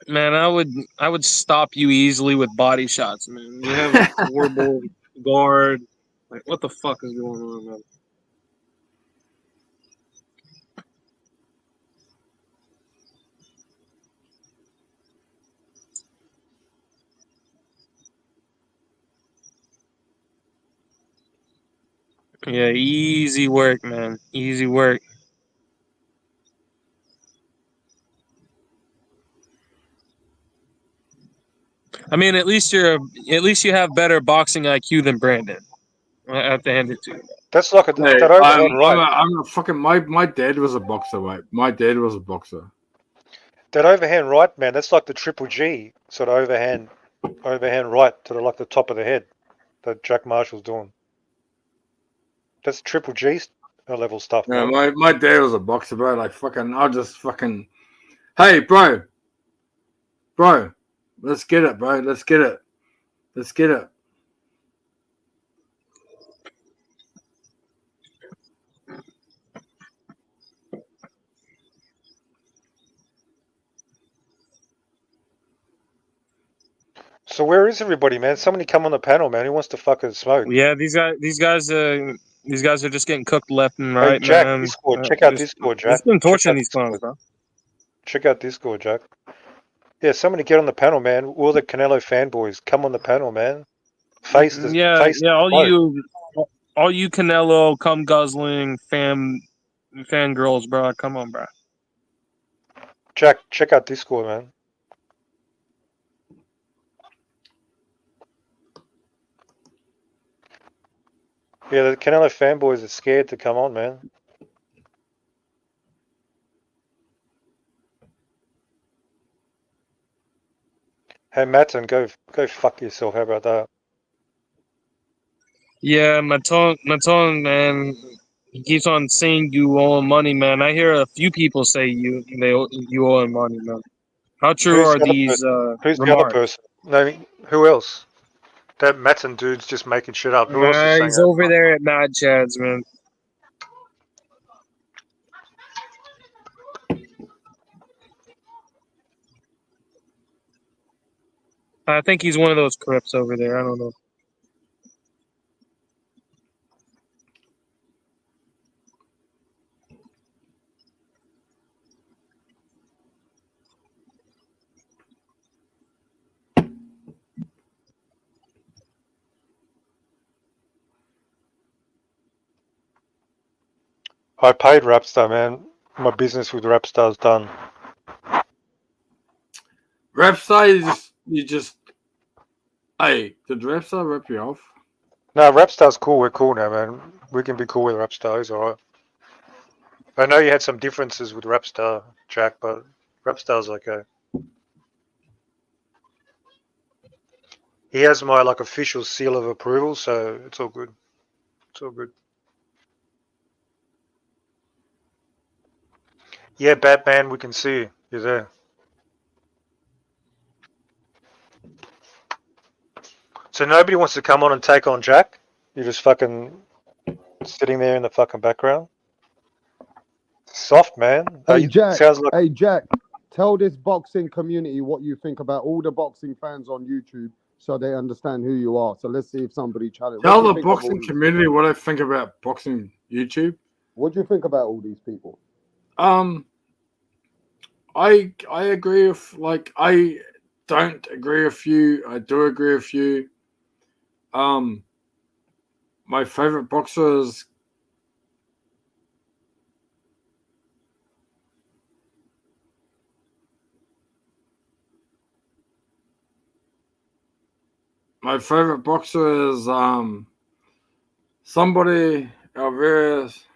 Man, I would stop you easily with body shots, man. You have a horrible guard. Like, what the fuck is going on, man? Yeah, easy work, man. Easy work. I mean, at least you have better boxing IQ than Brandon. I have to hand it to you. That's like Hey, that overhand right. I'm a fucking my dad was a boxer, mate. My dad was a boxer. That overhand right, man. That's like the triple G sort of overhand right to like the top of the head that Jack Marshall's doing. That's triple G level stuff, Yeah, man. my dad was a boxer, bro. Like fucking, I'll just fucking. Hey, bro, let's get it, bro. Let's get it. Let's get it. So where is everybody, man? Somebody come on the panel, man. Who wants to fucking smoke? Yeah, these guys are just getting cooked left and Hey, right, Jack, man. Discord. Check out Just Discord, Jack. it's been Check torturing out these clowns, Discord. bro. Check out Discord, Jack. Yeah, somebody get on the panel, man. All the Canelo fanboys, come on the panel, man. Face the Yeah, smoke. all you Canelo cum guzzling fangirls, bro. Come on, bro. Jack, check out Discord, man. Yeah, the Canelo fanboys are scared to come on, man. Hey, Matson, go fuck yourself. How about that? Yeah, Maton, man. He keeps on saying you owe him money, man. I hear a few people say you owe him money, man. How true Who's are the other these person? Who's the other remarks? person? No, who else? That Matson dude's just making shit up. Who else is saying He's that? over there at Mad Chads, man. I think he's one of those crips over there. I don't know. I paid Rapstar, man. My business with Rapstar's done. Rapstar, you just. Hey, did Rapstar rip you off? No, Rapstar's cool. We're cool now, man. We can be cool with Rapstar. He's alright. I know you had some differences with Rapstar, Jack, but Rapstar's okay. He has my like official seal of approval, so it's all good. It's all good. Yeah, Batman, we can see you. You're there. So nobody wants to come on and take on Jack? You're just fucking sitting there in the fucking background? Soft, man. Hey Jack, Sounds like tell this boxing community what you think about all the boxing fans on YouTube, so they understand who you are. So let's see if somebody challenges. Tell the boxing community what I think about boxing YouTube. What do you think about all these people? I agree with, like, I don't agree with you. I do agree with you. My favorite boxer is somebody Alvarez.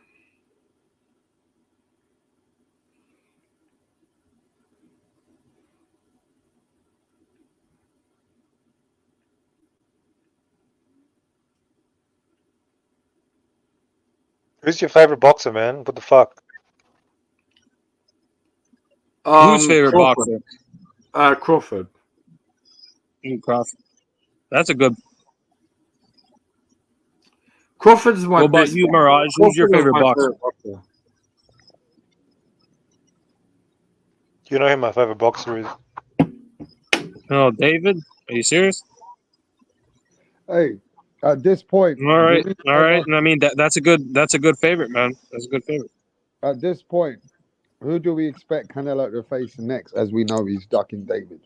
who's your favorite boxer, man? What the fuck? Who's favorite Crawford. boxer? Crawford. Crawford. That's a good. Crawford's my What about best. you, Mirage? Who's your Crawford is favorite my boxer? boxer. You know who my favorite boxer is? Oh, David? Are you serious? Hey, at this point, All right. I mean, that's a good favorite, man. That's a good favorite. At this point, who do we expect Canelo to face next? As we know, he's ducking David.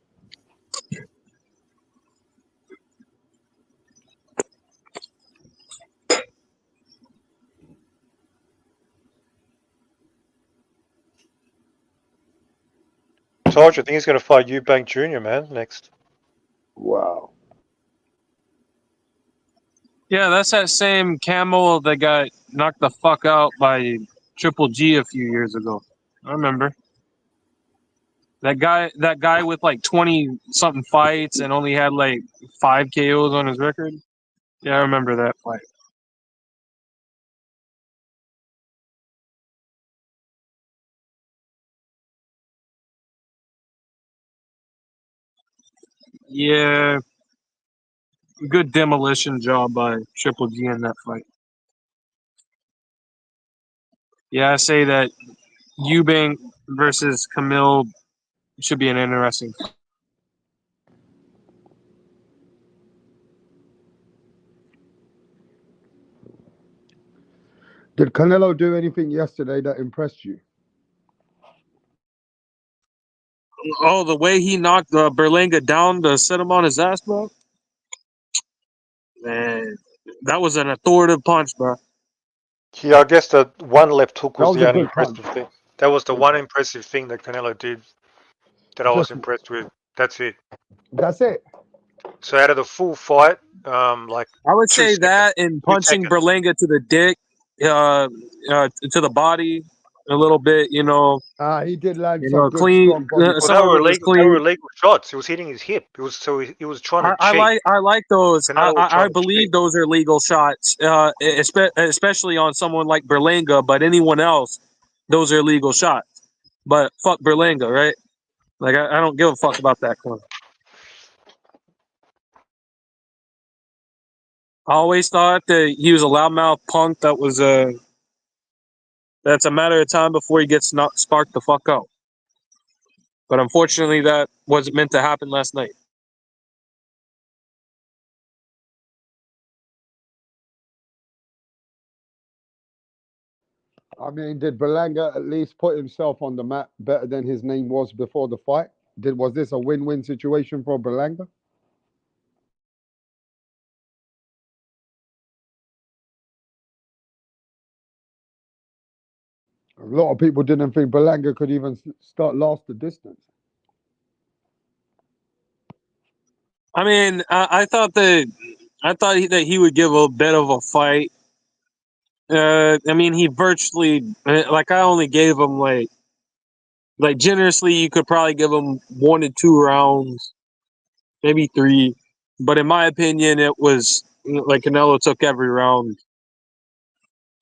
Told you, I think he's going to fight Eubank Jr., man, next. Wow. Yeah, that's that same camel that got knocked the fuck out by Triple G a few years ago. I remember. That guy with like 20 something fights and only had like 5 KOs on his record. Yeah, I remember that fight. Yeah, good demolition job by Triple G in that fight. Yeah, I say that Eubank versus Camille should be an interesting fight. Did Canelo do anything yesterday that impressed you? Oh, the way he knocked Berlanga down to set him on his ass, bro. Man, that was an authoritative punch, bro. Yeah, I guess the one left hook That was was the a only good punch. impressive thing. That was the Good one punch. impressive thing that Canelo did that I was Just impressed with. That's it. that's it. So out of the full fight, like I would 2 say seconds, that and 2 punching seconds. Berlanga to the dick, to the body a little bit, He did land some good, clean. strong body Well, Some they punches. of were it was illegal. They clean. were illegal shots. He was hitting his hip. It was so he was trying to cheat. I like those. Canelo was I trying to believe cheat. those are legal shots, especially on someone like Berlanga. But anyone else, those are legal shots. But fuck Berlanga, right? Like I don't give a fuck about that one. I always thought that he was a loudmouth punk. That's a matter of time before he gets not sparked the fuck out. But unfortunately, that wasn't meant to happen last night. I mean, did Berlanga at least put himself on the map better than his name was before the fight? Was this a win-win situation for Berlanga? A lot of people didn't think Berlanga could even start last the distance. I mean, I thought that he would give a bit of a fight. I mean, he virtually like I only gave him like generously. You could probably give him 1 to 2 rounds, maybe 3. But in my opinion, it was like Canelo took every round,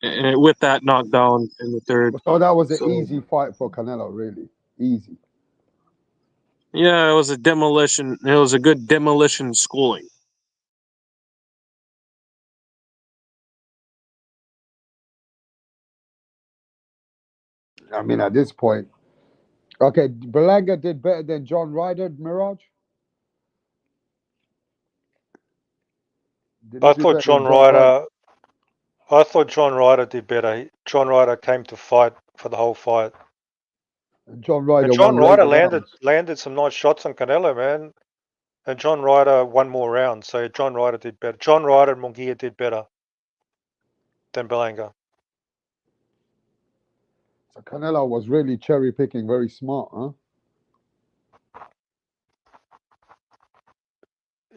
and with that knockdown in the third. So that was an So easy fight for Canelo, really easy. yeah, it was a demolition. It was a good demolition schooling. I mean, at this point, okay, Berlanga did better than John Ryder, Mirage. Did he I do thought better than John John Ryder? Ryder. I thought John Ryder did better. John Ryder came to fight for the whole fight. And John And Ryder John won later Ryder rounds. landed some nice shots on Canelo, man. And John Ryder won more rounds, so John Ryder did better. John Ryder and Munguia did better than Berlanga. So Canelo was really cherry picking, very smart, huh?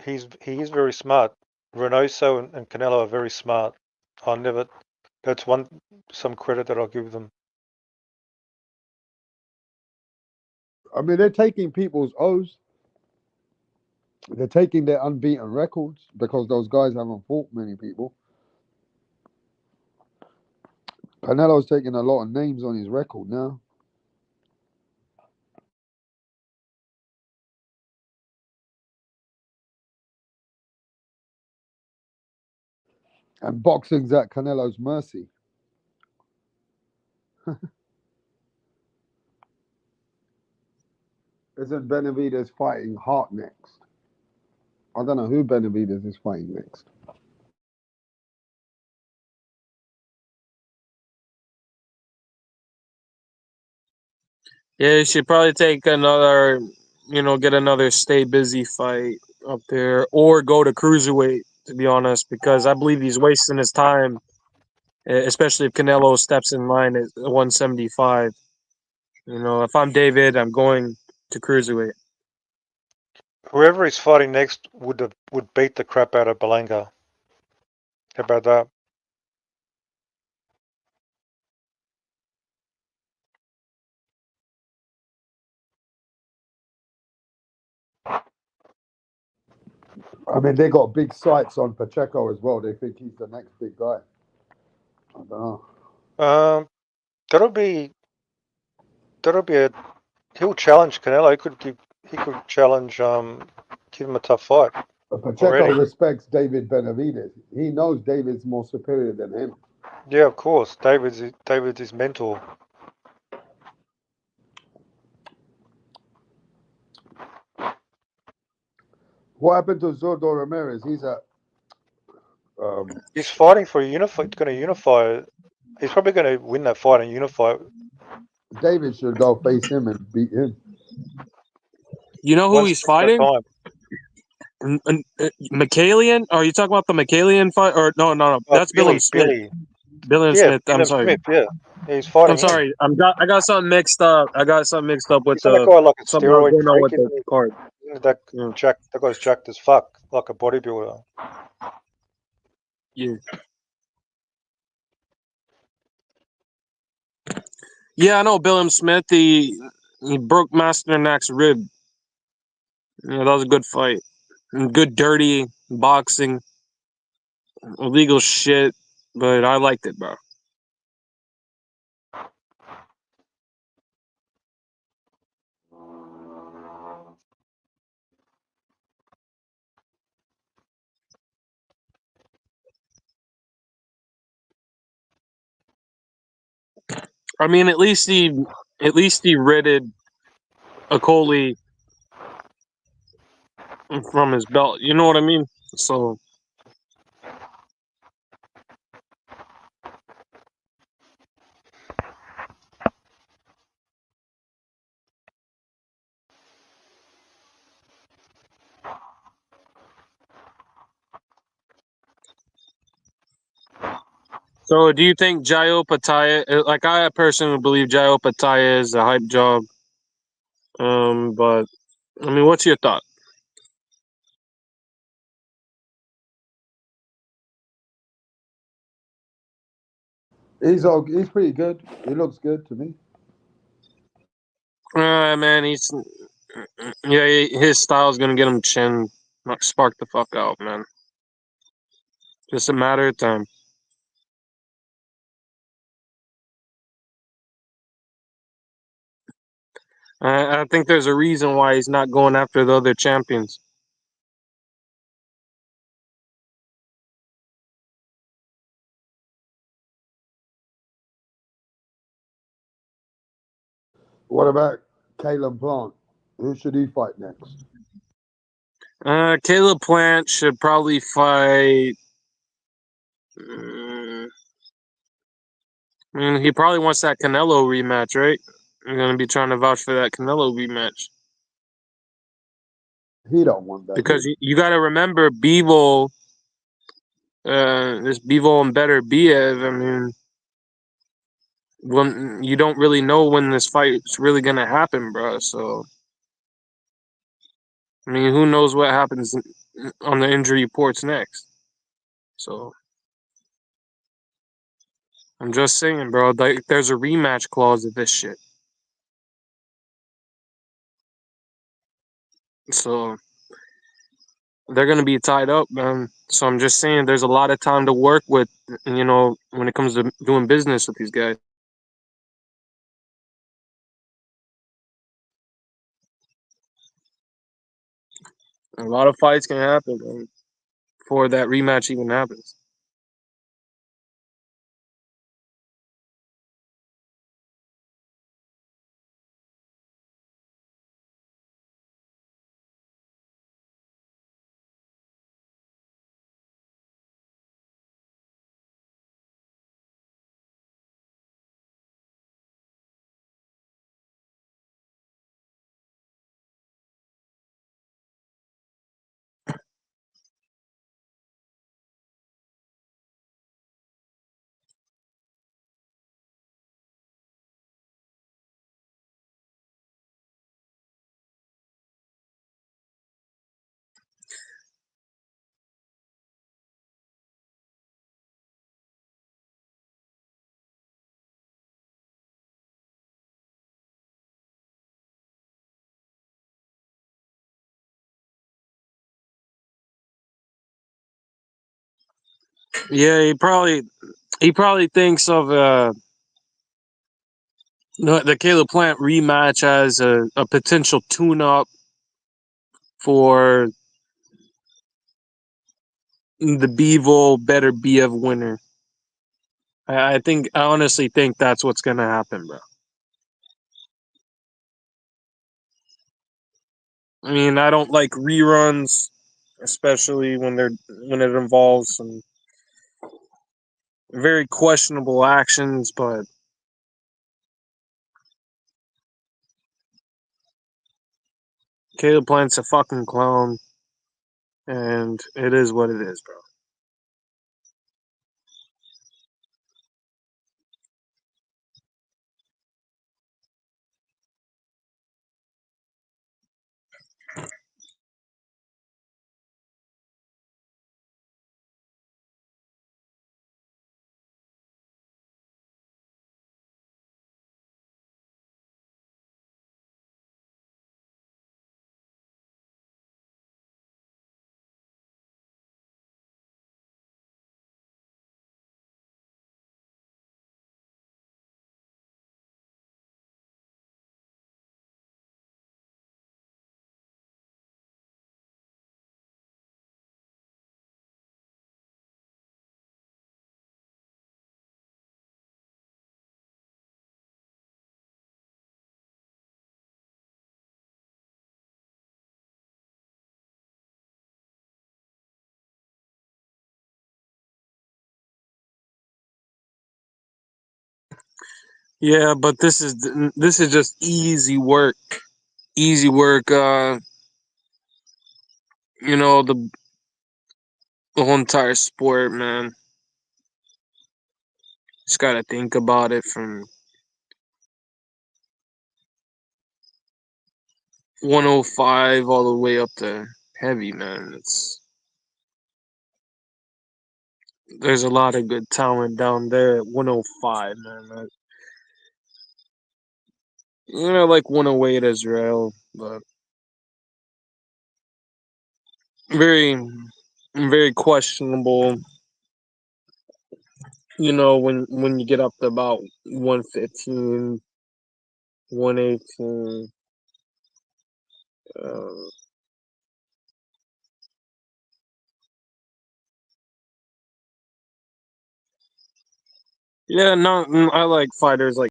He is very smart. Reynoso and Canelo are very smart. That's some credit that I'll give them. I mean, they're taking people's O's. They're taking their unbeaten records because those guys haven't fought many people. Canelo's taking a lot of names on his record now. And boxing's at Canelo's mercy. Isn't Benavidez fighting Hart next? I don't know who Benavidez is fighting next. Yeah, he should probably take another, get another stay busy fight up there, or go to cruiserweight. To be honest, because I believe he's wasting his time, especially if Canelo steps in line at 175. If I'm David, I'm going to cruiserweight. Whoever he's fighting next would beat the crap out of Berlanga. How about that? I mean, they got big sights on Pacheco as well. They think he's the next big guy. I don't know. That'll be a. He'll challenge Canelo. He could challenge. Give him a tough fight. But Pacheco Already. respects David Benavidez. He knows David's more superior than him. Yeah, of course. David's his mentor. What happened to Zurdo Ramirez? He's He's fighting for a unify. Going to unify. He's probably going to win that fight and unify. David should go face him and beat him. You know who One he's step at a fighting? time. McKalian? Are you talking about the McKalian fight? Or no. That's Billy. Billum Smith. Billum Yeah, Smith. I'm Billum sorry. Smith. Yeah, he's fighting I'm him. sorry. I got something mixed up. I got something mixed up with Isn't that guy like a something else steroid going on freak? with the card. Isn't that Yeah. that guy's jacked as fuck, like a bodybuilder. Yeah. Yeah, I know Billum Smith. He broke Masternak's rib. Yeah, that was a good fight. Good dirty boxing. Illegal shit, but I liked it, bro. I mean, at least he ridded Okoli from his belt. You know what I mean? So So, do you think Jayo Pataya? Like, I personally believe Jayo Pataya is a hype job. But I mean, what's your thought? He's pretty good. He looks good to me. Man, his style's gonna get him chin, not spark the fuck out, man. Just a matter of time. I think there's a reason why he's not going after the other champions. What about Caleb Plant? Who should he fight next? Caleb Plant should probably fight. I mean, he probably wants that Canelo rematch, right? I'm gonna be trying to vouch for that Canelo rematch He don't want that. because you got to remember Bivol, this Bivol and Beterbiev. I mean, when you don't really know when this fight's really gonna happen, bro. So, I mean, who knows what happens on the injury reports next? So, I'm just saying, bro. Like, there's a rematch clause of this shit. So they're gonna be tied up, man. So I'm just saying, there's a lot of time to work with, when it comes to doing business with these guys. A lot of fights can happen, man, before that rematch even happens. Yeah, he probably thinks of the Caleb Plant rematch as a potential tune-up for the Bivol Beterbiev winner. I honestly think that's what's gonna happen, bro. I mean, I don't like reruns, especially when it involves some very questionable actions, but Caleb Plant's a fucking clown, and it is what it is, bro. Yeah, but this is just easy work. Easy work. The whole entire sport, man. Just gotta think about it from 105 all the way up to heavy, man. There's a lot of good talent down there at 105, man. Like 108 Israel, but very, very questionable. When you get up to about 115, 118. Uh, yeah, no, I like fighters like